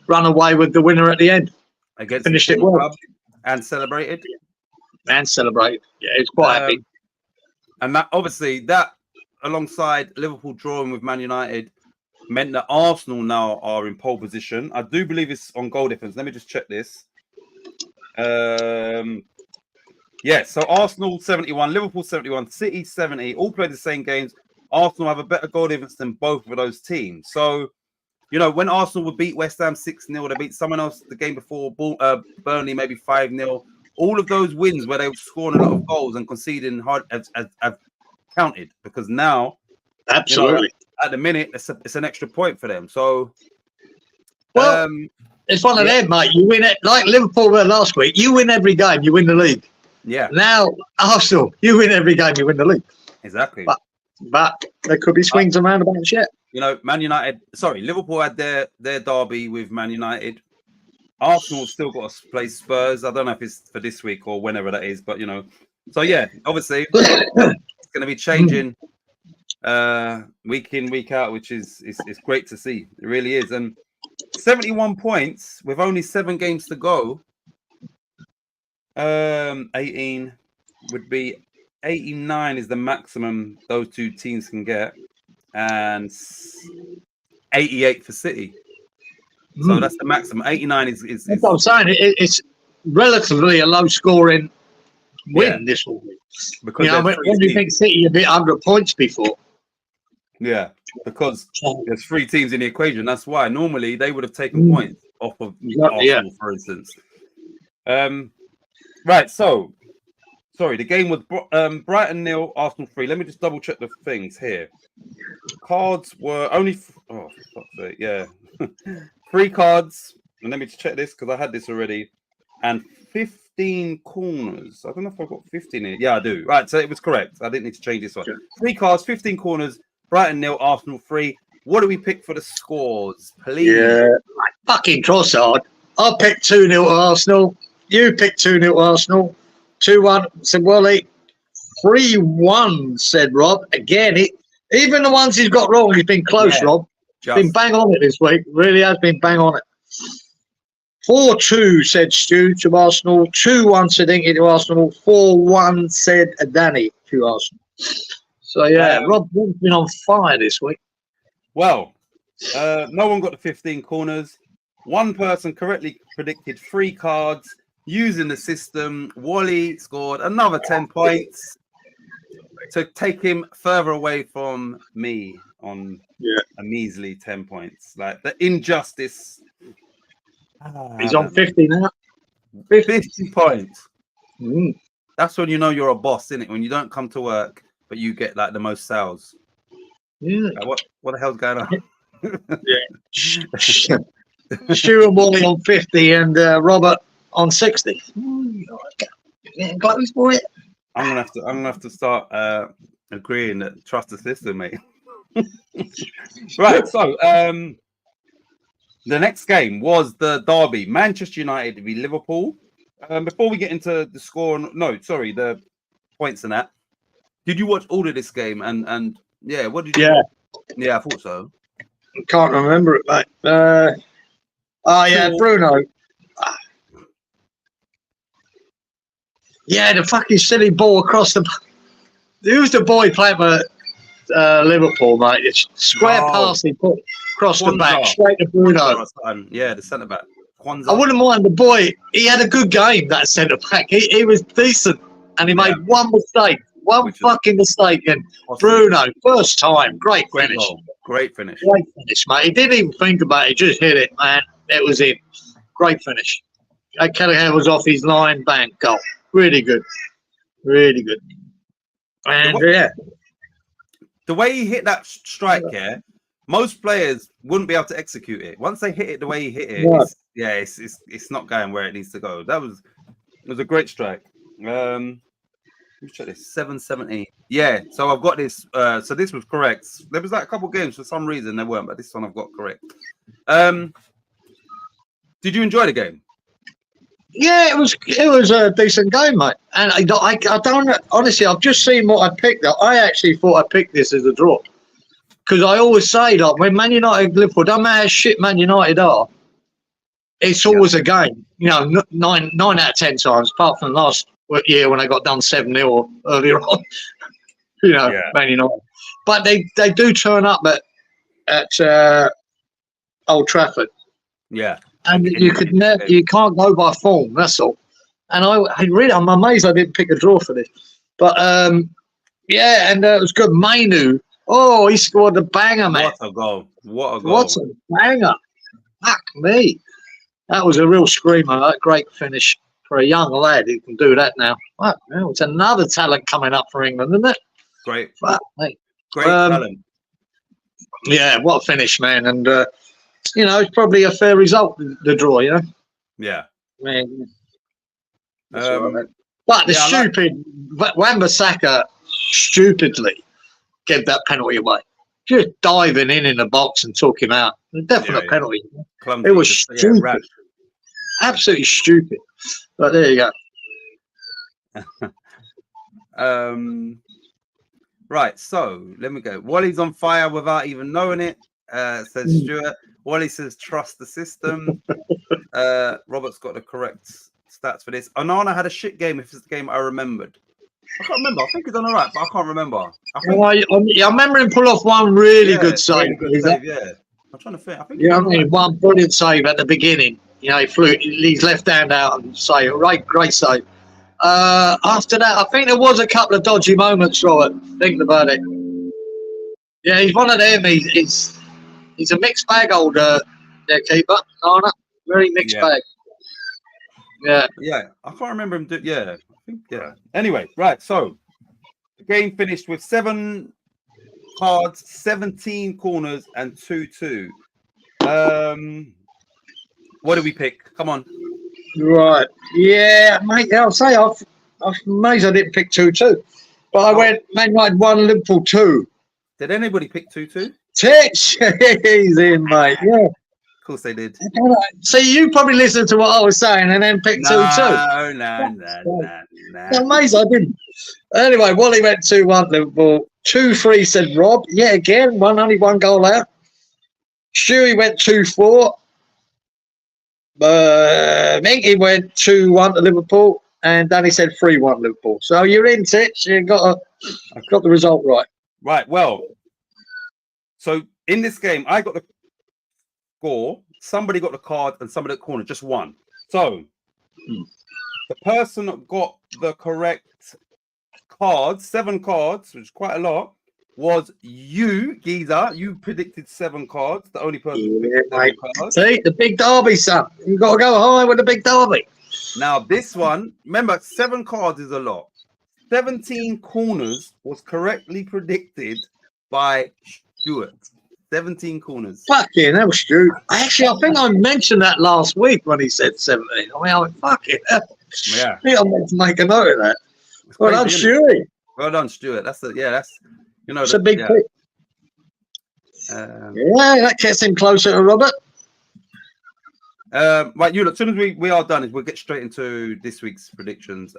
ran away with the winner at the end. Finished it well and celebrated. Yeah, it's quite happy. And that obviously that alongside Liverpool drawing with Man United meant that Arsenal now are in pole position. I do believe it's on goal difference. Let me just check this. So Arsenal 71, Liverpool 71, City 70, all played the same games. Arsenal have a better goal difference than both of those teams. So, when Arsenal would beat West Ham 6-0, they beat someone else the game before, Burnley maybe 5-0. All of those wins where they were scoring a lot of goals and conceding hard have counted, because now, absolutely, at the minute, it's an extra point for them. So, it's one of them, mate. You win it like Liverpool were last week. You win every game, you win the league. Yeah. Now Arsenal, you win every game, you win the league. Exactly. But there could be swings around about shit. Liverpool had their derby with Man United. Arsenal still got to play Spurs. I don't know if it's for this week or whenever that is, but So yeah, obviously it's going to be changing week in, week out, which is great to see. It really is. And 71 points with only 7 games to go. 18 would be 89 is the maximum those two teams can get, and 88 for City. So that's the maximum. 89 is that's what I'm saying. It's relatively a low scoring win this will be. Because You know, when do you think City have hit 100 points before? Yeah, because there's 3 teams in the equation. That's why normally they would have taken points off of Arsenal, for instance. Right, so sorry, the game was Brighton 0, Arsenal 3. Let me just double check the things here. Cards were only oh, for fuck's sake, yeah. 3 cards, and let me just check this because I had this already, and 15 corners. I don't know if I've got 15 in it. Yeah, I do. Right, so it was correct. I didn't need to change this one. 3 cards, 15 corners, Brighton 0, Arsenal 3. What do we pick for the scores, please? Yeah, fucking Trossard. I picked 2-0 Arsenal. You picked 2-0 Arsenal. 2-1 said Wally. 3-1 said Rob. Again, even the ones he's got wrong, he's been close, Rob. Been bang on it this week. Really has been bang on it. 4-2 said Stu to Arsenal. 2-1 said Inky to Arsenal. 4-1 said Danny to Arsenal. So yeah, Rob's been on fire this week. Well, no one got the 15 corners. One person correctly predicted 3 cards using the system. Wally scored another 10 points to take him further away from me on a measly 10 points. Like the injustice. He's on 50 now. 50 points. That's when you know you're a boss, isn't it? When you don't come to work, but you get like the most sales. Yeah. What the hell's going on? Stu and Wally on 50 and Robert on 60. Getting close for it. I'm gonna have to start agreeing that trust the system, mate. Right, so the next game was the derby, Manchester United v Liverpool. Before we get into the score, the points and that, did you watch all of this game? And yeah, what did you? Yeah, I thought so. I can't remember it, mate. Bruno. Yeah, the fucking silly ball across the. Who's the boy playing for Liverpool, mate? It's square pass he put across the back, straight to Bruno. Yeah, the centre back. I wouldn't mind the boy. He had a good game, that centre back. He was decent, and he made one mistake. One fucking mistake, and Bruno, first time, great finish. Great finish, mate. He didn't even think about it; he just hit it, man. It was in. Great finish. Kelleher was off his line, bang, goal. Really good, really good. And the way he hit that strike, most players wouldn't be able to execute it. Once they hit it the way he hit it, it's not going where it needs to go. It was a great strike. Let me check this. 770. Yeah, so I've got this. So this was correct. There was like a couple of games for some reason they weren't, but this one I've got correct. Did you enjoy the game? Yeah, it was a decent game, mate. And I don't honestly. I've just seen what I picked. I actually thought I picked this as a draw because I always say that when Man United, Liverpool, don't matter how shit Man United are, it's always a game. You know, 9 out of 10 times, apart from last year when I got done 7-0 earlier on. You know, Man United, but they do turn up at Old Trafford. Yeah. And you can't go by form. That's all. And I'm amazed I didn't pick a draw for this. But and it was good. Mainu, he scored a banger, man. What a goal! What a banger! Fuck me, that was a real screamer. That great finish for a young lad who can do that now. Fuck, it's another talent coming up for England, isn't it? Great. Fuck, mate. Great talent. Yeah, what a finish, man. And it's probably a fair result, the draw, you know? Yeah. Man. But the stupid Wan-Bissaka stupidly gave that penalty away. Just diving in the box and took him out. A definite penalty. Clumsy, it was stupid. Absolutely stupid. But there you go. Right, so let me go. Wally's on fire without even knowing it, says Stuart. Wally says, trust the system. Robert's got the correct stats for this. Onana had a shit game if it's the game I remembered. I can't remember. I think he's done all right, but I can't remember. I remember him pull off one really good save. Yeah. I'm trying to think. I think one brilliant save at the beginning. You know, he flew his left hand out and save. Great save. After that, I think there was a couple of dodgy moments, Robert, thinking about it. Yeah, he's one of them. He's a mixed bag, old their keeper, Nana. Very mixed Yeah. bag. Yeah. Yeah, I can't remember him. Yeah, I think Anyway, right. So the game finished with 7 cards, 17 corners, and 2-2. What do we pick? Come on. Right. Yeah, mate. I'll say I'm amazed I didn't pick 2-2, but I went Man United 1, Liverpool 2. Did anybody pick 2-2? Titch, he's in, mate. Yeah. Of course they did. See, you probably listened to what I was saying and then picked 2-2. No. I'm amazed I didn't. Anyway, Wally went 2-1 Liverpool. 2-3 said Rob. Yeah, again, only one goal out. Stewie went 2-4. Minky went 2-1 to Liverpool, and Danny said 3-1 Liverpool. So you're in, Titch. You got the result right. Right. Well, so in this game, I got the score. Somebody got the card, and somebody at the corner. Just one. So the person that got the correct cards, 7 cards, which is quite a lot, was you, Geezer. You predicted 7 cards. The only person who picked 7 cards. See, the big derby, son. You've got to go high with the big derby. Now, this one, remember, 7 cards is a lot. 17 corners was correctly predicted by Stuart. 17 corners. Fucking hell, Stu. Actually, I think I mentioned that last week when he said 17. I went, fucking hell. Yeah. I think I meant to make a note of that. Well done, Stewie. Well done, Stuart. That's It's a big pick. Yeah, that gets him closer to Robert. Right, you look. As soon as we are done, we'll get straight into this week's predictions.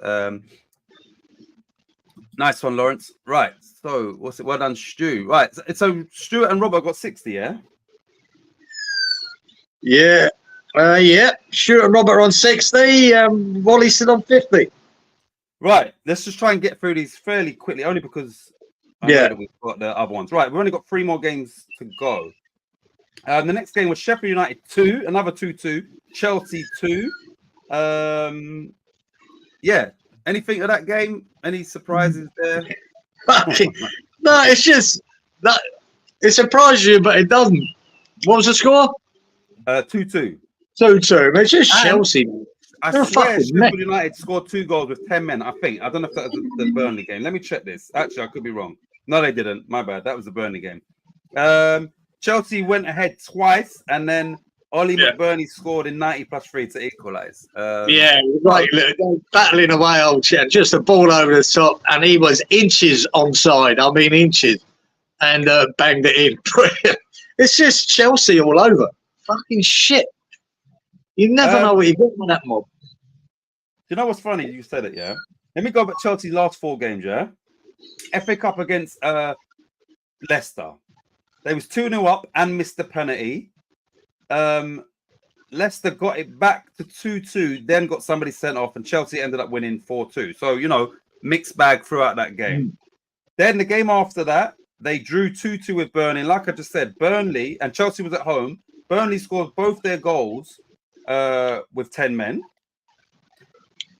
Nice one, Lawrence. Right, so what's it? Well done, Stu. Right, so Stuart and Robert got 60, yeah? Yeah. Yeah. Stuart and Robert are on 60. Wally's still on 50. Right, let's just try and get through these fairly quickly, only because I know that we've got the other ones. Right, we've only got 3 more games to go. The next game was Sheffield United 2, another 2-2. Chelsea 2. Yeah. Anything of that game? Any surprises there? No, it's just that it surprised you, but it doesn't. What was the score? 2-2. 2-2. It's just Chelsea. I swear Sheffield United scored 2 goals with 10 men, I think. I don't know if that was the Burnley game. Let me check this. Actually, I could be wrong. No, they didn't. My bad. That was the Burnley game. Chelsea went ahead twice, and then Ollie McBurney scored in 90 plus 3 to equalise. Right. Battling away, old chap. Just a ball over the top, and he was inches onside. I mean, inches. And banged it in. It's just Chelsea all over. Fucking shit. You never know what you get on that mob. You know what's funny? You said it, yeah? Let me go back to Chelsea's last 4 games, yeah? FA Cup against Leicester. They was 2-0 up and missed the penalty. Leicester got it back to 2-2, then got somebody sent off, and Chelsea ended up winning 4-2. So, mixed bag throughout that game. Then the game after that, they drew 2-2 with Burnley. Like I just said, Burnley, and Chelsea was at home. Burnley scored both their goals with 10 men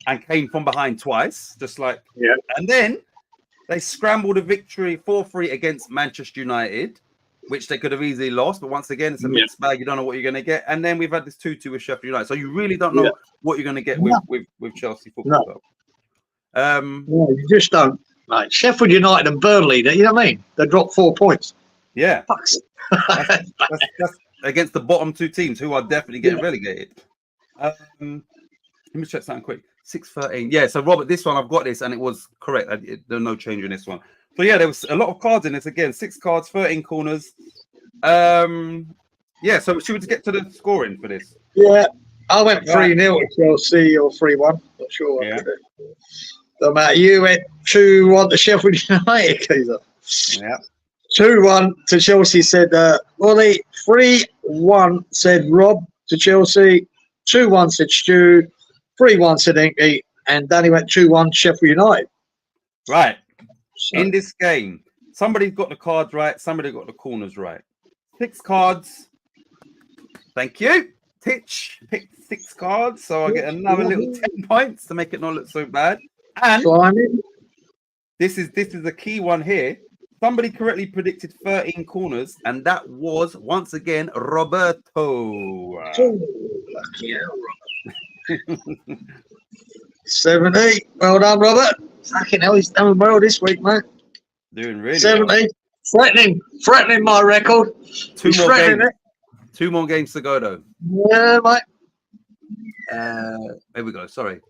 and came from behind twice, just like and then they scrambled a victory 4-3 against Manchester United, which they could have easily lost, but once again it's a mixed bag. You don't know what you're going to get. And then we've had this 2-2 with Sheffield United, so you really don't know what you're going to get with Chelsea Football Club. You just don't. Like Sheffield United and Burnley, you know what I mean? They dropped 4 points. Yeah. That's against the bottom 2 teams who are definitely getting relegated. Let me check something quick. 6-13. Yeah, so Robert, this one, I've got this, and it was correct. There's no change in this one. So yeah, there was a lot of cards in this. Again, 6 cards, 13 corners. Yeah, so should we just get to the scoring for this? Yeah, I went 3-0 to Chelsea or 3-1. Not sure. No matter. You went 2-1 to Sheffield United, Kaiser. Yeah. 2-1 to Chelsea, said Ollie. 3-1 said Rob to Chelsea. 2-1 said Stu. 3-1 said Inky. And Danny went 2-1 Sheffield United. Right. So, in this game, somebody got the cards right. Somebody got the corners right. 6 cards. Thank you. Titch picked 6 cards, so I get another little 10 points to make it not look so bad. And this is a key one here. Somebody correctly predicted 13 corners, and that was once again Roberto. Lucky hell, Robert. 70. Well done, Robert. Fucking hell, he's done well this week, mate. Doing really 70. Well. Threatening my record. Two more games to go, though. Yeah, mate. Here we go. Sorry.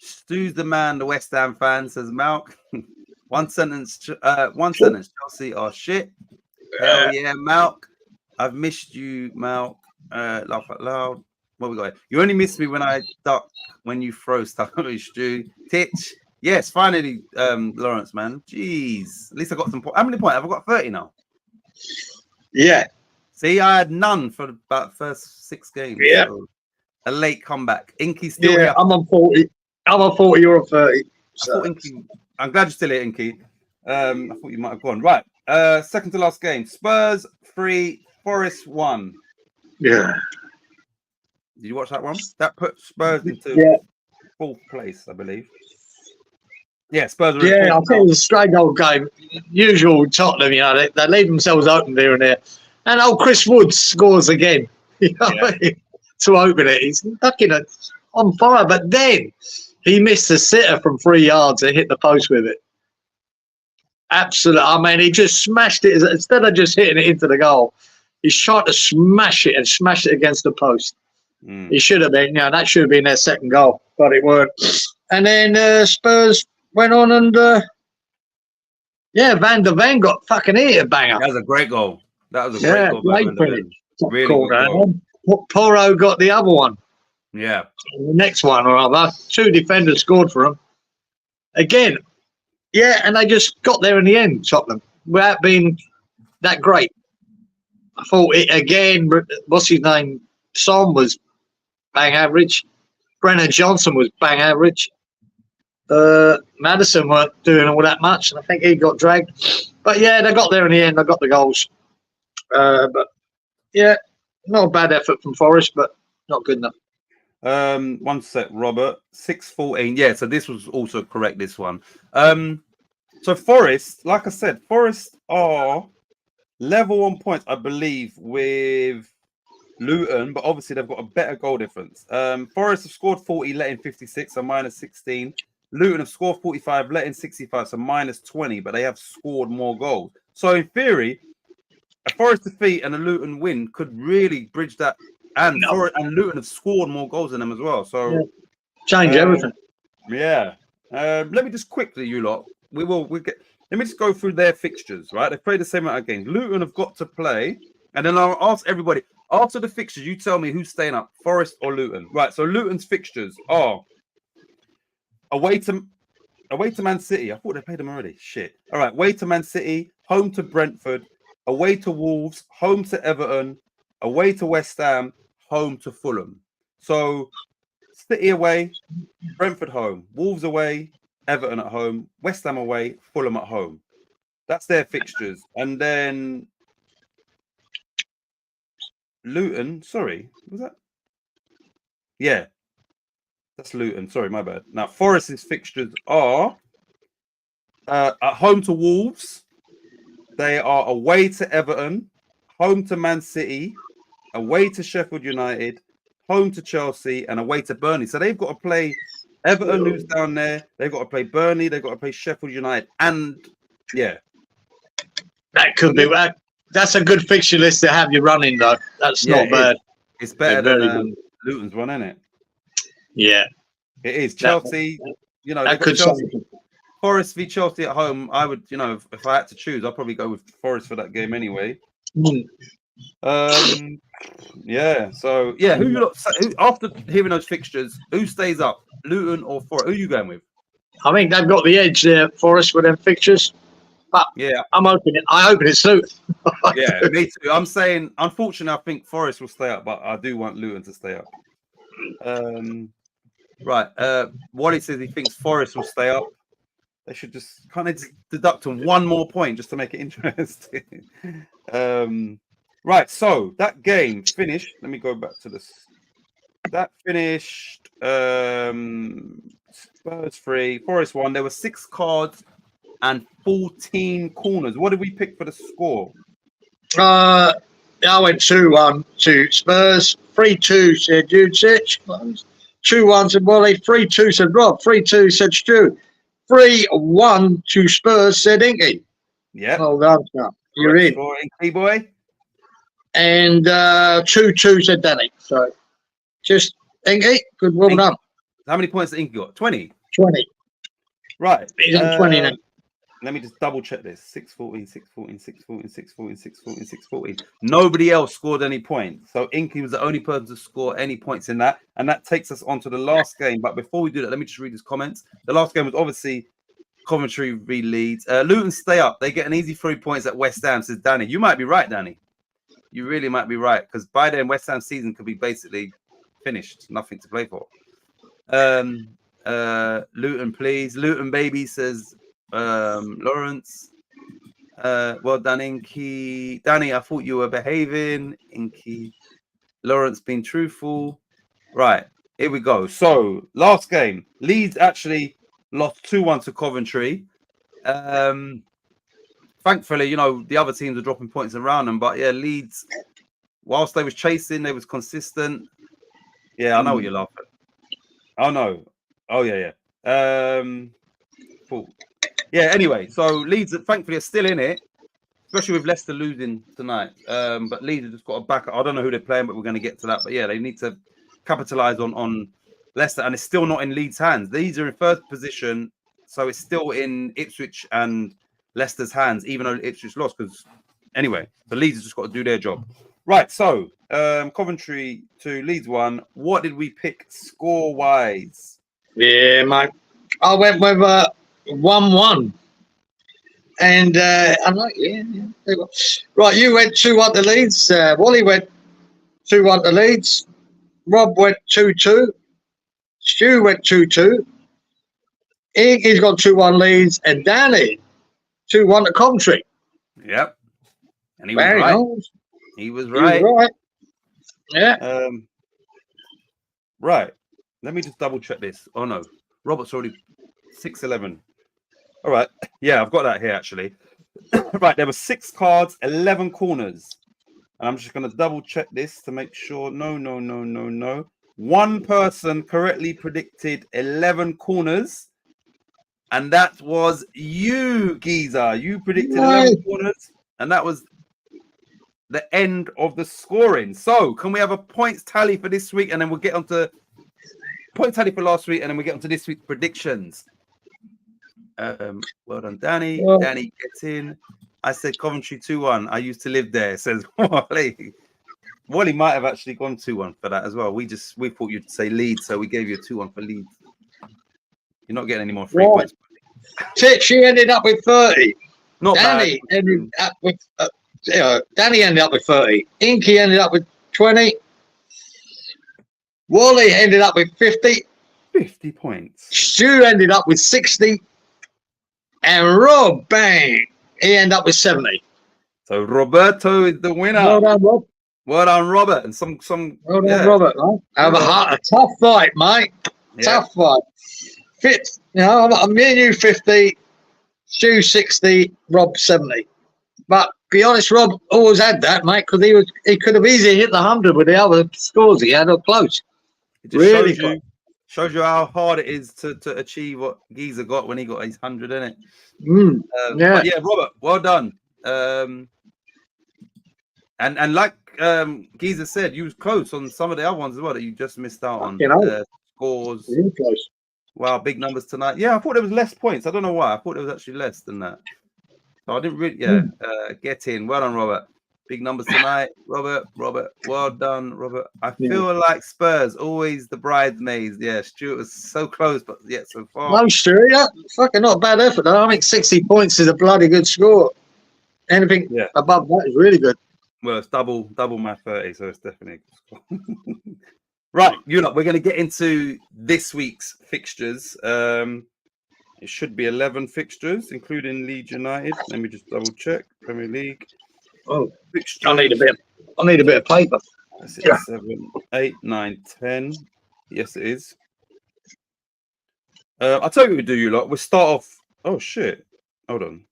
Stu's the man, the West Ham fan, says Malk. One sentence, Chelsea are shit. Hell yeah, Malk. I've missed you, Malk. Laugh out loud. What we got here? You only miss me when I duck, when you throw stuff at Stu. Titch. Yes, finally, Lawrence, man. Jeez. At least I got some points. How many points? Have I got 30 now? Yeah. See, I had none for about the first 6 games. Yeah. So a late comeback. Inky's still here. I'm on 40. I'm on 40, you're on 30. So. I'm glad you're still here, Inky. I thought you might have gone. Right. Second to last game. Spurs 3, Forest 1. Yeah. Did you watch that one? That put Spurs into 4th place, I believe. Yeah, Spurs were I think it was a straight old game. Usual Tottenham, you know, they leave themselves open here and there. And Chris Wood scores again. You know what I mean? To open it. He's fucking on fire. But then he missed a sitter from 3 yards and hit the post with it. Absolutely. I mean, he just smashed it. Instead of just hitting it into the goal, he's trying to smash it against the post. He should have been, that should have been their second goal, but it weren't. And then Spurs went on and, Van der Ven got fucking hit a banger. That was a great goal. That was a great goal. Really good goal. Porro got the other one. Yeah. And the next one, or other, 2 defenders scored for him. Again, and they just got there in the end, Tottenham, without being that great. I thought it again, what's his name? Son was bang average. Brennan Johnson was bang average. Madison weren't doing all that much, and I think he got dragged. But they got there in the end. They got the goals. But not a bad effort from Forest, but not good enough. 1 sec, Robert. 6-14. Yeah, so this was also correct, this one. So Forest, like I said, Forest are level on points, I believe, with Luton, but obviously they've got a better goal difference. Forest have scored 40, let in 56, so minus 16. Luton have scored 45, let in 65, so minus 20, but they have scored more goals. So in theory, a Forest defeat and a Luton win could really bridge that. And Luton have scored more goals than them as well. So change everything. Yeah. Let me just quickly, you lot. Let me just go through their fixtures, right? They played the same amount of games. Luton have got to play, and then I'll ask everybody after the fixtures. You tell me who's staying up, Forest or Luton. Right. So Luton's fixtures are away to Man City. I thought they played them already. Shit. All right. Away to Man City, home to Brentford, away to Wolves, home to Everton, away to West Ham, home to Fulham. So City away, Brentford home, Wolves away, Everton at home, West Ham away, Fulham at home. That's their fixtures. And then Luton, sorry, was that? Yeah, that's Luton. Sorry, my bad. Now, Forest's fixtures are at home to Wolves. They are away to Everton, home to Man City, away to Sheffield United, home to Chelsea, and away to Burnley. So they've got to play Everton, who's down there. They've got to play Burnley. They've got to play Sheffield United. And, that could be. That's a good fixture list to have you running, though. That's not bad. It's better than Luton's one, isn't it? Yeah. It is. Chelsea, that could Chelsea. Forest v Chelsea at home. I would, if I had to choose, I'd probably go with Forest for that game anyway. So who you lot, after hearing those fixtures, who stays up, Luton or Forest? Who are you going with? I think they've got the edge there, Forest, with them fixtures. But I hope it's Luton. Yeah, me too. I'm saying, unfortunately, I think Forest will stay up, but I do want Luton to stay up. Right. Wally says he thinks Forest will stay up. They should just kind of deduct one more point just to make it interesting. Right, so that game finished. Let me go back to this. That finished Spurs 3, Forest 1. There were 6 cards and 14 corners. What did we pick for the score? I went 2-1 to Spurs. 3-2 said you, Titch. 2-1 said Wally. 3-2 said Rob. 3-2 said Stu. 3-1 to Spurs said Inky. Yeah. Well done, sir. You're in. For Inky boy. And 2-2 said Danny. So just Inky, good, well Inky. done. How many points did Inky got? 20. 20. Right. He's on 20 now. Let me just double check this. 6-14, 6-14, 6-14, 6-14, 6-14, 6-14. Nobody else scored any points. So Inky was the only person to score any points in that. And that takes us on to the last game. But before we do that, let me just read his comments. The last game was obviously Coventry v Leeds. Luton stay up. They get an easy 3 points at West Ham, says Danny. You might be right, Danny. You really might be right. Because by then, West Ham season could be basically finished. Nothing to play for. Luton, please. Luton baby, says Lawrence. Well done, Inky. Danny, I thought you were behaving. Inky. Lawrence being truthful. Right, here we go. So last game, Leeds actually lost 2-1 to Coventry. Thankfully, you know, the other teams are dropping points around them, but yeah, Leeds, whilst they was chasing, they was consistent. Yeah, I know what you're laughing. Oh no. Oh yeah. Cool. Yeah, anyway, so Leeds thankfully are still in it, especially with Leicester losing tonight. But Leeds have just got a back. I don't know who they're playing, but we're going to get to that. But yeah, they need to capitalize on Leicester, and it's still not in Leeds' hands. Leeds are in first position, so it's still in Ipswich and Leicester's hands, even though Ipswich lost. Because anyway, the Leeds have just got to do their job. Right, so Coventry 2, Leeds 1. What did we pick score-wise? Yeah, mate. I went with 1-1. And I'm like, yeah. Right, you went 2-1 to Leeds. Wally went 2-1 to Leeds. Rob went 2-2. Stu went 2-2. Inky's got 2-1 Leeds. And Danny, 2-1 to Coventry. Yep. And he was Very right. nice. He was right. Yeah. Right. Let me just double check this. Oh no, Robert's already 6-11. All right. Yeah, I've got that here actually. Right, there were 6 cards, 11 corners. And I'm just going to double check this to make sure. No. One person correctly predicted 11 corners. And that was you, Geezer. You predicted 11 corners. And that was the end of the scoring. So can we have a points tally for this week? And then we'll get on to points tally for last week. And then we get on to this week's predictions. Well done, Danny. Well, Danny gets in. I said Coventry 2-1. I used to live there, says Wally. Wally might have actually gone 2-1 for that as well. We thought you'd say Leeds, so we gave you a 2-1 for Leeds. You're not getting any more free points. Titch, she ended up with 30. Not Danny bad. ended up with Danny ended up with 30. Inky ended up with 20. Wally ended up with 50. 50 points. Stu ended up with 60. And Rob, bang, he ended up with 70. So Roberto is the winner. Well done, Rob. Well done, Robert. And Well done, Robert. Right? A tough fight, mate. Yeah. Tough fight. Fit, you know, me and you 50, Stu 60, Rob 70. But be honest, Rob always had that, mate, because he could have easily hit the 100 with the other scores he had up close. It just really shows you how hard it is to achieve what Geezer got when he got his 100, innit? Yeah. Yeah, Robert, well done. And like Geezer said, you was close on some of the other ones as well that you just missed out on. You know, scores. really close. Wow, big numbers tonight. Yeah, I thought there was less points. I don't know why. I thought there was actually less than that. So I didn't really. Yeah, get in. Well done, Robert. Big numbers tonight, Robert. Well done, Robert. I feel like Spurs always the bridesmaids. Yeah, Stuart was so close, but yet so far. No, Stu, yeah, fucking not a bad effort though. I think 60 points is a bloody good score. Anything above that is really good. Well, it's double my 30, so it's definitely a good score. Right, we're going to get into this week's fixtures. It should be 11 fixtures, including Leeds United. Let me just double check. Premier League. Oh, fixtures. I need a bit. I need a bit of paper. That's it. Yeah. 7, 8, 9, 10. Yes, it is. I'll tell you what we do, you lot. We'll start off. Oh shit! Hold on.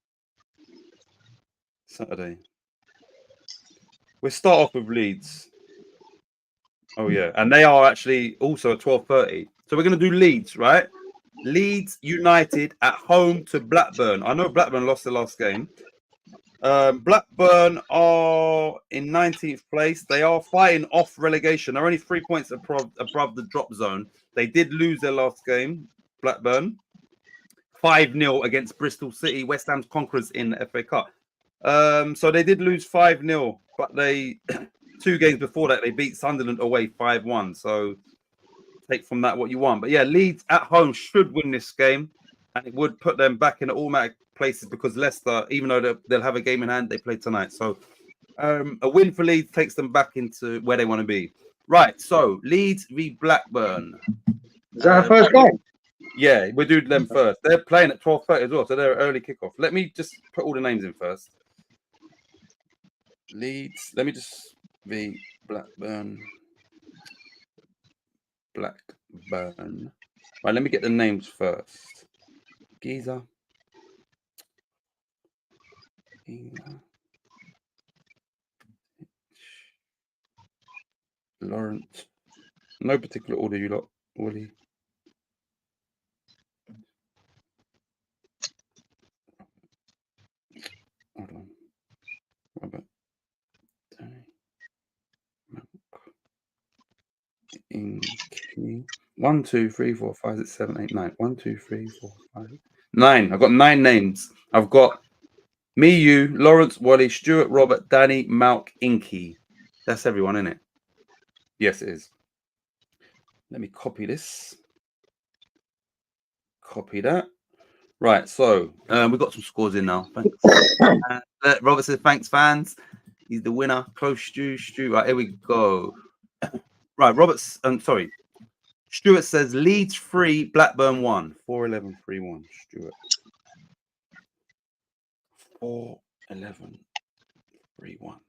Saturday. We'll start off with Leeds. Oh yeah, and they are actually also at 12:30. So we're gonna do Leeds, right? Leeds United at home to Blackburn. I know Blackburn lost the last game. Blackburn are in 19th place. They are fighting off relegation. They're only 3 points above the drop zone. They did lose their last game, Blackburn. 5-0 against Bristol City, West Ham's conquerors in the FA Cup. So they did lose 5-0, but they 2 games before that they beat Sunderland away 5-1. So take from that what you want. But yeah, Leeds at home should win this game, and it would put them back in the automatic places because Leicester, even though they'll have a game in hand, they play tonight. So a win for Leeds takes them back into where they want to be. Right. So Leeds v Blackburn. Is that our first game? Yeah, we'll do them first. They're playing at 12:30 as well, so they're early kickoff. Let me just put all the names in first. Leeds. Let me just v Blackburn. Blackburn. Right, let me get the names first. Giza. Lawrence. No particular order, you lot. Willie. Hold on. Robert. Danny. Inky. 1, 2, 3, 4, 5, 6, 7, 8, 9. 1, 2, 3, 4, 5, 9. I've got 9 names. I've got me, you, Lawrence, Wally, Stuart, Robert, Danny, Malk, Inky. That's everyone, isn't it? Yes, it is. Let me copy this. Copy that. Right, so we've got some scores in now. Thanks. Robert says, thanks, fans. He's the winner. Close Stu. Right, here we go. Right, Robert's. Sorry. Stuart says Leeds 3, Blackburn 1. 4-11, 3-1. Stuart. 4-11, 3-1.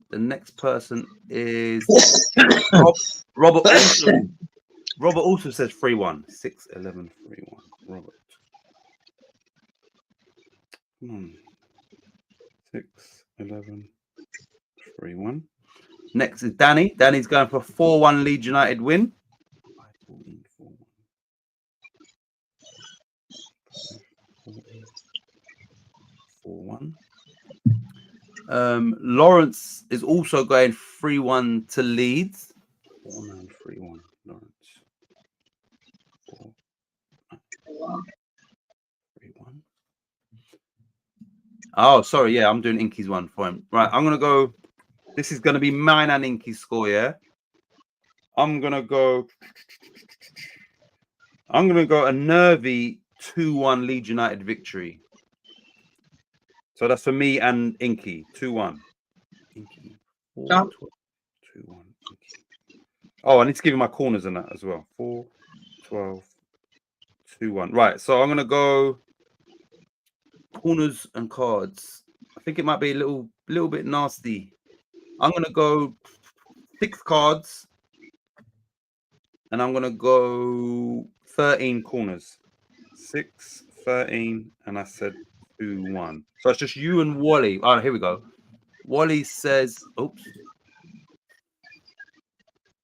The next person is Robert. Robert also says 3-1. 6-11, 3-1. Robert. Come on. 6-11, 3-1. Next is Danny. Danny's going for a 4-1 Leeds United win. 4-1. Lawrence is also going 3-1 to Leeds. 4-9, 3-1. Lawrence. 4-3-1. Oh, sorry. Yeah, I'm doing Inky's one for him. Right, I'm gonna go. This is gonna be mine and Inky's score. Yeah, I'm gonna go a nervy 2-1 Leeds United victory. So that's for me and Inky. 2-1. Inky. 4-2-1. Oh, I need to give you my corners on that as well. 4-12-2-1. Right. So I'm gonna go corners and cards. I think it might be a little bit nasty. I'm gonna go 6 cards, and I'm gonna go 13 corners. 6, 13, and I said 2-1. So it's just you and Wally. Oh, here we go. Wally says, oops,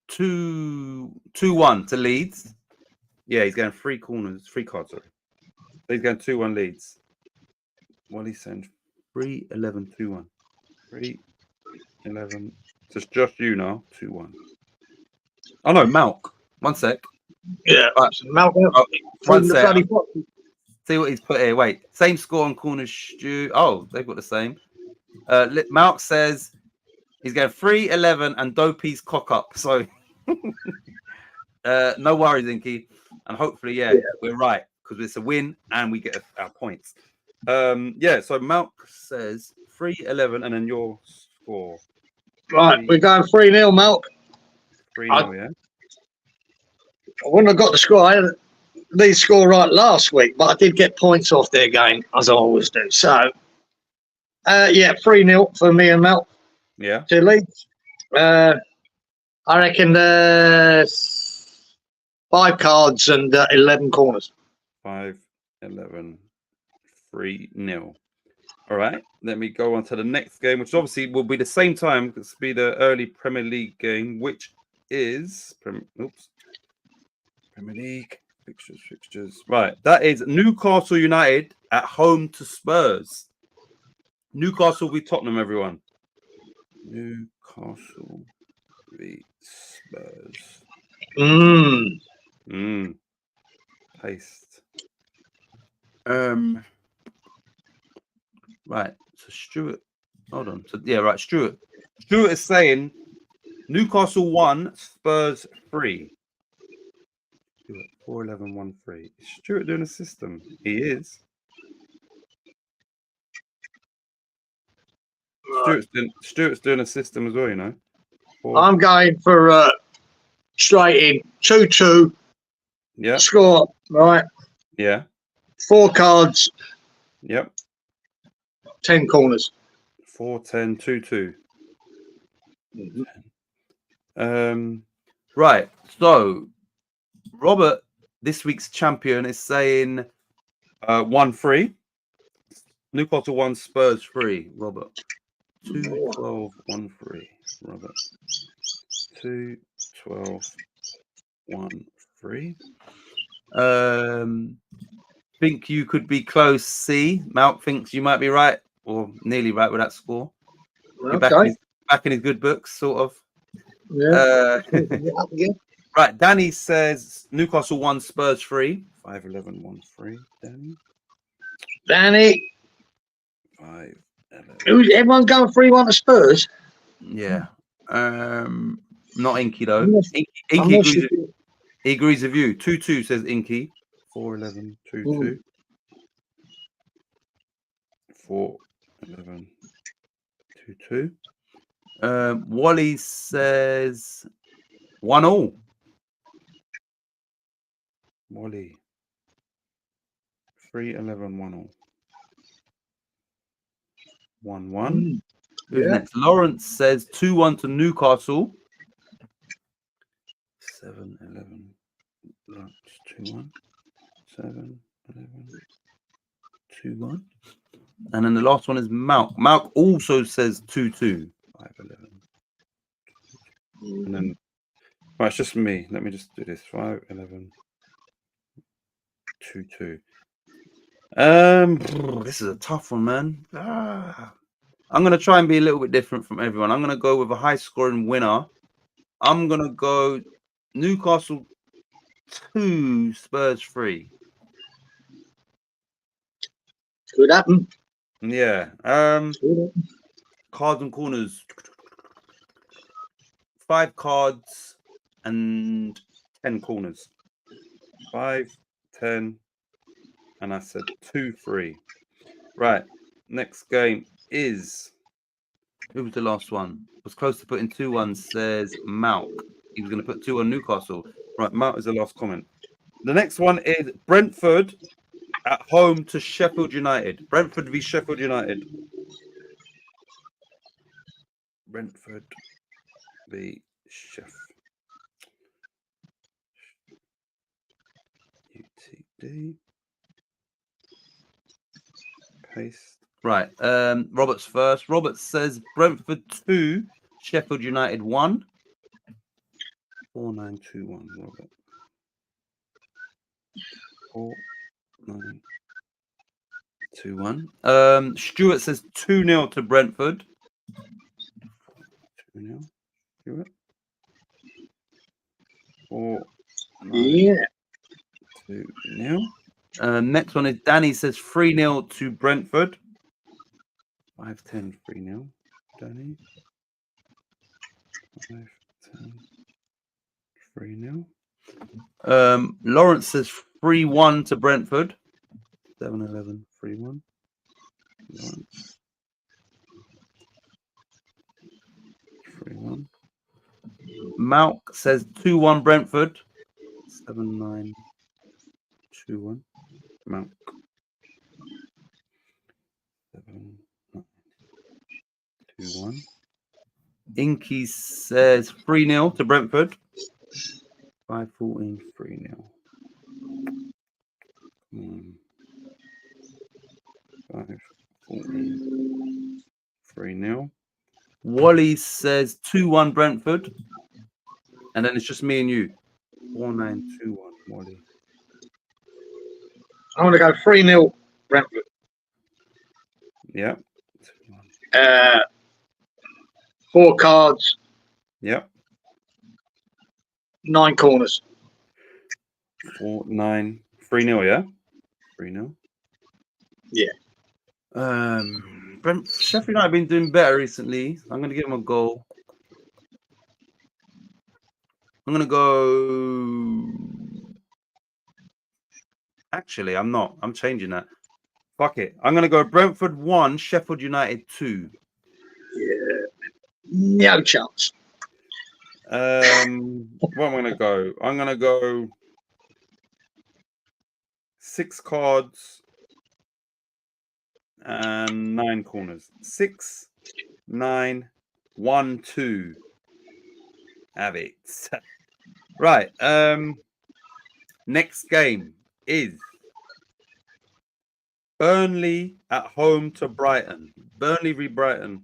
2-1 to Leeds. Yeah, he's going 3 cards, sorry. So he's going 2-1 Leeds. Wally's saying 3-11-2-1. 3-11. So it's just you now. 2-1. Oh no, Malk. 1 sec. Yeah, Malk. Oh, 1 sec. See what he's put here. Wait, same score on corners. Stu. Oh, they've got the same. Malk says he's going 3-11 and Dopey's cock up. So no worries, Inky. And hopefully, yeah, we're right because it's a win and we get our points. Yeah, so Malk says 3-11 and then your score. Right, we're going 3-0, Malk. 3-0, yeah. I wouldn't have got the score. I had the score right last week, but I did get points off their game, as I always do. So, yeah, 3-0 for me and Malk. Yeah. to Leeds. I reckon 5 cards and 11 corners. 5, 11, 3-0. All right. Let me go on to the next game, which obviously will be the same time. It's be the early Premier League game, which is Premier League fixtures. Right. That is Newcastle United at home to Spurs. Newcastle v Tottenham, everyone. Newcastle v Spurs. Paste. Right. So Stuart. Hold on. So yeah, right. Stuart is saying Newcastle 1, Spurs 3. 4-11-1-3. Is Stuart doing a system? He is. Stuart's doing a system as well, you know. I'm going for straight in 2-2. Yeah. Score, right? Yeah. 4 cards. Yep. 10 corners. 4-10-2-2. Right. So Robert, this week's champion, is saying 1-3. Newcastle 1, Spurs 3. Robert. 2-12-1-3. Robert. 2-12-1-3. Think you could be close. C. Mount thinks you might be right or nearly right with that score. You're Okay. back in his good books, sort of. Yeah. Right. Danny says Newcastle 1, Spurs 3. 5-11-1-3. Danny. 5-11. Everyone going 3-1 to Spurs? Yeah. Not Inky though. Unless- Inky unless agrees. you- He agrees with you. 2-2 says Inky. 4-11-2-2. 4-11-2-2. Wally says 1-1. Wally. 3-11-1-1. 1-1. Who's next? Lawrence says 2-1 to Newcastle. 7-11. 2-1. 7-11. 2-1. And then the last one is Malk. Malk also says 2-2. 5-11. And then, right, it's just me. Let me just do this. 5-11. 2-2. This is a tough one, man. I'm gonna try and be a little bit different from everyone. I'm gonna go with a high scoring winner. I'm gonna go Newcastle 2, Spurs 3. Could happen. Yeah. Cards and corners. 5 cards and 10 corners. 5, 10, and I said 2-3. Right. Next game is, who was the last one? Was close to putting 2-1, says Malk. He was going to put 2 on Newcastle. Right, Malk is the last comment. The next one is Brentford at home to Sheffield United. Brentford v Sheffield United. Brentford v Sheffield. UTD. Paste. Right. Robert's first. Robert says Brentford 2, Sheffield United 1. 4-9-2-1, Robert. 4-9-2-1. Stuart says 2-0 to Brentford. 2-0. Stuart. 4-9-2-0. Next one is Danny says 3-0 to Brentford. 5-10, 3-0. Danny. 5-10, 3-0. Lawrence says 3-1 to Brentford. 7-11, 3-1. Lawrence. 3-1. Malk says 2-1 Brentford. 7-9, 2-1. Malk. 7-9, 2-1. Inky says 3-0 to Brentford. 5-14, 3-0. 5-14, 3-0. Wally says 2-1 Brentford. And then it's just me and you. 4-9, 2-1, Wally. I'm going to go 3-0 Brentford. Yeah. 4 cards, Yep. 9 corners. 4-9, 3-0, yeah? 3-0. Yeah. Sheffield United have been doing better recently. I'm going to give them a goal. I'm going to go... Actually, I'm not. I'm changing that. Fuck it. I'm going to go Brentford 1, Sheffield United 2. Yeah. No chance. What am I going to go? I'm going to go 6 cards and 9 corners. 6, 9, 1, 2. Have it. Right. Next game is Burnley at home to Brighton. Burnley v Brighton.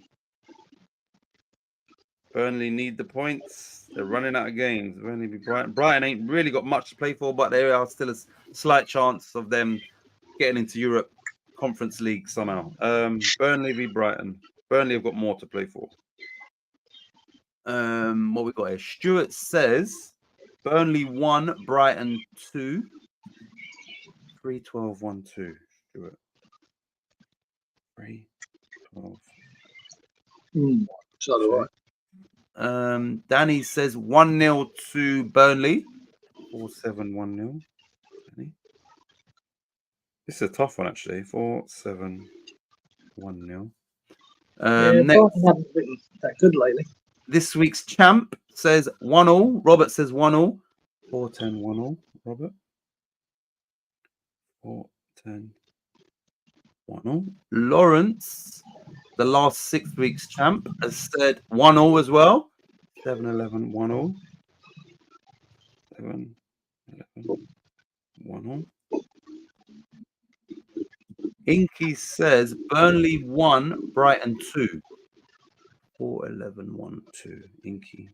Burnley need the points. They're running out of games. Burnley v Brighton. Brighton ain't really got much to play for, but there are still a slight chance of them getting into Europe Conference League somehow. Burnley v Brighton. Burnley have got more to play for. What we got here? Stuart says Burnley 1, Brighton 2. 3-12, 1-2. Stuart. 3-12. So do I. Danny says 1-0 to Burnley. 4-7, 1-0. Danny. This is a tough one, actually. 4-7, 1-0. Brighton haven't been that good lately. This week's champ says 1-0. Robert says 1-0. 4-10, 1-0. Robert. 4-10, 1-0. Lawrence, the last 6 weeks champ, has said 1-0 as well. 7-11, 1-0. 7-11, 1-0. Inky says Burnley 1, Brighton 2. 4-11, 1-2. Inky.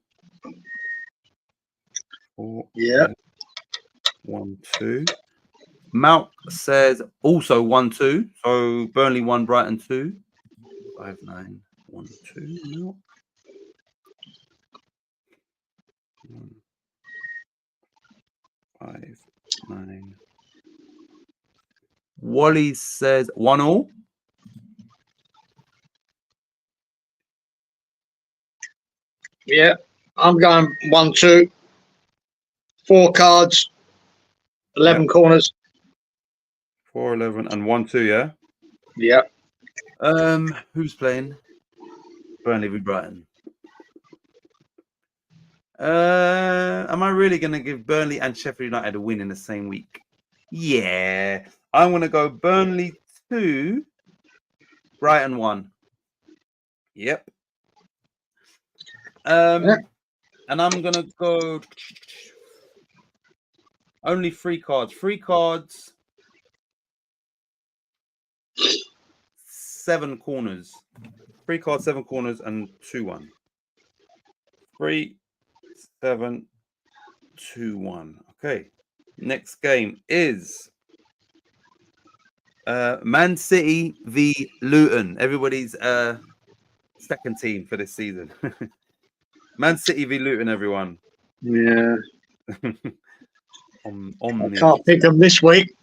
4, Yeah. 1-2. Mount says also 1-2. So Burnley 1, Brighton 2. 5-9, 1-2. No. 5-9. Wally says 1-0. Yeah. I'm going 1-2. 4 cards, 11 corners. 4-11 and 1-2, yeah? Yeah. Who's playing? Burnley v Brighton. Am I really going to give Burnley and Sheffield United a win in the same week? Yeah. I'm going to go Burnley 2, Brighton 1. Yep. And I'm going to go only 3 cards. 3 cards, 7 corners. 3 cards, 7 corners, and 2-1. 3, 7, 2-1. Okay. Next game is Man City v Luton. Everybody's second team for this season. Man City v Luton, everyone. Yeah. I can't pick them this week.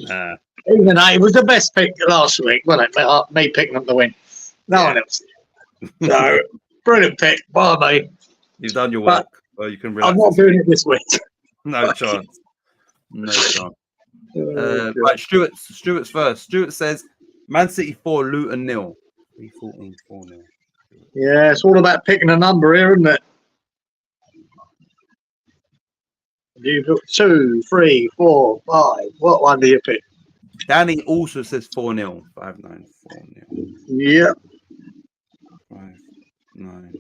Nah. Even though it was the best pick last week, wasn't it? Me picking them to win. No one else. So, brilliant pick by me. You've done your work. Well, you can relax. I'm not doing it this week. No chance. No chance. Right, Stuart's first. Stuart says Man City 4, Luton 0. 3-14, 4-0. Yeah, it's all about picking a number here, isn't it? You put 2, 3, 4, 5. What one do you pick? Danny also says 4-0. 5-9, 4-0. Yep. 5-9,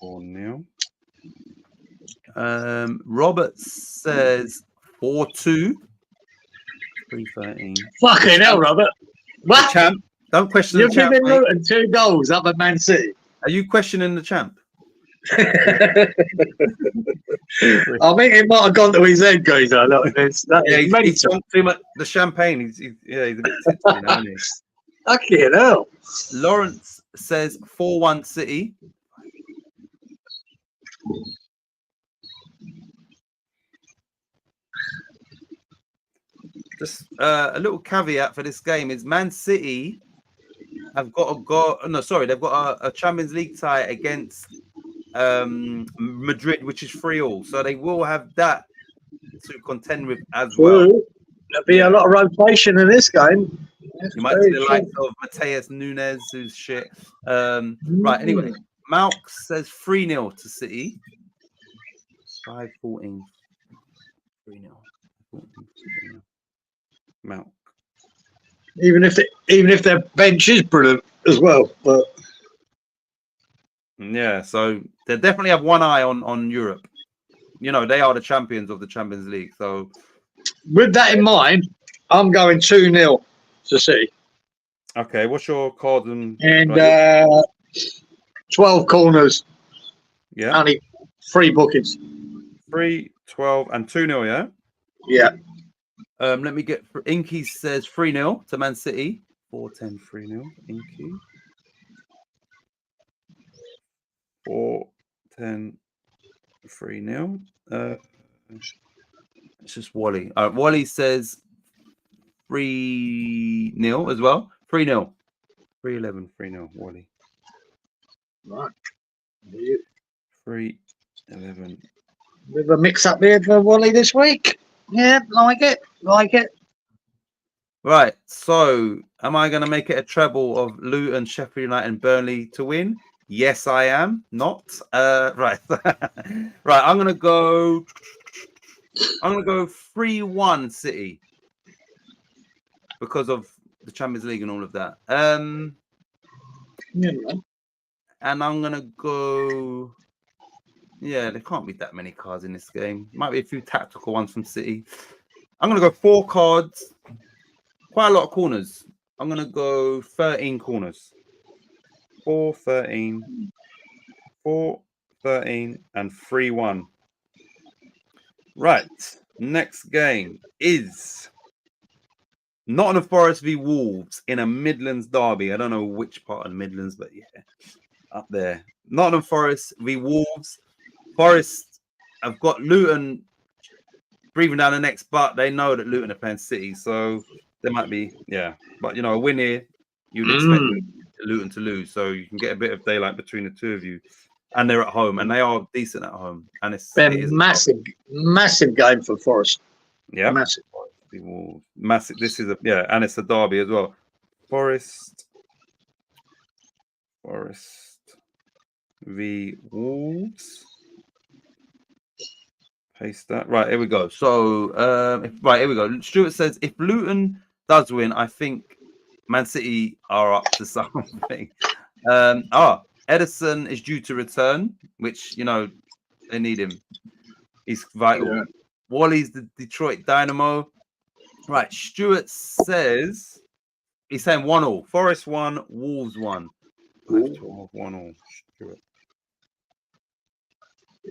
4-0. Robert says 4-2. 3-13. Fucking hell, Robert. The What? champ. Don't question You're the champ, giving mate. Luton 2 goals up at Man City. Are you questioning the champ? I think it might have gone to his head, Geezer. Look, that Yeah, is he's mental. drunk too much. The champagne. He's a bit tipsy now, isn't he? Fucking hell. Lawrence says 4-1 City. Just a little caveat for this game is Man City have got a go. No, sorry, they've got a Champions League tie against Madrid, which is 3-3. So they will have that to contend with as well. There'll be a lot of rotation in this game. That's You might see the true. likes of Mateus Nunes, who's shit. Right, anyway, Malk says 3-0 to City. 5-14. 3-0. Malk. Even if their bench is brilliant as well, but Yeah, so they definitely have one eye on Europe. You know, they are the champions of the Champions League. So with that in mind, I'm going 2-0 to City. okay, what's your cards And 12 corners. Yeah, Only 3 bookings. 3, 12, and 2-0, yeah? Yeah. Let me get Inky says 3-0 to Man City. 4-10, 3-0. Inky. 4-10, 3-0. It's just Wally. Wally says 3-0 as well. 3-0. 3-11, 3-0. Wally. Right. 3-11. With a mix up here for Wally this week. Yeah, like it. Right. So, am I going to make it a treble of Luton, Sheffield United, and Burnley to win? Yes, I am. Not. Right. Right. I'm going to go 3-1 City because of the Champions League and all of that. Yeah. And I'm going to go. Yeah, there can't be that many cards in this game. Might be a few tactical ones from City. I'm going to go 4 cards. Quite a lot of corners. I'm going to go 13 corners. 4, 13. 4, 13, and 3-1. Right. Next game is Nottingham Forest v Wolves in a Midlands derby. I don't know which part of the Midlands, but yeah, up there. Nottingham Forest v Wolves. Forest have got Luton breathing down the necks, but they know that Luton are playing City, so there might be, yeah. But, you know, a win here, you'd expect Luton to lose, so you can get a bit of daylight between the two of you. And they're at home, and they are decent at home. And it is massive game for Forest. Yeah, massive. Massive. This is and it's a derby as well. Forest v Wolves. Paste that. Right, here we go. So, here we go. Stuart says, if Luton does win, I think Man City are up to something. Edison is due to return, which, you know, they need him. He's vital. Yeah. Wally's the Detroit Dynamo. Right, Stuart says, he's saying 1-1. Forest 1, Wolves 1. 5-12, 1-1. Stuart.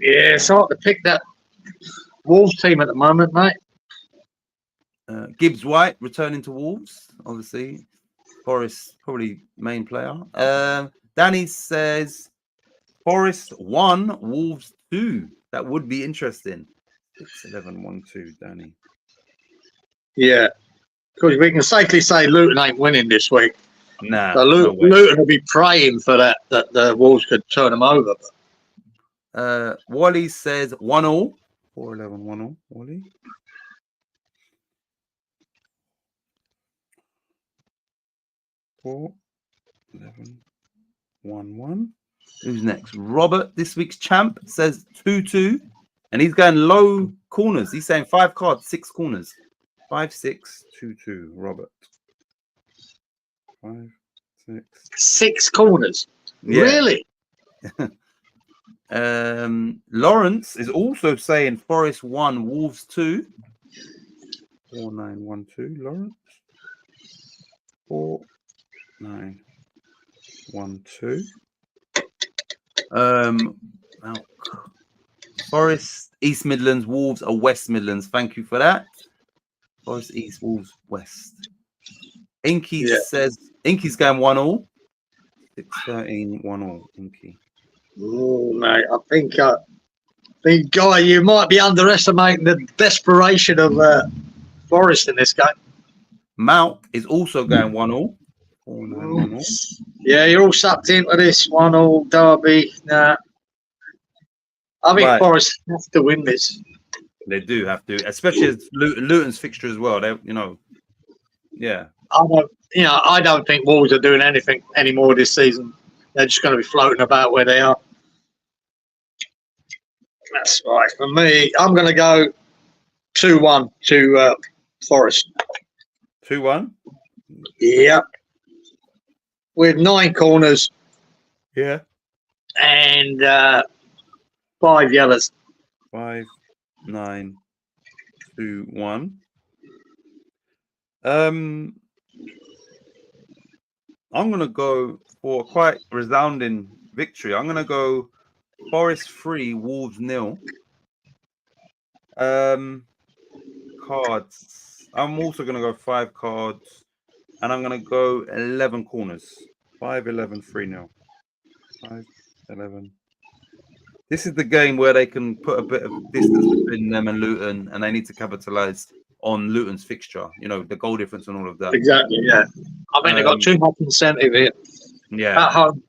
Yeah, it's hard to pick that Wolves team at the moment, mate. Gibbs White returning to Wolves, obviously. Forest probably main player. Danny says Forest 1, Wolves 2. That would be interesting. 6-11-1-2, Danny. Yeah, because we can safely say Luton ain't winning this week. Nah, so Luton will be praying for that the Wolves could turn them over. Wally says 1-1. 4-11-1-1. Wally. Four, 11-1-1. Who's next? Robert, this week's champ, says 2-2. And he's going low corners. He's saying 5 cards, 6 corners. 5-6-2-2. Robert. 5, 6. 6 corners. Yeah. Really? Lawrence is also saying Forest 1, Wolves 2. 4912, Lawrence. 4912. Now, Forest, East Midlands, Wolves are West Midlands. Thank you for that. Forest East, Wolves West. Inky says Inky's going 1-all. 6-13, 1-all. Inky. Oh, mate, I think, Guy, you might be underestimating the desperation of Forest in this game. Malk is also going 1-all. 4-9, 1-all. Yeah, you're all sucked into this 1-all derby. Nah. I think Forest have to win this. They do have to, especially as Luton's fixture as well. They, yeah. I don't think Wolves are doing anything anymore this season. They're just going to be floating about where they are. That's right. For me, I'm going to go 2-1 to Forest. 2-1? Yep. With 9 corners. Yeah. And 5 yellows. 5, 9, 2, 1. I'm going to go for a quite resounding victory. I'm going to go Forest 3, Wolves 0. Cards. I'm also going to go 5 cards. And I'm going to go 11 corners. 5, 11, 3-0. 5, 11. This is the game where they can put a bit of distance between them and Luton, and they need to capitalise on Luton's fixture. The goal difference and all of that. Exactly, yeah. I mean, they've got too much incentive here. Yeah. At home.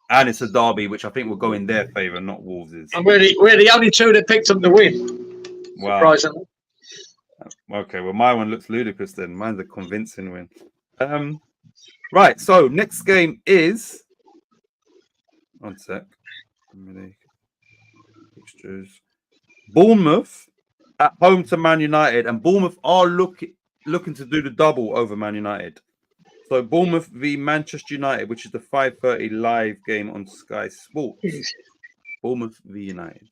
And it's a derby, which I think will go in their favour, not Wolves'. And we're the only two that picked them to win. Wow. Surprisingly. Okay, well, my one looks ludicrous then. Mine's a convincing win. Right, so next game is... One sec. Fixtures. Bournemouth at home to Man United, and Bournemouth are looking to do the double over Man United. So Bournemouth v Manchester United, which is the 5:30 live game on Sky Sports. Bournemouth v United.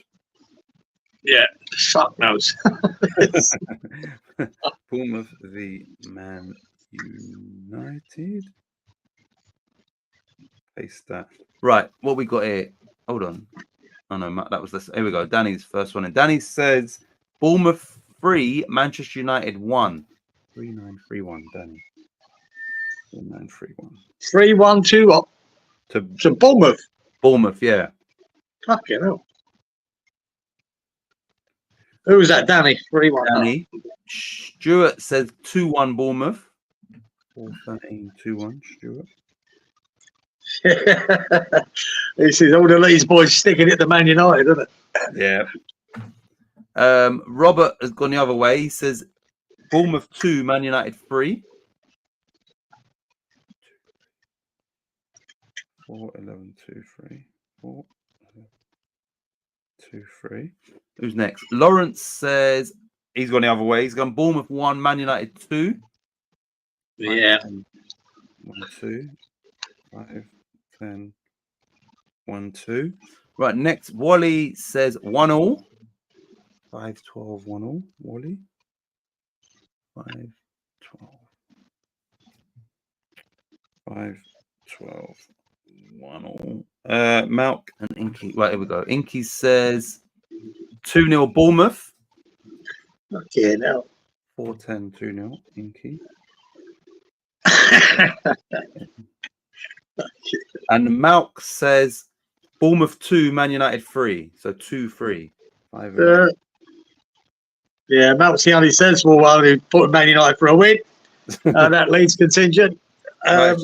Yeah, fuck knows. Bournemouth v Man United. Paste that. Right, what we got here? Hold on. Oh no, that was this. Here we go. Danny's first one. And Danny says Bournemouth 3, Manchester United 1. 3-9-3-1, Danny. 3-9-3-1. 3-1-2 up. To Bournemouth. Bournemouth, yeah. Fucking hell. Who was that, Danny? 3-1. Danny. Stuart says 2-1 Bournemouth. 4-13-2-1, Stuart. This is all the Leeds boys sticking it to Man United, isn't it? Yeah. Robert has gone the other way. He says Bournemouth 2, Man United 3. 4-11-2-3. 4-2-3. Who's next? Lawrence says he's gone the other way. He's gone Bournemouth 1, Man United 2. Yeah. 1-2. 5-10. 1-2. Right, next, Wally says 1-all. 5-12, 1-all. Wally. 5-12. 5-12, 1-all. Malk and Inky. Right, here we go. Inky says 2-0 Bournemouth. Okay, now. 4-10, 2-0 Inky. And Malk says Bournemouth 2, Man United 3. So 2-3. 5-11. Yeah, Malk's the only sensible one who put Man United for a win. That Leeds contingent. Right.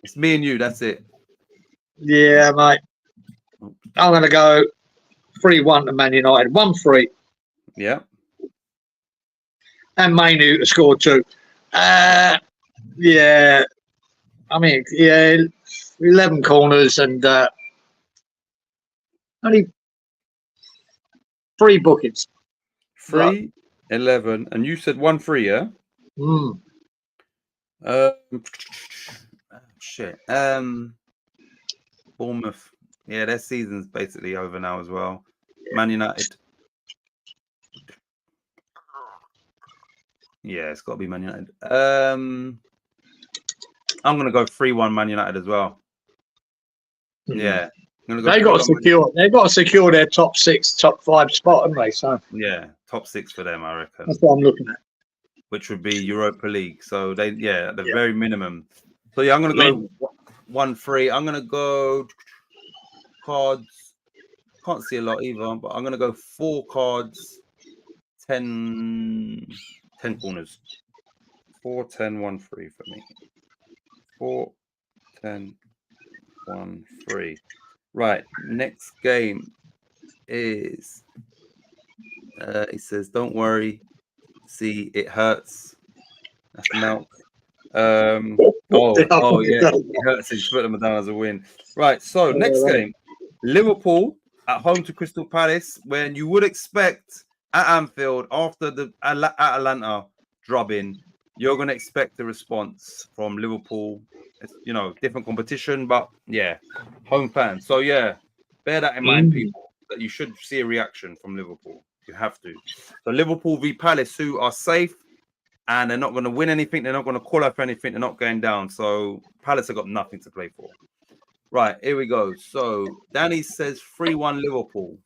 It's me and you, that's it. Yeah, mate. I'm going to go 3-1 to Man United. 1-3. Yeah. And Mainu to score 2. Yeah. I mean, yeah, 11 corners and only 3 bookings. 3, 11. And you said 1-3, yeah? Shit. Bournemouth. Yeah, their season's basically over now as well. Man United. Yeah, it's got to be Man United. I'm gonna go 3-1 Man United as well. Yeah, I'm gonna go They got to 3-1 Man secure. They've got to secure their top 6, top 5 spot, haven't they? So Yeah, top 6 for them, I reckon. that's what I'm looking at. Which would be Europa League. So they, at the Yeah. very minimum. So yeah, I'm gonna go 1-3. I'm gonna go cards. Can't see a lot either, but I'm gonna go 4 cards, 10 corners. 4, 10, 1, 3 for me. 4, 10, 1, 3. Right. Next game is he says, don't worry. See, it hurts. That's Mount. Yeah, it hurts. He's put them down as a win. Right. So next game, Liverpool at home to Crystal Palace, when you would expect at Anfield after the Atalanta drubbing, you're going to expect a response from Liverpool. It's, different competition, but yeah, home fans. So yeah, bear that in mind, people, that you should see a reaction from Liverpool. You have to. So Liverpool v Palace, who are safe and they're not going to win anything. They're not going to call up anything. They're not going down. So Palace have got nothing to play for. Right, here we go. So Danny says 3-1 Liverpool.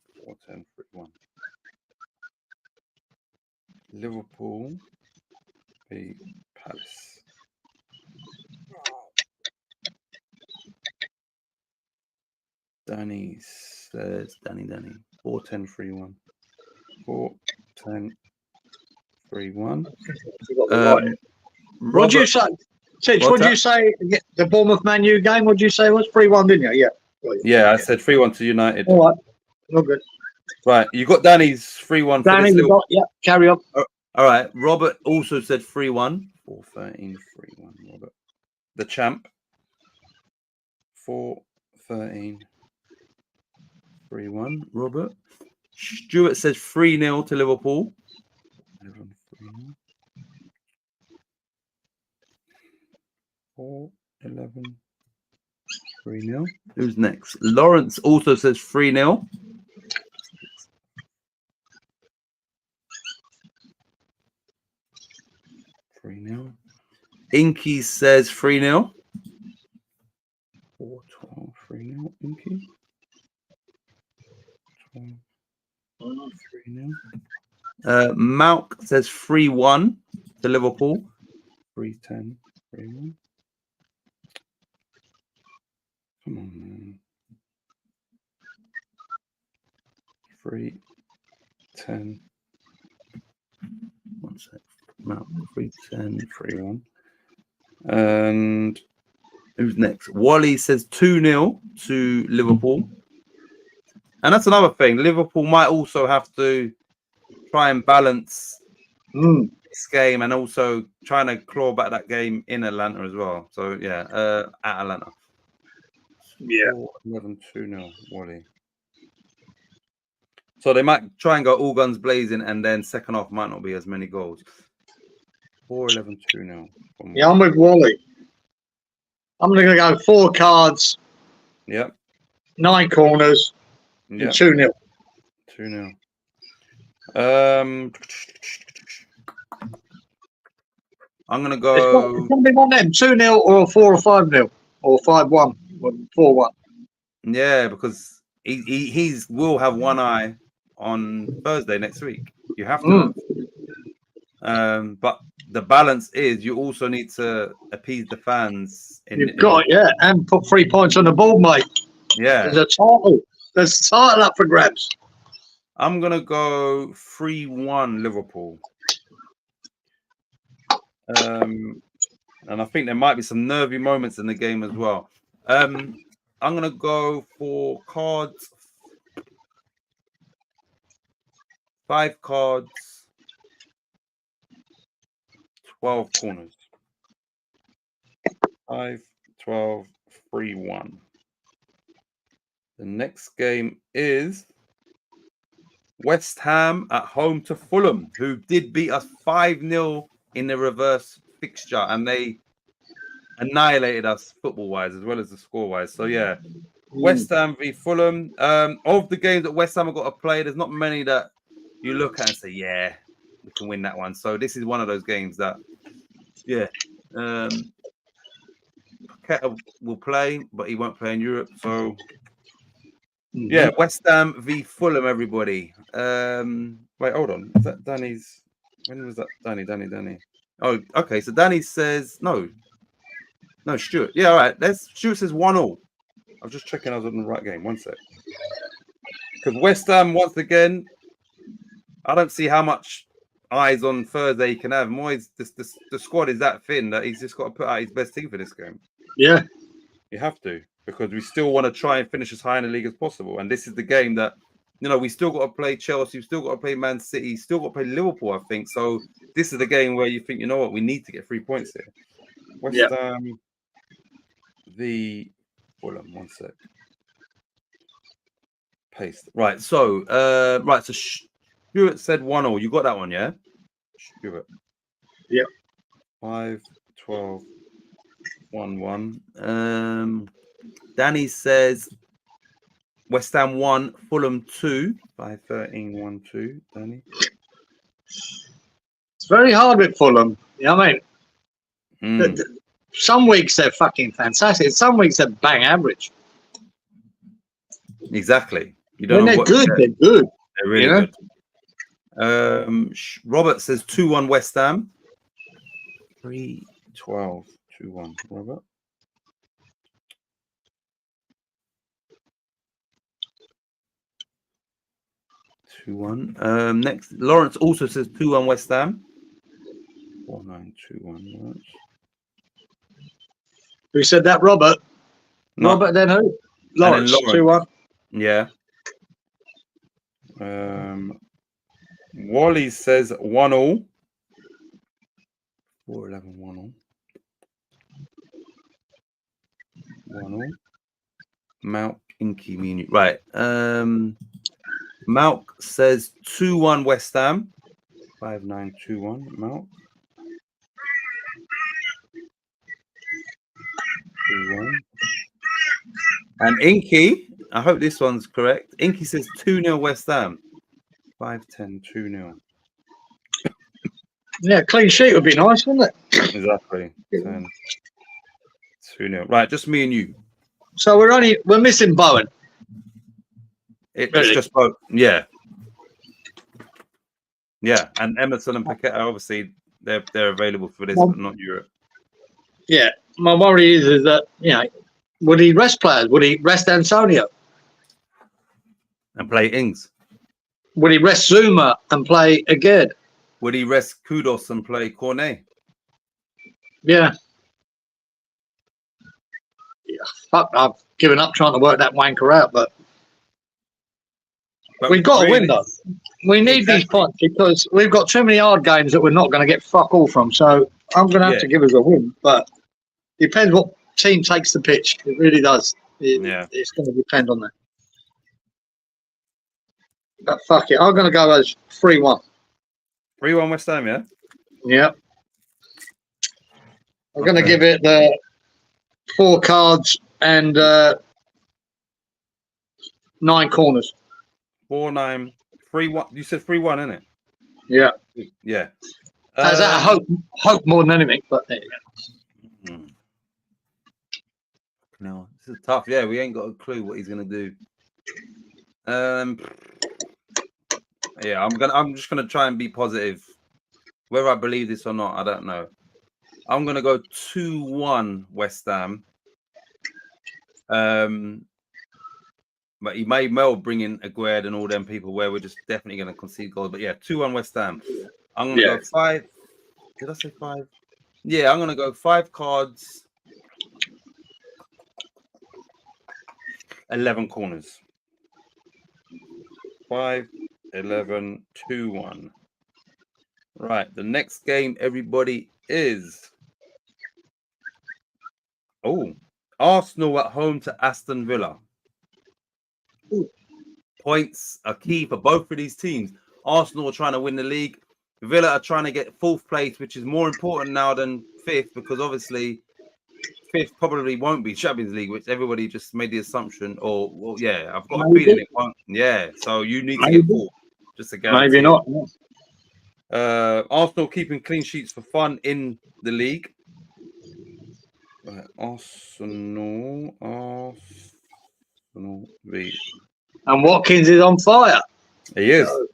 4-10, 3-1. Liverpool v Palace. Danny says, Danny. 4-10, 3-1. 4-10, 3-1. What do you say? Titch, what did you say? The Bournemouth Man U game, what did you say it was? 3-1, didn't you? Yeah. Yeah, I said 3-1 to United. All right. All good. Right, you got Danny's 3-1 for this. Yeah, carry on. All right. Robert also said 3-1. 4-13, 3-1. Robert. The champ. 4-13, 3-1. Robert. Stuart says 3-0 to Liverpool. 3-0. 4-11. 3-0. Who's next? Lawrence also says 3-0. 3-0. Inky says 3-0. 4-12, 3-0. Inky. 3-0. Malk says 3-1 to Liverpool. 3-10, 3-1. Come on, man. 3-10. 1 sec. Malk, 3-10, 3-1. And who's next? Wally says 2-0 to Liverpool. And that's another thing. Liverpool might also have to try and balance this game and also trying to claw back that game in Atlanta as well. So, yeah, at Atlanta. Yeah. 4-11, 2-0, Wally. So they might try and go all guns blazing, and then second half might not be as many goals. 4-11, 2-0. Yeah, I'm with Wally. I'm going to go 4 cards. Yep. 9 corners. Yep. And 2-0. 2-0. I'm going to go. It's going to be one of them. 2-0 or 4 or 5-0 or 5-1 or 4-1. Yeah, because he will have one eye on Thursday next week. You have to. But the balance is you also need to appease the fans. You've got it, and put 3 points on the board, mate. Yeah. There's a title. There's a title up for grabs. I'm going to go 3-1 Liverpool. And I think there might be some nervy moments in the game as well. I'm going to go for cards. 5 cards. 12 corners. 5, 12, 3-1. The next game is West Ham at home to Fulham, who did beat us 5-0 in the reverse fixture, and they annihilated us football-wise as well as the score-wise. So, yeah, West Ham v Fulham. Of the games that West Ham have got to play, there's not many that you look at and say, yeah, we can win that one. So this is one of those games that, yeah, Paqueta will play, but he won't play in Europe. So, yeah, West Ham v Fulham, everybody. Wait, hold on. Is that Danny's? When was that? Danny. Oh, okay. So Danny says, no, Stuart. Yeah, all right. Stuart says 1-1. I was just checking I was on the right game. One sec. Because West Ham, once again, I don't see how much eyes on Thursday he can have. Moyes, the squad is that thin that he's just got to put out his best team for this game. Yeah. You have to, because we still want to try and finish as high in the league as possible. And this is the game that, we still got to play Chelsea, we've still got to play Man City, still got to play Liverpool, I think. So this is the game where you think, you know what, we need to get 3 points here. West Ham v Fulham, one sec. Paste. Right, so Stuart said 1-1. You got that one, yeah? Stuart. Yep. 5, 12, 1-1. Danny says West Ham 1, Fulham 2. 5, 13, 1-2. Danny. It's very hard with Fulham. You know what I mean? Some weeks they're fucking fantastic. Some weeks they're bang average. Exactly. When they're good, they're good. They're really good. Robert says 2-1 West Ham. 3, 12, 2-1. Robert. Next, Lawrence also says 2-1 West Ham. 4-9, 2-1. Who said that, Robert? No. Robert, then who? Lawrence. 2-1. Yeah. Wally says 1-1. 4-11, 1-1. 1-1. Malk Inky Muni. Right. Malk says 2-1 West Ham. 5-9, 2-1. Malk. 2-1. And Inky, I hope this one's correct. Inky says 2-0 West Ham. 5-10, 2-0. Yeah, clean sheet would be nice, wouldn't it? Exactly. 10, 2-0. Right, just me and you. So we're missing Bowen. It's just both. Yeah. Yeah, and Emerson and Paqueta, obviously, they're available for this, but not Europe. Yeah, my worry is that, would he rest players? Would he rest Antonio? And play Ings? Would he rest Zuma and play again? Would he rest Kudos and play Cornet? Yeah. Fuck, I've given up trying to work that wanker out, but we've got to win, though. We need these points because we've got too many hard games that we're not going to get fuck all from. So I'm going to have to give us a win, but depends what team takes the pitch. It really does. It's going to depend on that. But fuck it, I'm going to go as 3-1. 3-1 West Ham, yeah? Yeah. I'm going to give it the 4 cards and 9 corners. 4-9, 3-1. You said 3-1, isn't it? Yeah. Yeah. As that hope more than anything, but there you go. No, this is tough. Yeah, we ain't got a clue what he's gonna do. Yeah, I'm just gonna try and be positive. Whether I believe this or not, I don't know. I'm gonna go 2-1 West Ham. But he may well bring in Aguerd and all them people where we're just definitely gonna concede goals. But yeah, 2-1 West Ham. I'm gonna go 5. Did I say 5? Yeah, I'm gonna go 5 cards. 11 corners. 5, 11, 2-1. Right, the next game, everybody, is Arsenal at home to Aston Villa. Points are key for both of these teams. Arsenal are trying to win the league. Villa are trying to get 4th place, which is more important now than 5th because obviously fifth probably won't be Champions League, which everybody just made the assumption. Or well, yeah, I've got a Maybe. feeling it won't. Yeah, so you need to get Maybe. fourth, just to guarantee. Maybe not. Arsenal keeping clean sheets for fun in the league. Right, Arsenal v. And Watkins is on fire. He is. So,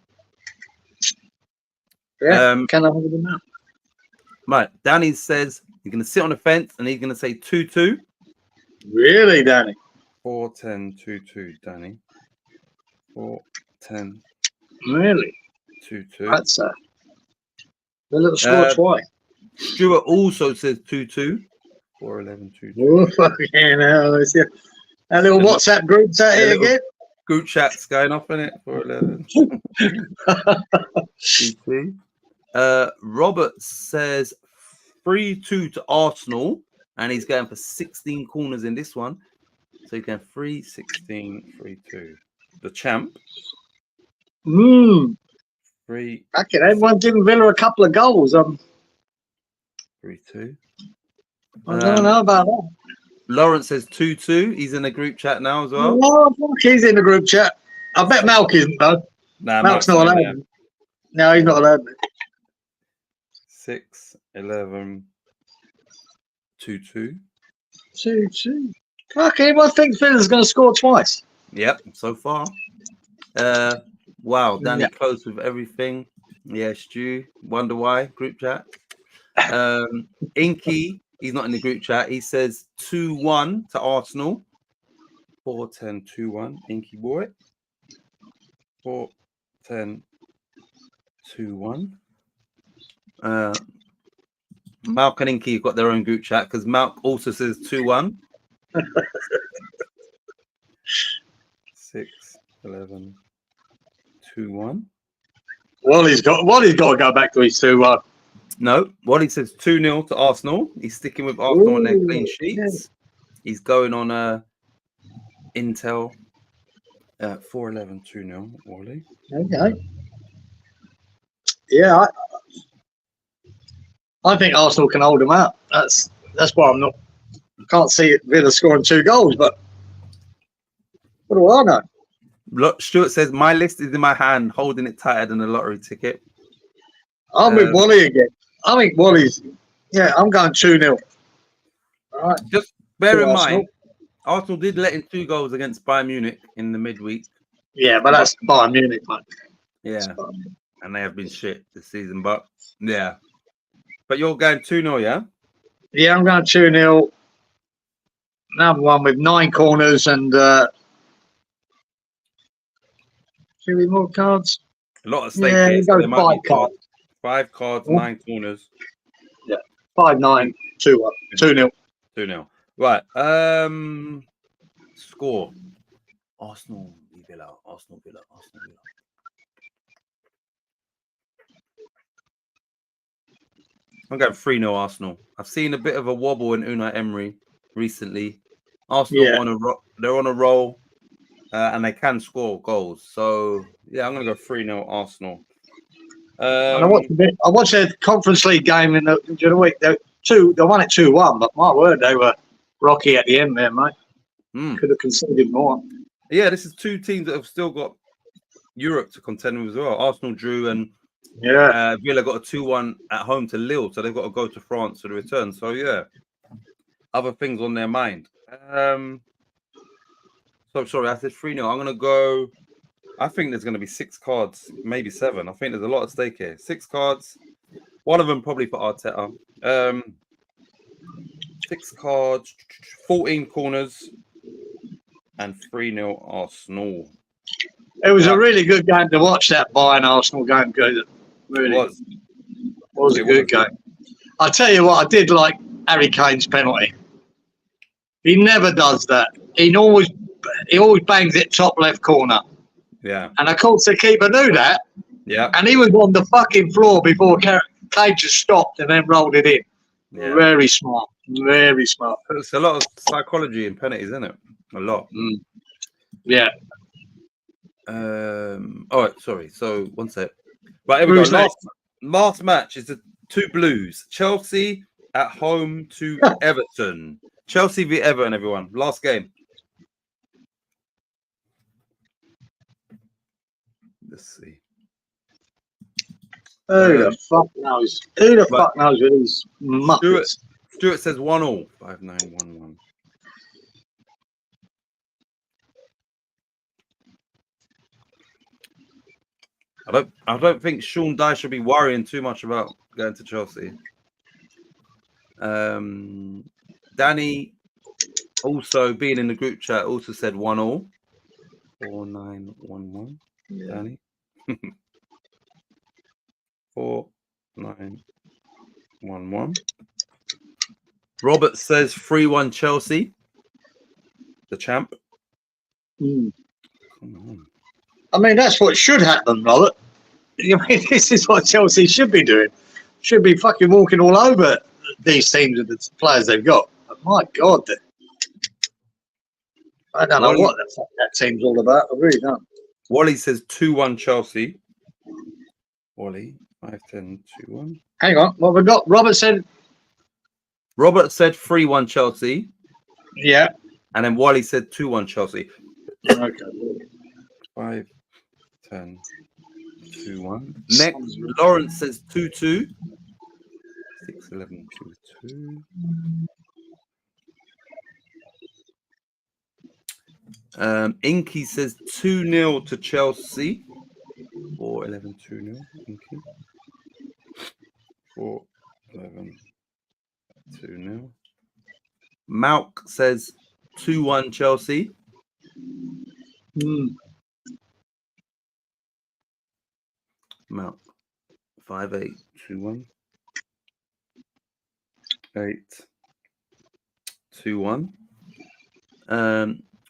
yeah, can I have them now? Right, Danny says he's going to sit on the fence and he's going to say 2-2. Really, Danny? 4-10, 2-2, Danny. 4-10. Really? 2-2. That's a little score twice. Stuart also says 2-2. 4-11, 2-2. Oh, fucking hell. Let's see. A little WhatsApp group chat here again. Group chat's going off in it. 4-11. 2-2. Robert says 3-2 to Arsenal, and he's going for 16 corners in this one. So he's going 3-16, 3-2. The champ. 3. Okay, everyone giving Villa a couple of goals. 3-2. I don't know about that. Lawrence says 2-2. He's in the group chat now as well. Oh, he's in the group chat. I bet Malk isn't, though. Nah, Malk's not allowed. No, he's not allowed. 6-11, 2-2. 2-2. Fuck, anyone thinks Villa's going to score twice? Yep, so far. Wow, Danny close with everything. Yeah, Stu. Wonder why? Group chat. Inky, he's not in the group chat. He says 2-1 to Arsenal. 4-10, 2-1. Inky boy. 4-10, 2-1. Malk and Inky have got their own group chat because Malk also says 2-1. 6-11, 2-1. Wally's got to go back to his 2-1. No, Wally says 2-0 to Arsenal. He's sticking with Arsenal on their clean sheets. Yeah. He's going on Intel 4-11, 2-0. Wally. Okay. Yeah, I think Arsenal can hold them out. That's why I'm not. Can't see it Villa scoring 2 goals, but what do I know? Look, Stuart says my list is in my hand, holding it tighter than a lottery ticket. I'm with Wally again. I think Wally's. Yeah, I'm going 2-0. All right. Just bear in mind, Arsenal did let in 2 goals against Bayern Munich in the midweek. Yeah, but that's Bayern Munich, man. Yeah, and they have been shit this season, but yeah. But you're going 2-0, yeah? Yeah, I'm going 2-0. Another one with 9 corners and 2 more cards. A lot of stake here. So 5 cards. 5 cards, 9 corners. Yeah, 5-9, 2-1, 2-0. 2-0. Right. Score. Arsenal Villa. Arsenal Villa. Arsenal Villa. I'm going 3-0 Arsenal. I've seen a bit of a wobble in Unai Emery recently. Arsenal they're on a roll, and they can score goals. So yeah, I'm going to go 3-0 Arsenal. And I watched their Conference League game in the week. They won it 2-1, but my word, they were rocky at the end there, mate. Could have conceded more. Yeah, this is 2 teams that have still got Europe to contend with as well. Arsenal drew and Villa got a 2-1 at home to Lille, so they've got to go to France for the return. So yeah, other things on their mind. So sorry, I said 3-0. I'm going to go. I think there's going to be 6 cards, maybe 7. I think there's a lot at stake here. 6 cards. One of them probably for Arteta. 6 cards, 14 corners, and 3-0 Arsenal. It was a really good game to watch, that Bayern Arsenal game. Really was a good game. I tell you what, I did like Harry Kane's penalty. He never does that. He always bangs it top left corner. Yeah. And of course the keeper knew that. Yeah. And he was on the fucking floor before Kane just stopped and then rolled it in. Yeah. Very smart. Very smart. There's a lot of psychology in penalties, isn't it? A lot. Yeah. All right, sorry. So one sec. Right, here we go. Last match is the 2 Blues. Chelsea at home to Everton. Chelsea v Everton, everyone. Last game. Let's see. Who the fuck knows? Who the fuck knows with these muppets? Stuart says 1-1. 5-9-1-1. I don't think Sean Dye should be worrying too much about going to Chelsea. Danny, also being in the group chat, also said 1-1. 4-9-1-1. Yeah. Danny. 4-9-1-1. Robert says 3-1 Chelsea. The champ. Mm. Come on. I mean, that's what should happen, Robert. I mean, this is what Chelsea should be doing. Should be fucking walking all over these teams with the players they've got. But my God, I don't know what the fuck that team's all about. I really don't. Wally says 2-1 Chelsea. Wally, 5-10-2-1. Hang on, what we got? Robert said 3-1 Chelsea. Yeah. And then Wally said 2-1 Chelsea. Okay. 5-10-2-1. Next, Lawrence says 2-2. 6-11-2-2. Inky says 2-0 to Chelsea. 4-11-2-0. Inky. 4-11-2-0. Malk says 2-1 Chelsea. Malk. 5-8-2-1. 8-2-1.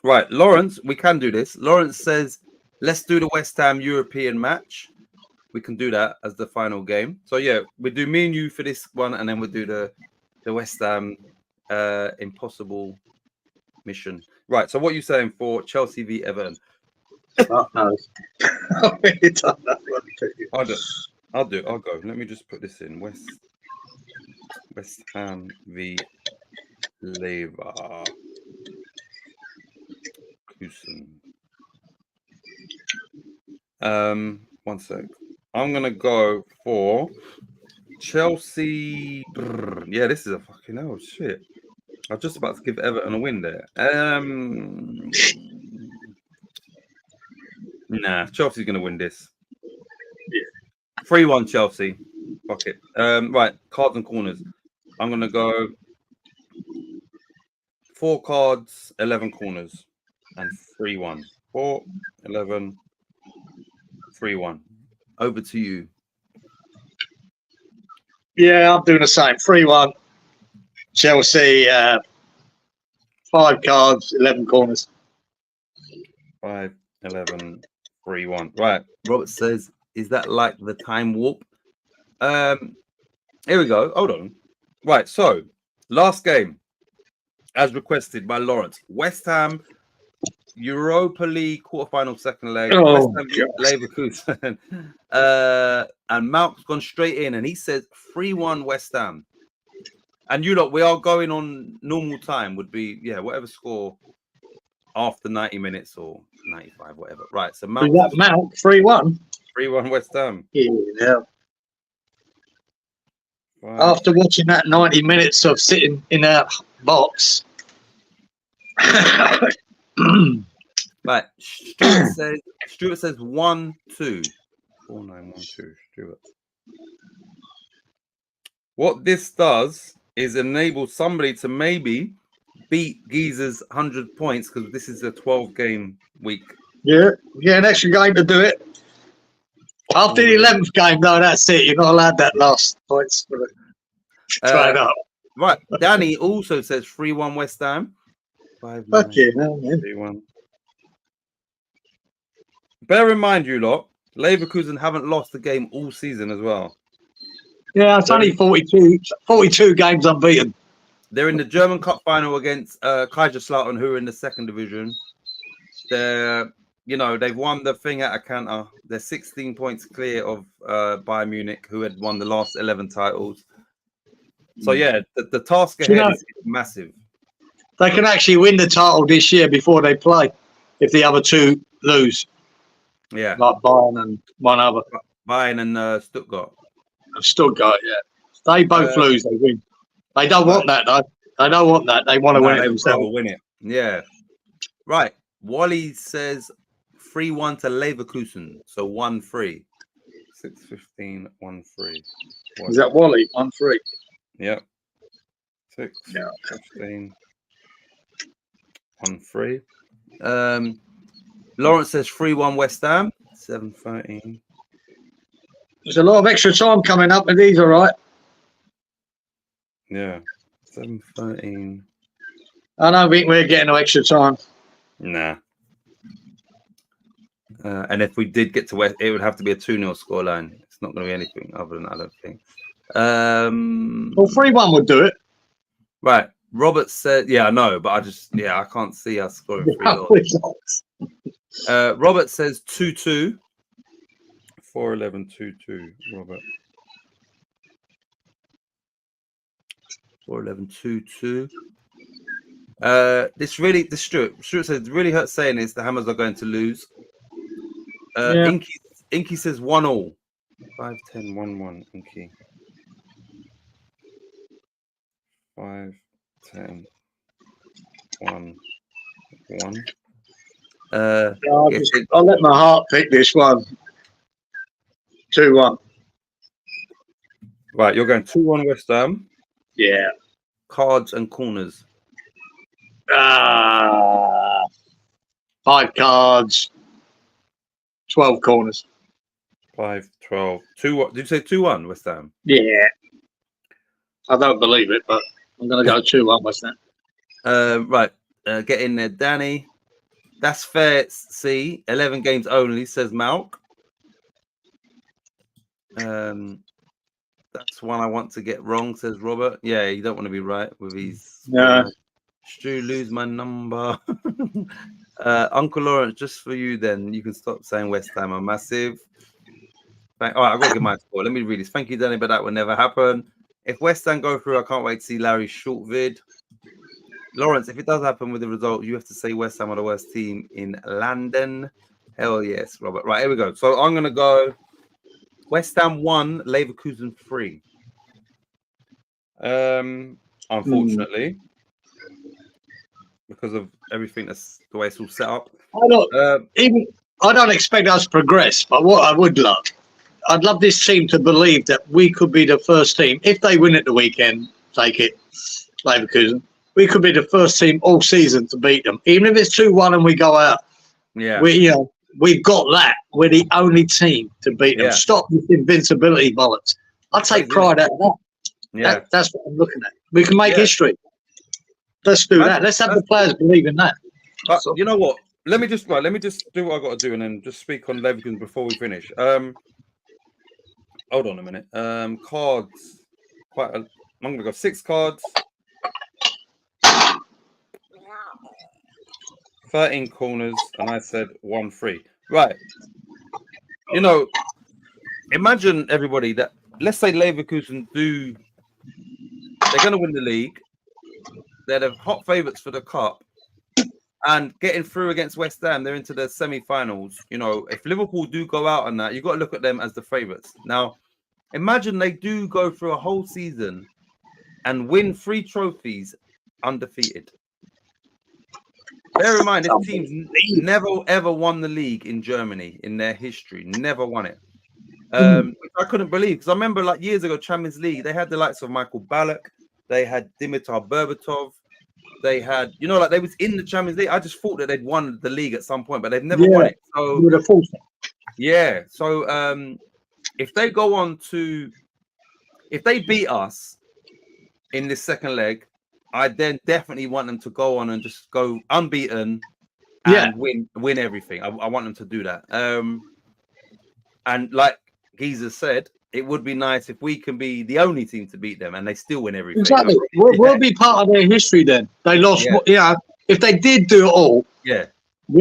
Right, Lawrence, we can do this. Lawrence says, let's do the West Ham European match. We can do that as the final game. So yeah, we do me and you for this one, and then we'll do the West Ham impossible mission. Right. So what are you saying for Chelsea v Everton? Oh, no. I really don't know what to do. I'll do. I'll go. Let me just put this in. West Ham v Leverkusen. 1 sec. I'm gonna go for Chelsea. Yeah, this is a fucking hell shit. I was just about to give Everton a win there. Nah, Chelsea's gonna win this. Yeah. 3-1 Chelsea. Fuck it. Right, cards and corners. I'm gonna go 4 cards, 11 corners, and 3-1. 4, 11, 3-1. Over to you. Yeah, I'm doing the same. 3-1. Chelsea, 5 cards, 11 corners. 5, 11, 3-1. Right. Robert says, is that like the time warp? Here we go. Hold on. Right. So, last game, as requested by Lawrence. West Ham Europa League quarterfinal second leg. Oh, West Ham Leverkusen. And Malk's gone straight in, and he says 3-1 West Ham. And you lot, we are going on normal time. Would be whatever score after 90 minutes or 95, whatever. Right. So Malk. Is that Malk 3-1? 3-1 West Ham. Yeah. Wow. After watching that 90 minutes of sitting in our box. Right. Stuart says 1-2. 4-9-1-2. Stuart. What this does is enable somebody to maybe beat Geezer's 100 points because this is a 12-game week. Yeah, an extra game to do it. After the 11th game, though, that's it. You're not allowed that last points for it. Try it up. Right. Danny also says 3-1 West Ham. 5-9. Fuck yeah, man. 3-1. Bear in mind, you lot, Leverkusen haven't lost a game all season as well. Yeah, it's only 42 games unbeaten. They're in the German Cup final against Kaiserslautern, who are in the second division. They've won the thing at a canter. They're 16 points clear of Bayern Munich, who had won the last 11 titles. So yeah, the task Do you ahead know, is massive. they can actually win the title this year before they play if the other two lose, Yeah, like Bayern and one other. Bayern and Stuttgart. Stuttgart, yeah. If they both lose, they win. They don't Right. want that, though. They don't want that. They want to No, win it they would rather themselves. win it. Yeah. Right. Wally says 3-1 to Leverkusen. So 1-3. 6-15, 1-3. Is that Wally? 1-3. Yep. 6, Yeah. 15, 1-3. Lawrence says 3-1 West Ham. 7-13. There's a lot of extra time coming up, but these are right. Yeah. 7-13. I don't think we're getting no extra time. Nah. And if we did get to West, it would have to be a 2-0 scoreline. It's not going to be anything other than that, I don't think. Well, 3-1 would do it. Right. Robert said, yeah, I know, but I can't see us scoring 3 goals. Robert says 2-2. 4-11, 2-2, Robert. 4-11, 2-2. This Stuart says it really hurts saying this. The Hammers are going to lose. Inky says 1-1. 5-10, 1-1, Inky. 5-10, 1-1. I'll let my heart pick this one. 2-1. Right, you're going 2-1 West Ham. Yeah. Cards and corners. 5 cards. 12 corners. 5, 12. 2-1. Did you say 2-1 West Ham? Yeah. I don't believe it, but I'm going to go 2-1 West Ham. Right. Get in there, Danny. That's fair. See, 11 games only, says Malk. That's one I want to get wrong, says Robert. Yeah, you don't want to be right with his. No. Stu, lose my number. Uncle Lawrence, just for you, then you can stop saying West Ham are massive. All right, I've got to get my score. Let me read this. Thank you, Danny, but that will never happen. If West Ham go through, I can't wait to see Larry's short vid. Lawrence, if it does happen with the result, you have to say West Ham are the worst team in London. Hell yes, Robert. Right, here we go. So I'm going to go West Ham 1, Leverkusen 3. Unfortunately, because of everything that's the way it's all set up. I don't expect us to progress, but what I would love, I'd love this team to believe that we could be the first team. If they win at the weekend, take it, Leverkusen, we could be the first team all season to beat them. Even if it's 2-1 and we go out, yeah, we've got that. We're the only team to beat them. Stop this invincibility bollocks. I take pride out of that. Yeah, that's what I'm looking at. We can make history. Let's do that. Let's have the players believe in that. But you know what? Let me just do what I got to do, and then just speak on Leverkusen before we finish. Hold on a minute. Cards. I'm gonna go 6 cards. 13 corners, and I said 1-3. Right. Imagine everybody that, let's say Leverkusen they're going to win the league. They're the hot favourites for the cup. And getting through against West Ham, they're into the semi-finals. If Liverpool do go out on that, you've got to look at them as the favourites. Now, imagine they do go through a whole season and win 3 trophies undefeated. Bear in mind, this team's never ever won the league in Germany in their history. Never won it. I couldn't believe, because I remember like years ago, Champions League, they had the likes of Michael Ballack, they had Dimitar Berbatov, they had, they was in the Champions League. I just thought that they'd won the league at some point, but they've never won it. So yeah. So if they go on to, if they beat us in this second leg, I then definitely want them to go on and just go unbeaten and win everything. I want them to do that. And like Geezer said, it would be nice if we can be the only team to beat them and they still win everything. Exactly. We'll be part of their history then. They lost. If they did do it all, the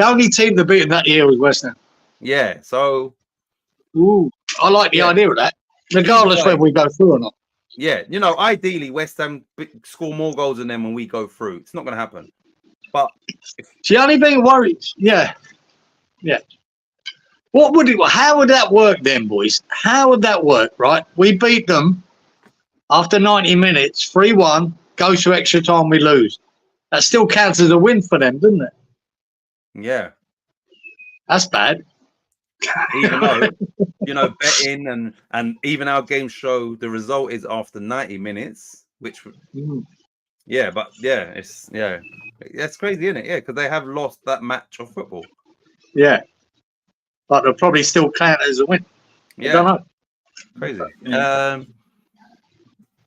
only team to beat them that year was West Ham. Yeah. So, I like the idea of that, regardless whether we go through or not. Yeah, you know, ideally West Ham score more goals than them when we go through. It's not going to happen. But The only thing worries, yeah. How would that work then, boys? How would that work, right? We beat them after 90 minutes, 3-1, goes to extra time, we lose. That still counts as a win for them, doesn't it? yeah, That's bad. even though, you know, betting and even our games show the result is after 90 minutes, which it's crazy, isn't it? Yeah, because they have lost that match of football. Yeah. But they'll probably still count as a win. I don't know. Crazy. Yeah.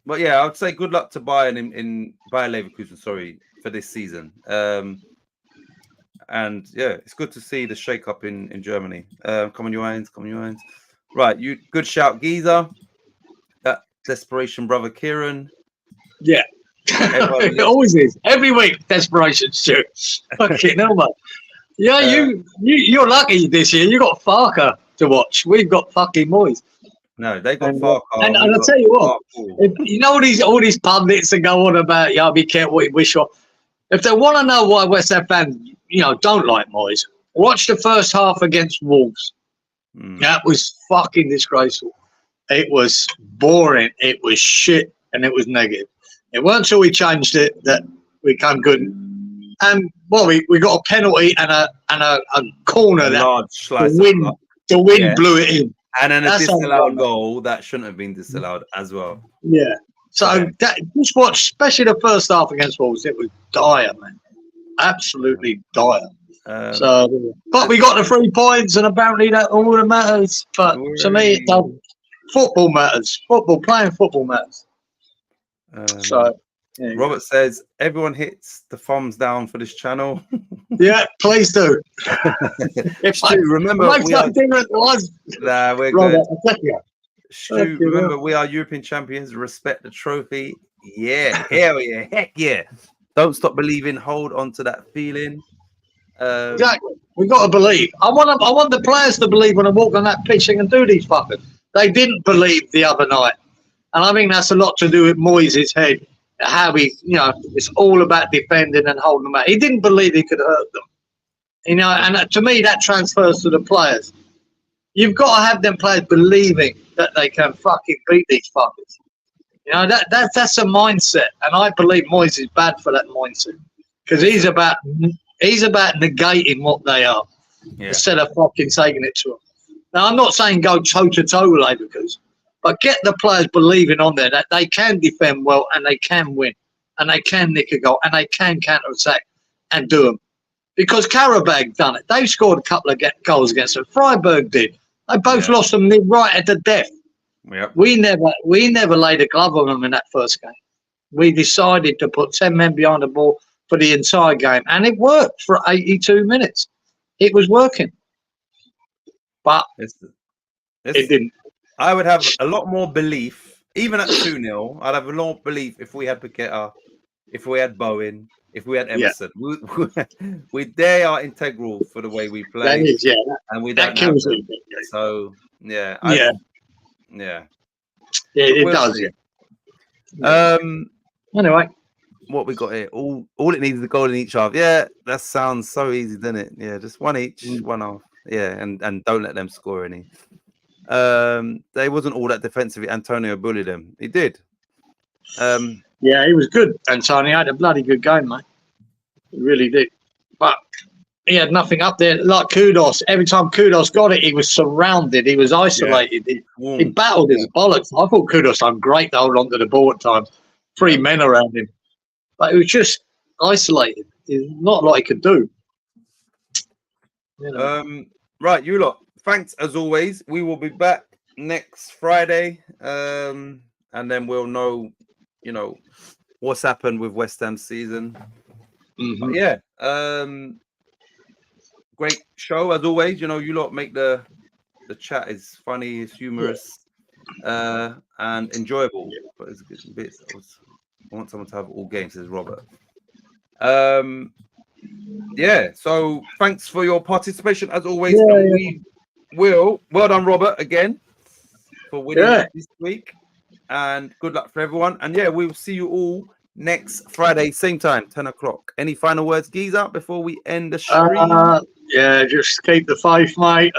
But yeah, I would say good luck to Bayern in Bayer Leverkusen, for this season. And yeah, it's good to see the shake up in Germany. Come on, your hands. Right, you good shout, Giza. That desperation brother Kieran. Yeah. It always is. Every week, desperation, Stu. Fucking hell, mate. Yeah, you're lucky this year. You got Farker to watch. We've got fucking Moyes. No, they got Farker. And I'll tell you what, you know all these pundits that go on about, yeah, be careful what you wish for. If they want to know why West Ham fans, don't like Moyes, watch the first half against Wolves. That was fucking disgraceful. It was boring. It was shit, and it was negative. It weren't until we changed it that we came good. And we got a penalty and a corner that the wind blew it in. And then a disallowed goal that shouldn't have been disallowed as well. Yeah. So just watch, especially the first half against Wolves, it was dire, man. Absolutely dire. But we got the 3 points, and apparently that all that matters. But to me, it doesn't. Football matters. Playing football matters. Robert says everyone hits the thumbs down for this channel. Yeah, please do. Remember, we're Robert, good. Stu, remember, we are European champions. Respect the trophy. Yeah, hell yeah, heck yeah. Don't stop believing. Hold on to that feeling. Exactly. We got to believe. I want the players to believe when I walk on that pitch they can do these fuckers. They didn't believe the other night, and I think that's a lot to do with Moyes' head. How he, it's all about defending and holding them out. He didn't believe he could hurt them, and to me that transfers to the players. You've got to have them players believing that they can fucking beat these fuckers. That's a mindset, and I believe Moyes is bad for that mindset because he's about negating what they are instead of fucking taking it to them. Now I'm not saying go toe to toe with Leverkusen, but get the players believing on there that they can defend well and they can win and they can nick a goal and they can counter attack and do them. Because Karabag done it. They scored a couple of goals against them. Freiburg did. They both lost them right at the death. Yep. We never laid a glove on them in that first game. We decided to put 10 men behind the ball for the entire game, and it worked for 82 minutes. It was working, but it didn't. I would have a lot more belief, even at 2-0. I'd have a lot more belief if we had Paqueta, if we had Bowen, if we had Emerson. They are integral for the way we play. That is, and we don't have them. So it does. Yeah. Anyway, what we got here? All it needs is a goal in each half. Yeah, that sounds so easy, doesn't it? Yeah, just one each, one half. Yeah, and don't let them score any. They wasn't all that defensively. Antonio bullied them. He did. Yeah, he was good. Antonio had a bloody good game, mate. He really did. But he had nothing up there. Like Kudos, every time Kudos got it, he was surrounded. He was isolated. He battled his bollocks. I thought Kudos done great to hold on to the ball at times. 3 men around him. But he was just isolated. There's not a lot he could do. Right, you lot. Thanks as always. We will be back next Friday. And then we'll know, what's happened with West Ham season. But great show as always. You lot make the chat is funny, it's humorous, and enjoyable. But it's a bit. I want someone to have all games, says Robert. So thanks for your participation as always. We will. Well done, Robert, again for winning this week. and good luck for everyone. And yeah, we will see you all next Friday, same time, 10 o'clock. Any final words, Geezer, before we end the stream? Yeah, just keep the faith, mate.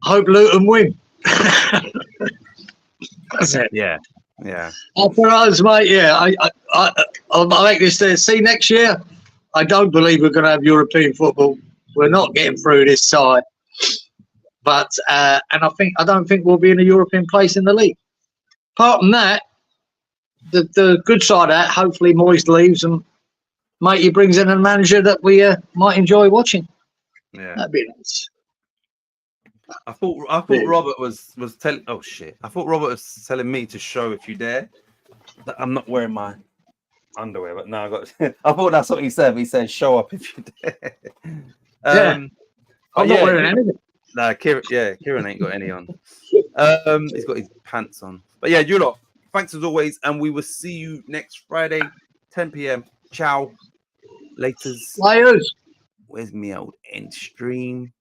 Hope Luton win. That's it. Yeah. For us, mate, yeah. I'll make this there. See, next year, I don't believe we're going to have European football. We're not getting through this side. But and I don't think we'll be in a European place in the league. Apart from that, the good side of that, hopefully Moyes leaves and Matey brings in a manager that we might enjoy watching. Yeah. That'd be nice. I thought Robert was telling. Oh shit! I thought Robert was telling me to show if you dare. That I'm not wearing my underwear, but no, I got. I thought that's what he said. He said, "Show up if you dare." I'm not wearing anything. Nah, Kieran ain't got any on. He's got his pants on. But yeah, you lot, thanks as always, and we will see you next Friday, 10 p.m. Ciao. Laters. Players. Where's me old end stream?